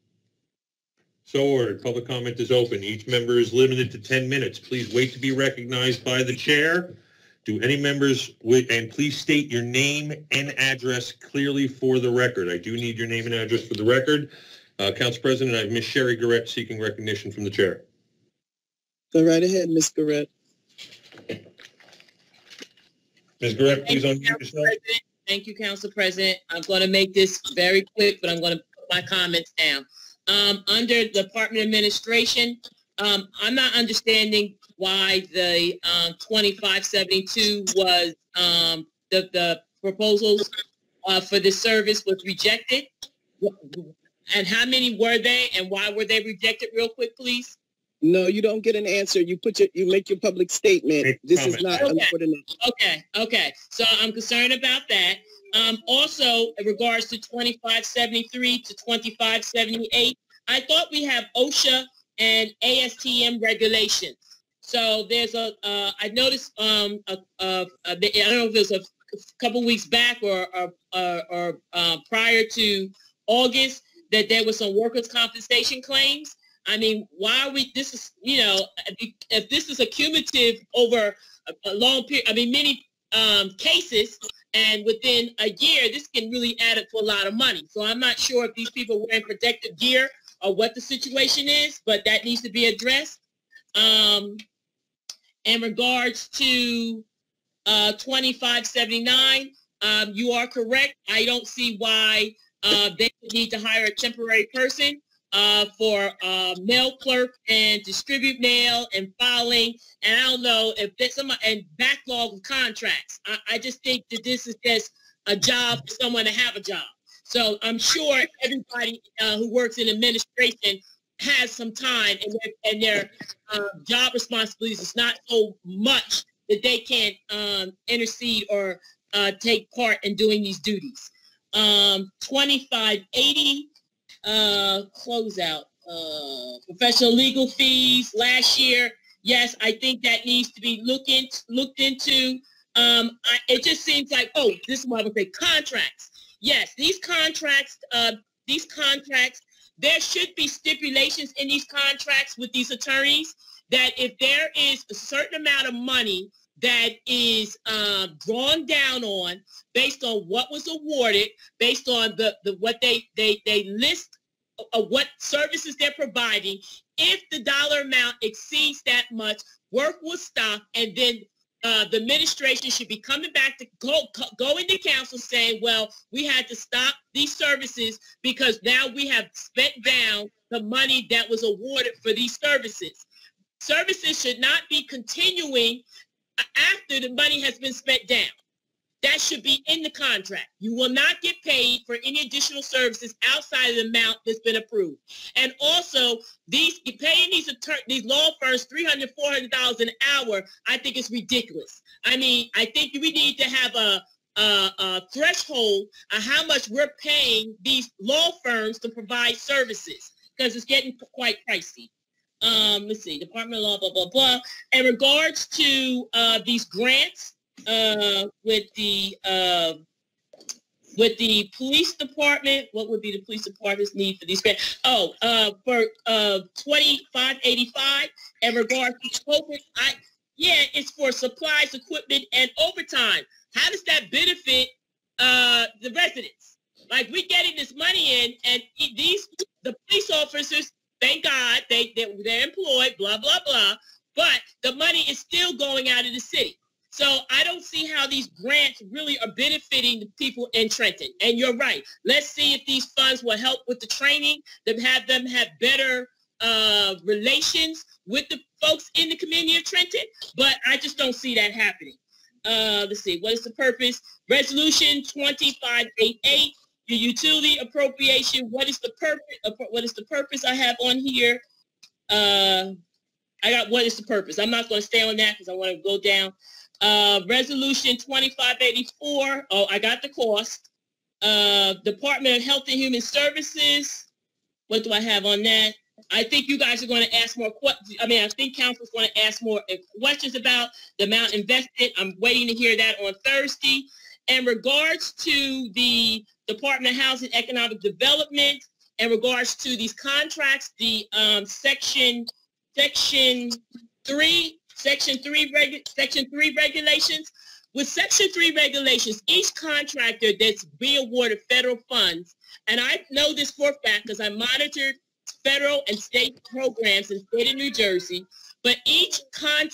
So ordered. Public comment is open. Each member is limited to 10 minutes. Please wait to be recognized by the chair. Do any members, and please state your name and address clearly for the record. I do need your name and address for the record. Council President, I have Ms. Sherry Garrett seeking recognition from the chair. Go right ahead, Ms. Garrett. Ms. Garrett, please unmute yourself. Thank you, Council President. I'm going to make this very quick, but I'm going to put my comments down. Under Department Administration, I'm not understanding why the 2572 was the proposals for this service was rejected, and how many were they, and why were they rejected? Real quick, please. No, you don't get an answer. You make your public statement. This is not an ordinance. Okay. So I'm concerned about that. Also, in regards to 2573 to 2578, I thought we have OSHA and ASTM regulations. So there's I noticed, I don't know if it was a couple weeks back or prior to August, that there was some workers' compensation claims. I mean, why are we, this is, if this is accumulative over a long period, I mean, many cases, and within a year, this can really add up to a lot of money. So I'm not sure if these people were in protective gear or what the situation is, but that needs to be addressed. In regards to 2579, you are correct. I don't see why they need to hire a temporary person for mail clerk and distribute mail and filing. And I don't know if there's some and backlog of contracts. I just think that this is just a job for someone to have a job. So I'm sure everybody who works in administration has some time, and their job responsibilities is not so much that they can't intercede or take part in doing these duties. 2580, closeout, professional legal fees last year. Yes, I think that needs to be looked into. It just seems like, this is what I would say, contracts. Yes, these contracts, there should be stipulations in these contracts with these attorneys that if there is a certain amount of money that is drawn down on based on what was awarded, based on what they list of what services they're providing, if the dollar amount exceeds that much, work will stop, and then the administration should be coming back to go into council saying, well, we had to stop these services because now we have spent down the money that was awarded for these services. Services should not be continuing after the money has been spent down. That should be in the contract. You will not get paid for any additional services outside of the amount that's been approved. And also, paying these law firms $300, $400 an hour, I think is ridiculous. I mean, I think we need to have a threshold of how much we're paying these law firms to provide services, because it's getting quite pricey. let's see, Department of Law, blah, blah, blah. In regards to these grants with the police department, what would be the police department's need for these grants? Oh, for 2585, in regards to COVID, it's for supplies, equipment, and overtime. How does that benefit the residents? Like, we're getting this money in, and the police officers, thank God, they're employed, blah, blah, blah, but the money is still going out of the city. So I don't see how these grants really are benefiting the people in Trenton. And you're right. Let's see if these funds will help with the training, to have them have better relations with the folks in the community of Trenton. But I just don't see that happening. Let's see. What is the purpose? Resolution 2588, your utility appropriation. What is the purpose? What is the purpose I have on here? I got what is the purpose. I'm not going to stay on that because I want to go down. Resolution 2584. Oh, I got the cost. Department of Health and Human Services. What do I have on that? I think you guys are going to ask more questions. I mean, I think council's going to ask more questions about the amount invested. I'm waiting to hear that on Thursday. In regards to the Department of Housing and Economic Development, in regards to these contracts, the Section 3 regulations. With Section 3 regulations, each contractor that's being awarded federal funds, and I know this for a fact because I monitored federal and state programs in the state of New Jersey, but each prime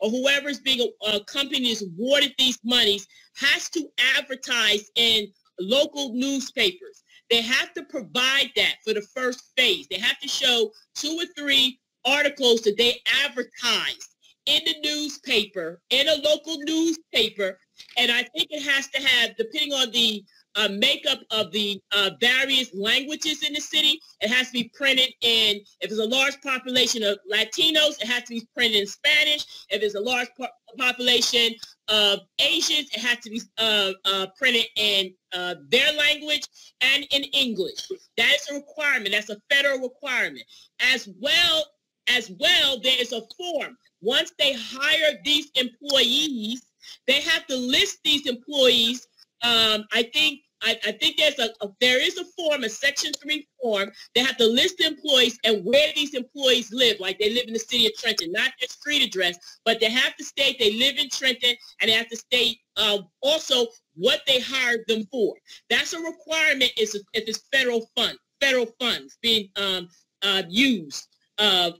or whoever is being a company is awarded these monies has to advertise in local newspapers. They have to provide that for the first phase. They have to show 2 or 3 articles that they advertise in the newspaper, in a local newspaper, and I think it has to have, depending on the makeup of the various languages in the city, it has to be printed in, if there's a large population of Latinos, it has to be printed in Spanish. If there's a large population of Asians, it has to be printed in their language and in English. That is a requirement. That's a federal requirement. As well, there is a form. Once they hire these employees, they have to list these employees. I think there is a form, a Section 3 form. They have to list the employees and where these employees live, like they live in the city of Trenton, not their street address, but they have to state they live in Trenton, and they have to state also what they hired them for. That's a requirement if it's federal funds being used for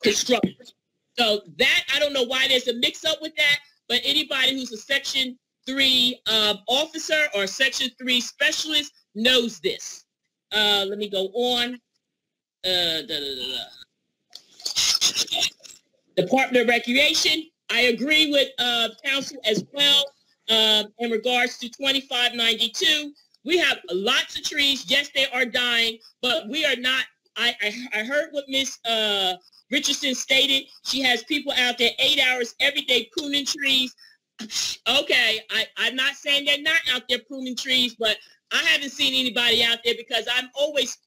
construction. So that, I don't know why there's a mix-up with that, but anybody who's a Section 3 officer or Section 3 specialist knows this. Let me go on. Department of Recreation, I agree with council as well in regards to 2592. We have lots of trees. Yes, they are dying, but we are not. I heard what Ms. Richardson stated. She has people out there 8 hours every day pruning trees. Okay, I'm not saying they're not out there pruning trees, but I haven't seen anybody out there because I'm always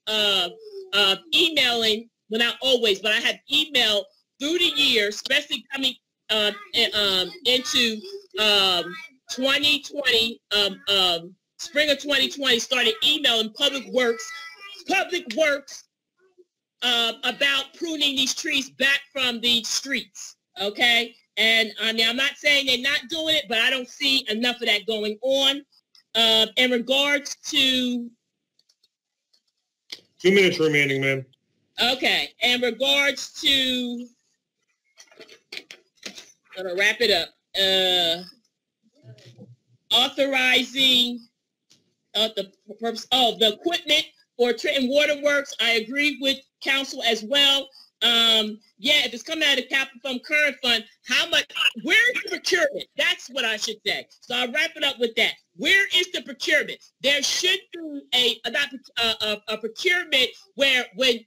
emailing. Well, not always, but I have emailed through the year, especially coming into 2020, spring of 2020, started emailing Public Works about pruning these trees back from the streets, okay? And I mean, I'm not saying they're not doing it, but I don't see enough of that going on. In regards to... 2 minutes remaining, ma'am. Okay, in regards to... I'm going to wrap it up. Authorizing the purpose of the equipment for Trenton Waterworks, I agree with council as well. Yeah, if it's coming out of the capital fund, current fund, how much, where is the procurement? That's what I should say. So I'll wrap it up with that. Where is the procurement? There should be a procurement where when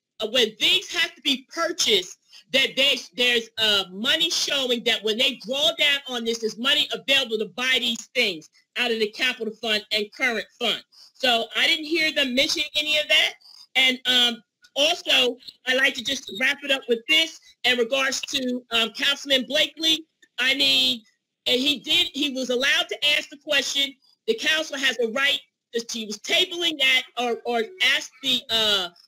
things have to be purchased, that there's money showing that when they draw down on this, there's money available to buy these things out of the capital fund and current fund. So I didn't hear them mention any of that. And Also, I'd like to just wrap it up with this in regards to Councilman Blakely. I mean, and he was allowed to ask the question. The council has a right. He was tabling that or asked the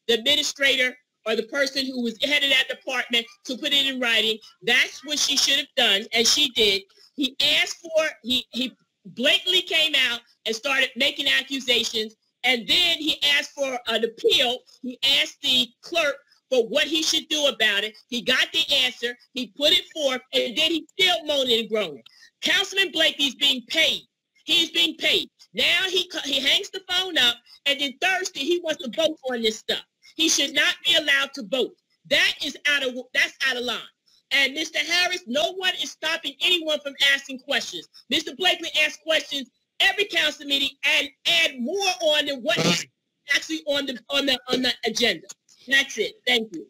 administrator or the person who was head of that department to put it in writing. That's what she should have done, and she did. He asked for, he blatantly came out and started making accusations, and then he asked for an appeal. He asked the clerk for what he should do about it. He got the answer. He put it forth, and then he's still moaning and groaning. Councilman Blakey's being paid. He's being paid. Now he hangs the phone up, and then Thursday he wants to vote on this stuff. He should not be allowed to vote. That's out of line. And Mr. Harris, no one is stopping anyone from asking questions. Mr. Blakely asks questions every council meeting and add more on than what is actually on the agenda. That's it. Thank you.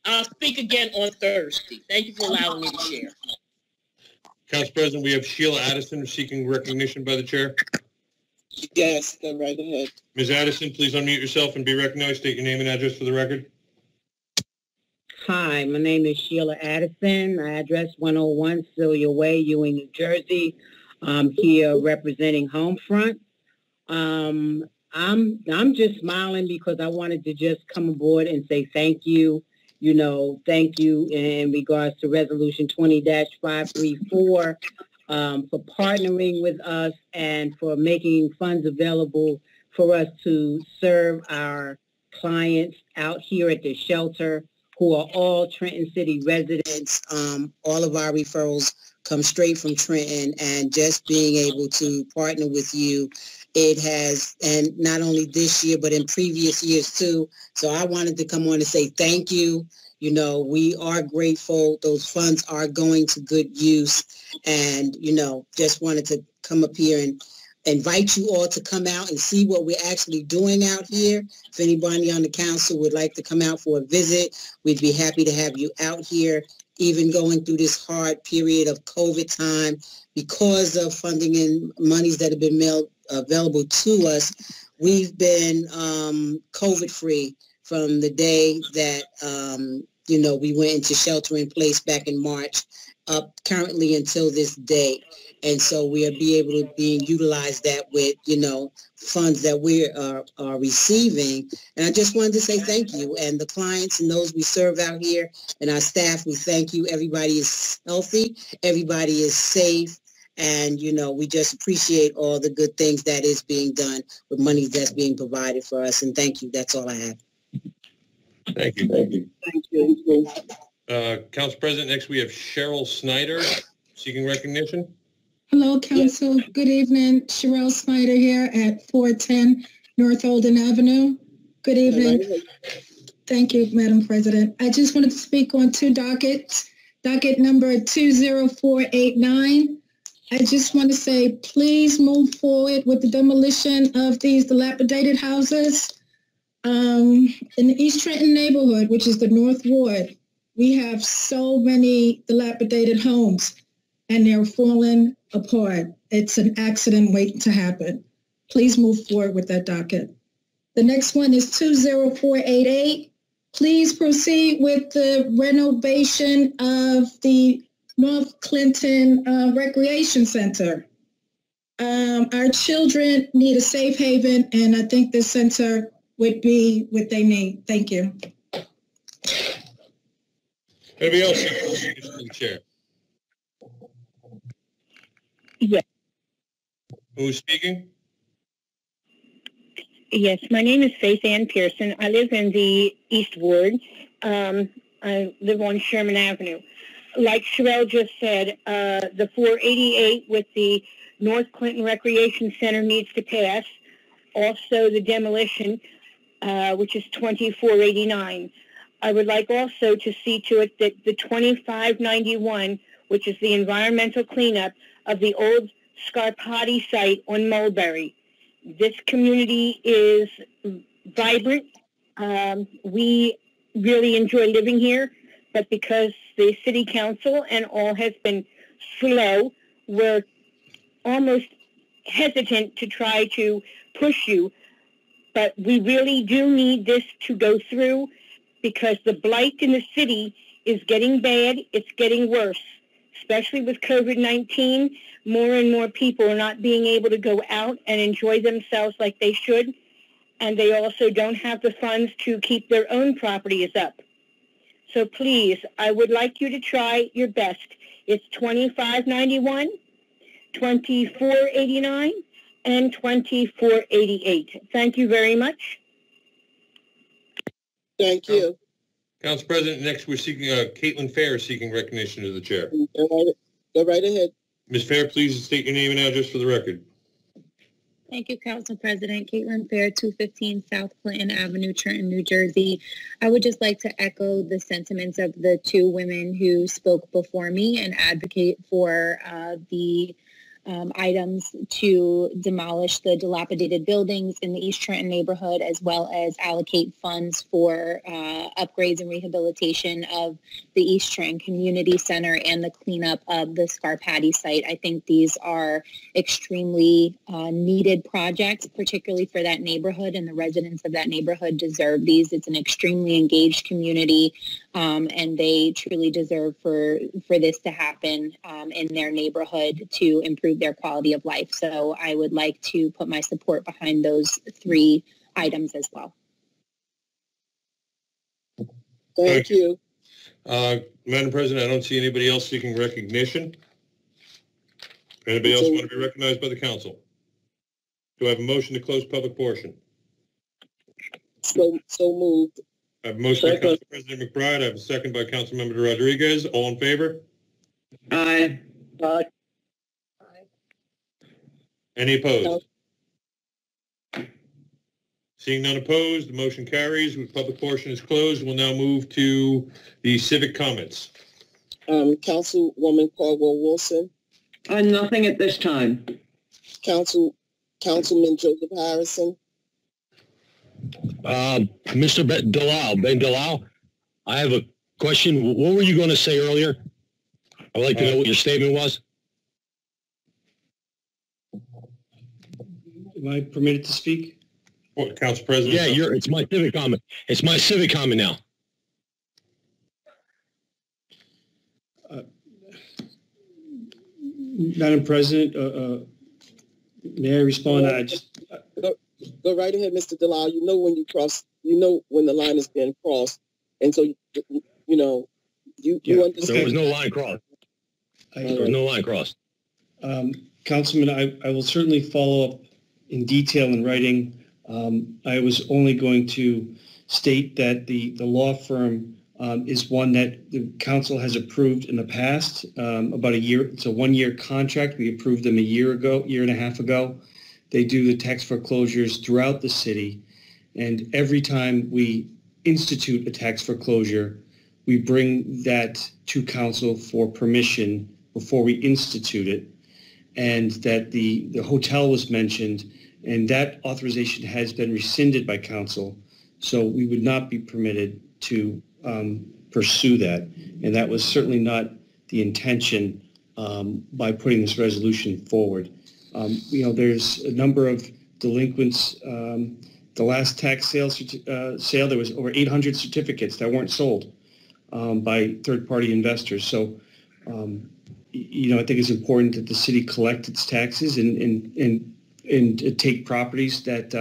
I'll speak again on Thursday. Thank you for allowing me to share. Council President, we have Sheila Addison seeking recognition by the chair. Yes, go right ahead. Ms. Addison, please unmute yourself and be recognized. State your name and address for the record. Hi, my name is Sheila Addison. My address 101 Celia Way, Ewing, New Jersey. I'm here representing Homefront. I'm just smiling because I wanted to just come aboard and say thank you. You know, thank you in regards to Resolution 20-534 for partnering with us and for making funds available for us to serve our clients out here at the shelter who are all Trenton City residents. All of our referrals come straight from Trenton, and just being able to partner with you, it has, and not only this year, but in previous years too. So I wanted to come on and say thank you. You know, we are grateful. Those funds are going to good use. And, you know, just wanted to come up here and invite you all to come out and see what we're actually doing out here. If anybody on the council would like to come out for a visit, we'd be happy to have you out here, even going through this hard period of COVID time because of funding and monies that have been available to us. We've been COVID-free from the day that, you know, we went into shelter in place back in March up currently until this day. And so we'll be able to utilize that with, you know, funds that we are receiving. And I just wanted to say thank you. And the clients and those we serve out here and our staff, we thank you. Everybody is healthy. Everybody is safe. And, you know, we just appreciate all the good things that is being done with money that's being provided for us. And thank you. That's all I have. Thank you. Thank you. Thank you. Council President, next we have Cheryl Snyder seeking recognition. Hello, Council. Yes. Good evening. Cheryl Snyder here at 410 North Olden Avenue. Good evening. Hello. Thank you, Madam President. I just wanted to speak on two dockets. Docket number 20489. I just want to say, please move forward with the demolition of these dilapidated houses. In the East Trenton neighborhood, which is the North Ward, we have so many dilapidated homes and they're falling apart. It's an accident waiting to happen. Please move forward with that docket. The next one is 20488. Please proceed with the renovation of the North Clinton Recreation Center. Our children need a safe haven, and I think this center would be what they need. Thank you. Anybody else in the chair? Yes. Who's speaking? Yes, my name is Faith Ann Pearson. I live in the East Ward. I live on Sherman Avenue. Like Sherelle just said, the 488 with the North Clinton Recreation Center needs to pass. Also, the demolition, which is 2489. I would like also to see to it that the 2591, which is the environmental cleanup of the old Scarpati site on Mulberry. This community is vibrant. We really enjoy living here, but because the city council and all has been slow, we're almost hesitant to try to push you. But we really do need this to go through, because the blight in the city is getting bad. It's getting worse, especially with COVID-19. More and more people are not being able to go out and enjoy themselves like they should, and they also don't have the funds to keep their own properties up. So please, I would like you to try your best. It's $25.91, $24.89, and $24.88. Thank you very much. Thank you. Council President, next we're seeking, Caitlin Fair is seeking recognition as the chair. Go right ahead. Ms. Fair, please state your name and address for the record. Thank you, Council President. Caitlin Fair, 215 South Clinton Avenue, Trenton, New Jersey. I would just like to echo the sentiments of the two women who spoke before me and advocate for the items to demolish the dilapidated buildings in the East Trenton neighborhood, as well as allocate funds for upgrades and rehabilitation of the East Trenton Community Center and the cleanup of the Scarpati site. I think these are extremely needed projects, particularly for that neighborhood, and the residents of that neighborhood deserve these. It's an extremely engaged community, and they truly deserve for this to happen in their neighborhood to improve their quality of life. So I would like to put my support behind those three items as well. Thank you. Madam President, I don't see anybody else seeking recognition. Anybody else want to be recognized by the council? Do I have a motion to close public portion? So moved. I have a motion by Council President McBride. I have a second by Councilmember Rodriguez. All in favor? Aye. Aye. Any opposed? Seeing none opposed, the motion carries. The public portion is closed. We'll now move to the civic comments. Councilwoman Caldwell-Wilson. Nothing at this time. Councilman Joseph Harrison. Mr. Ben Dalal, I have a question. What were you going to say earlier? I would like to know what your statement was. Am I permitted to speak? What, Council President? Yeah, it's my civic comment. It's my civic comment now. Madam President, may I respond? Go right ahead, Mr. Dalal. You know when you cross, you know when the line is being crossed, and so you know you understand. There was no line crossed. There was no line crossed. Councilman, I will certainly follow up in detail in writing. I was only going to state that the law firm is one that the council has approved in the past, about a year. It's a 1-year contract. We approved them a year and a half ago. They do the tax foreclosures throughout the city. And every time we institute a tax foreclosure, we bring that to council for permission before we institute it. And that the hotel was mentioned, and that authorization has been rescinded by council. So we would not be permitted to pursue that. And that was certainly not the intention by putting this resolution forward. There's a number of delinquents. The last tax sale, there was over 800 certificates that weren't sold by third-party investors. So, I think it's important that the city collect its taxes and take properties that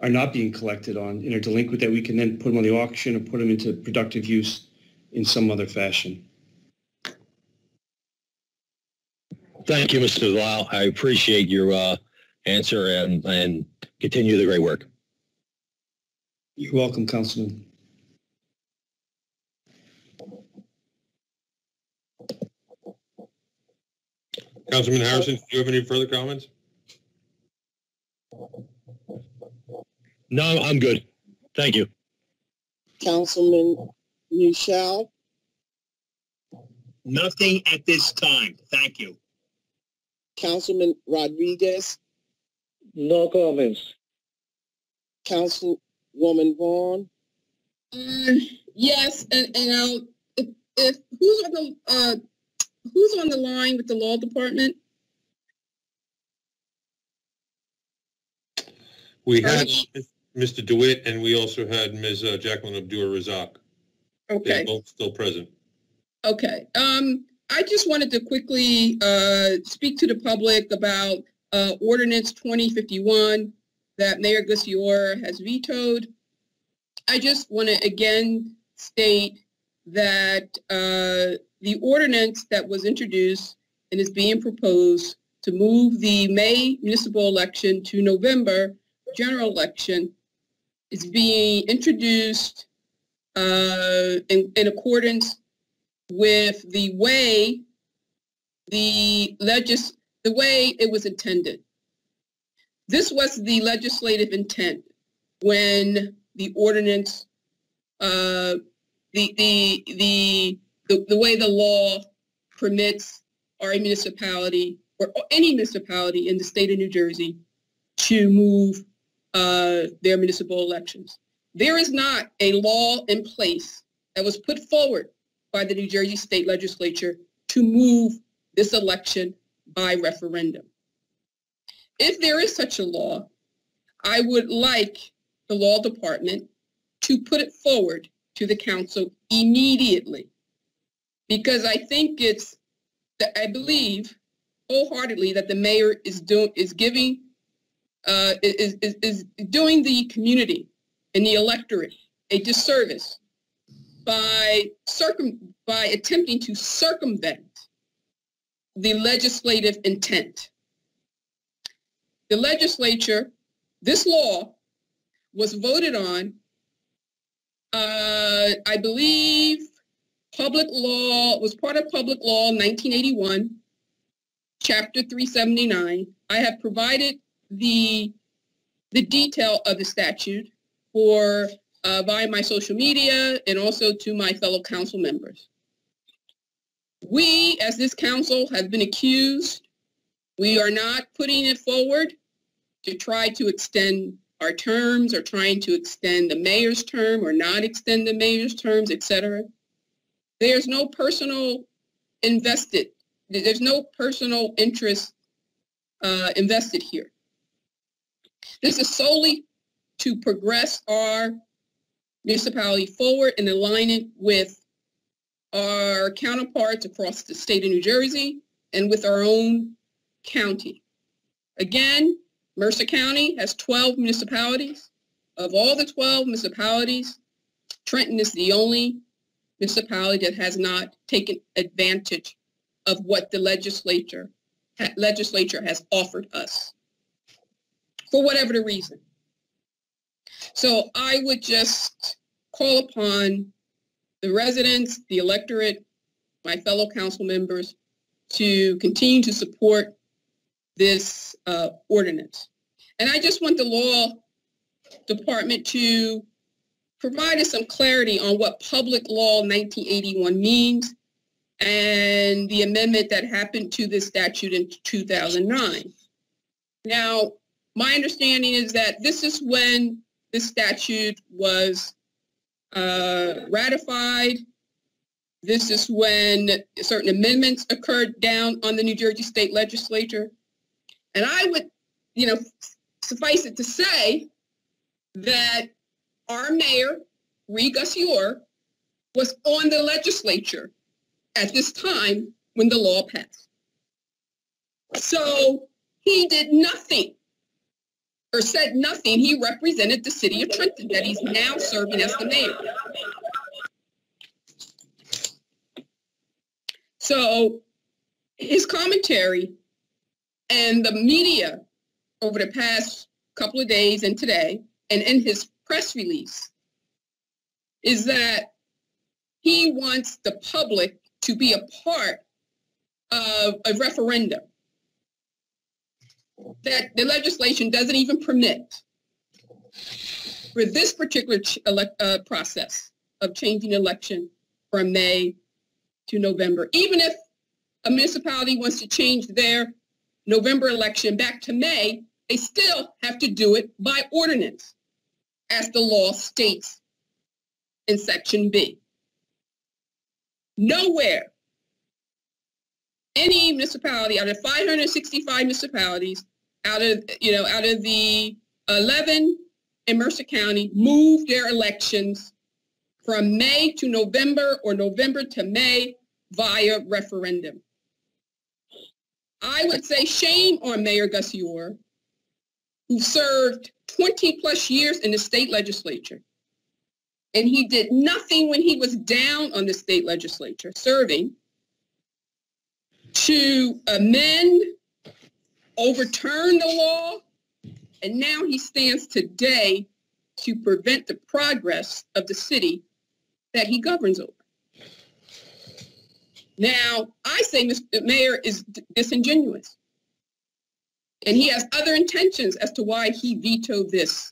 are not being collected on and are delinquent, that we can then put them on the auction or put them into productive use in some other fashion. Thank you, Mr. Lau. I appreciate your answer and continue the great work. You're welcome, Councilman. Councilman Harrison, do you have any further comments? No, I'm good. Thank you. Councilman Michelle. Nothing at this time. Thank you. Councilman Rodriguez. No comments. Councilwoman Vaughn. Yes, and I'll, if who's on the line with the law department? We have Mr. DeWitt, and we also had Ms. Jacqueline Abdur-Razak. Okay. They're both still present. Okay. I just wanted to quickly speak to the public about Ordinance 2051 that Mayor Gussior has vetoed. I just want to again state that the ordinance that was introduced and is being proposed to move the May municipal election to November general election is being introduced in accordance with the way the way it was intended. This was the legislative intent when the ordinance, the way the law permits our municipality or any municipality in the state of New Jersey to move their municipal elections. There is not a law in place that was put forward by the New Jersey State Legislature to move this election by referendum. If there is such a law, I would like the law department to put it forward to the council immediately, because I think I believe wholeheartedly that the mayor is doing the community and the electorate a disservice by attempting to circumvent the legislative intent. The legislature, this law was voted on, I believe was part of Public Law 1981, Chapter 379. I have provided the detail of the statute via my social media and also to my fellow council members. We, as this council, have been accused. We are not putting it forward to try to extend our terms or trying to extend the mayor's term or not extend the mayor's terms, etc. There's no personal there's no personal interest invested here. This is solely to progress our municipality forward and align it with our counterparts across the state of New Jersey and with our own county. Again, Mercer County has 12 municipalities. Of all the 12 municipalities, Trenton is the only municipality that has not taken advantage of what the legislature has offered us, for whatever the reason. So I would just call upon the residents, the electorate, my fellow council members, to continue to support this ordinance. And I just want the law department to provide us some clarity on what Public Law 1981 means and the amendment that happened to this statute in 2009. Now, my understanding is that this is when this statute was ratified. This is when certain amendments occurred down on the New Jersey State Legislature. And I would, suffice it to say that our mayor, Gussior, was on the legislature at this time when the law passed. So he did nothing or said nothing. He represented the city of Trenton that he's now serving as the mayor. So his commentary and the media over the past couple of days and today, and in his press release, is that he wants the public to be a part of a referendum that the legislation doesn't even permit for this particular process of changing election from May to November. Even if a municipality wants to change their November election back to May, they still have to do it by ordinance, as the law states in Section B. Nowhere, any municipality out of 565 municipalities, out of the 11 in Mercer County move their elections from May to November or November to May via referendum. I would say shame on Mayor Gusciore, who served 20 plus years in the state legislature. And he did nothing when he was down on the state legislature serving to amend, overturn the law, and now he stands today to prevent the progress of the city that he governs over. Now, I say Mr. Mayor is disingenuous, and he has other intentions as to why he vetoed this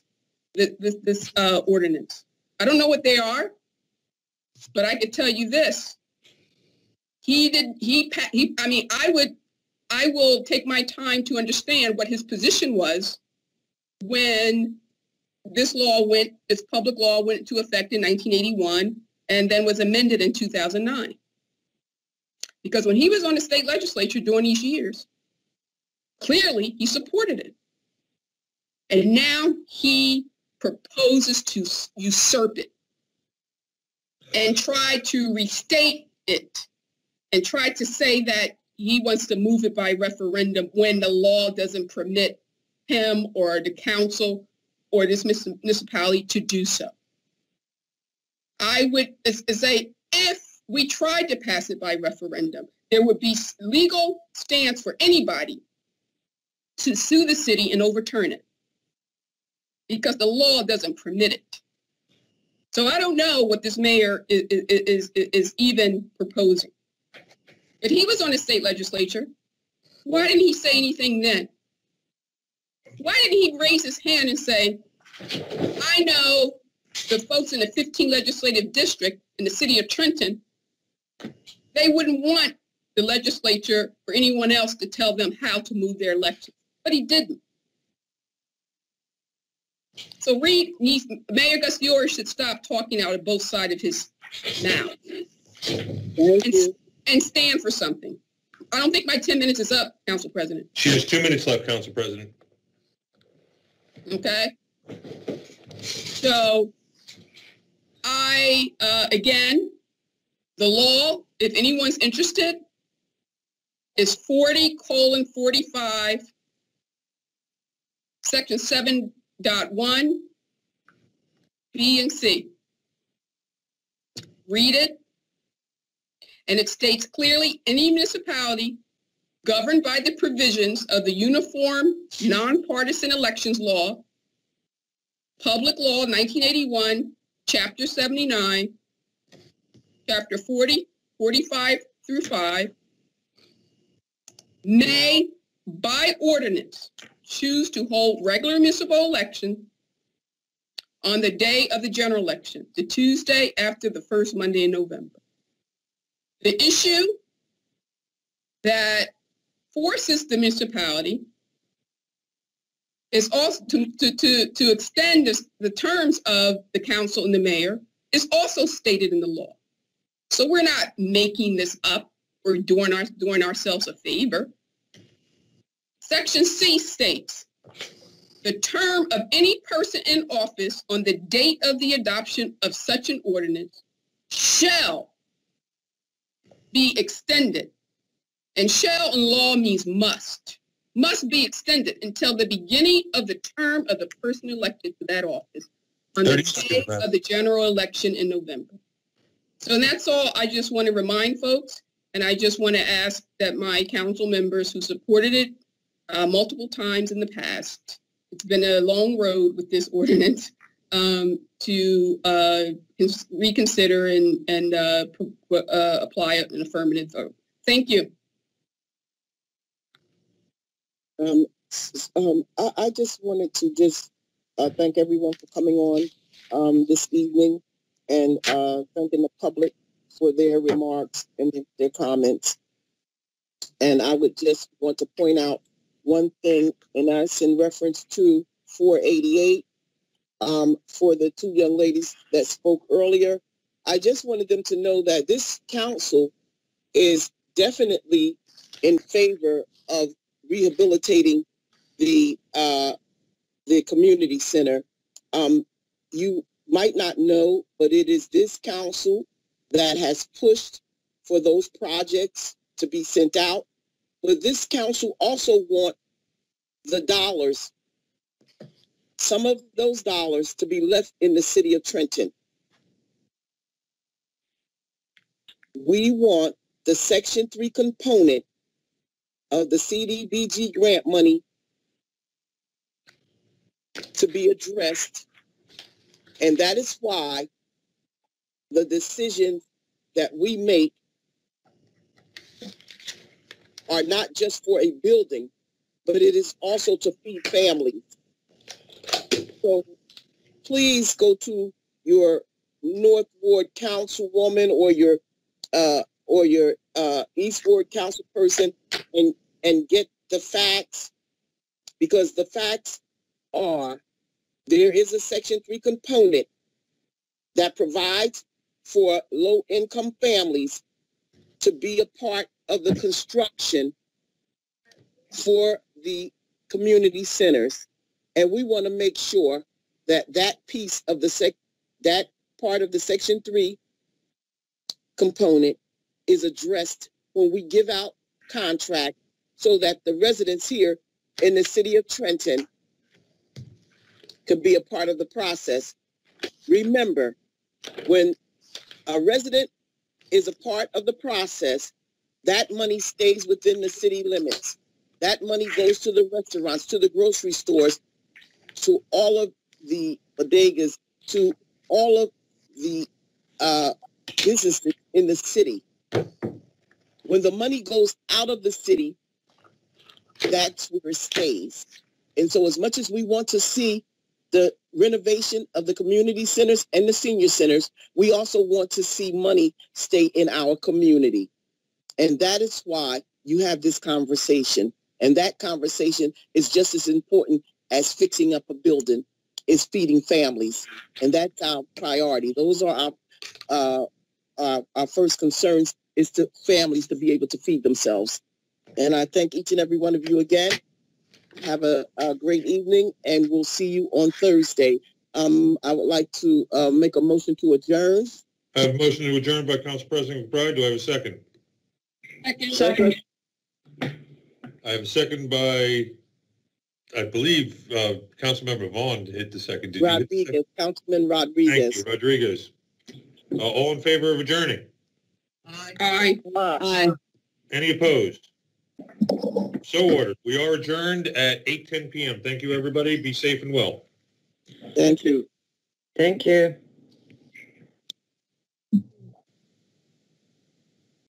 ordinance. I don't know what they are, but I could tell you this. I will take my time to understand what his position was when this public law went into effect in 1981 and then was amended in 2009. Because when he was on the state legislature during these years, clearly he supported it. And now he proposes to usurp it and try to restate it and try to say that he wants to move it by referendum when the law doesn't permit him or the council or this municipality to do so. I would say if we tried to pass it by referendum, there would be legal stance for anybody to sue the city and overturn it because the law doesn't permit it. So I don't know what this mayor is even proposing. If he was on the state legislature, why didn't he say anything then? Why didn't he raise his hand and say, I know the folks in the 15th legislative district in the city of Trenton, they wouldn't want the legislature or anyone else to tell them how to move their elections, but he didn't. So Mayor Gusciore should stop talking out of both sides of his mouth and stand for something. I don't think my 10 minutes is up, Council President. She has 2 minutes left, Council President. Okay. So again, the law, if anyone's interested, is 40:45, section 7.1, B and C. Read it. And it states clearly, any municipality governed by the provisions of the Uniform Nonpartisan Elections Law, Public Law 1981, Chapter 79, Chapter 40, 45 through 5, may, by ordinance, choose to hold regular municipal election on the day of the general election, the Tuesday after the first Monday in November. The issue that forces the municipality is also to extend the terms of the council and the mayor is also stated in the law. So we're not making this up or doing ourselves a favor. Section C states, the term of any person in office on the date of the adoption of such an ordinance shall be extended. And shall in law means must be extended until the beginning of the term of the person elected to that office on the day of the general election in November. So that's all I just want to remind folks, and I just want to ask that my council members who supported it multiple times in the past, it's been a long road with this ordinance, to reconsider and apply an affirmative vote. Thank you. I just wanted to thank everyone for coming on this evening and thanking the public for their remarks and their comments. And I would just want to point out one thing, and that's in reference to 488 for the two young ladies that spoke earlier. I just wanted them to know that this council is definitely in favor of rehabilitating the community center. You might not know, but it is this council that has pushed for those projects to be sent out. But this council also want the dollars, some of those dollars, to be left in the city of Trenton. We want the Section 3 component of the CDBG grant money to be addressed. And that is why the decisions that we make are not just for a building, but it is also to feed families. So please go to your North Ward councilwoman or your East Ward councilperson and get the facts, because the facts are there is a Section 3 component that provides for low-income families to be a part of the construction for the community centers. And we want to make sure that that piece of that part of the Section 3 component is addressed when we give out contract, so that the residents here in the city of Trenton can be a part of the process. Remember, when a resident is a part of the process, that money stays within the city limits. That money goes to the restaurants, to the grocery stores, to all of the bodegas, to all of the businesses in the city. When the money goes out of the city, that's where it stays. And so as much as we want to see the renovation of the community centers and the senior centers, we also want to see money stay in our community. And that is why you have this conversation. And that conversation is just as important as fixing up a building, is feeding families. And that's our priority. Those are our first concerns, is to families to be able to feed themselves. And I thank each and every one of you again. Have a great evening, and we'll see you on Thursday. I would like to make a motion to adjourn. I have a motion to adjourn by Council President McBride. Do I have a second? Second. I have a second by, I believe, Councilmember Vaughn hit the second. Did Rodriguez, Councilman Rodriguez. Thank you, Rodriguez. All in favor of adjourning? Aye. Aye. Any opposed? So ordered. We are adjourned at 8:10 p.m. Thank you, everybody. Be safe and well. Thank you. Thank you.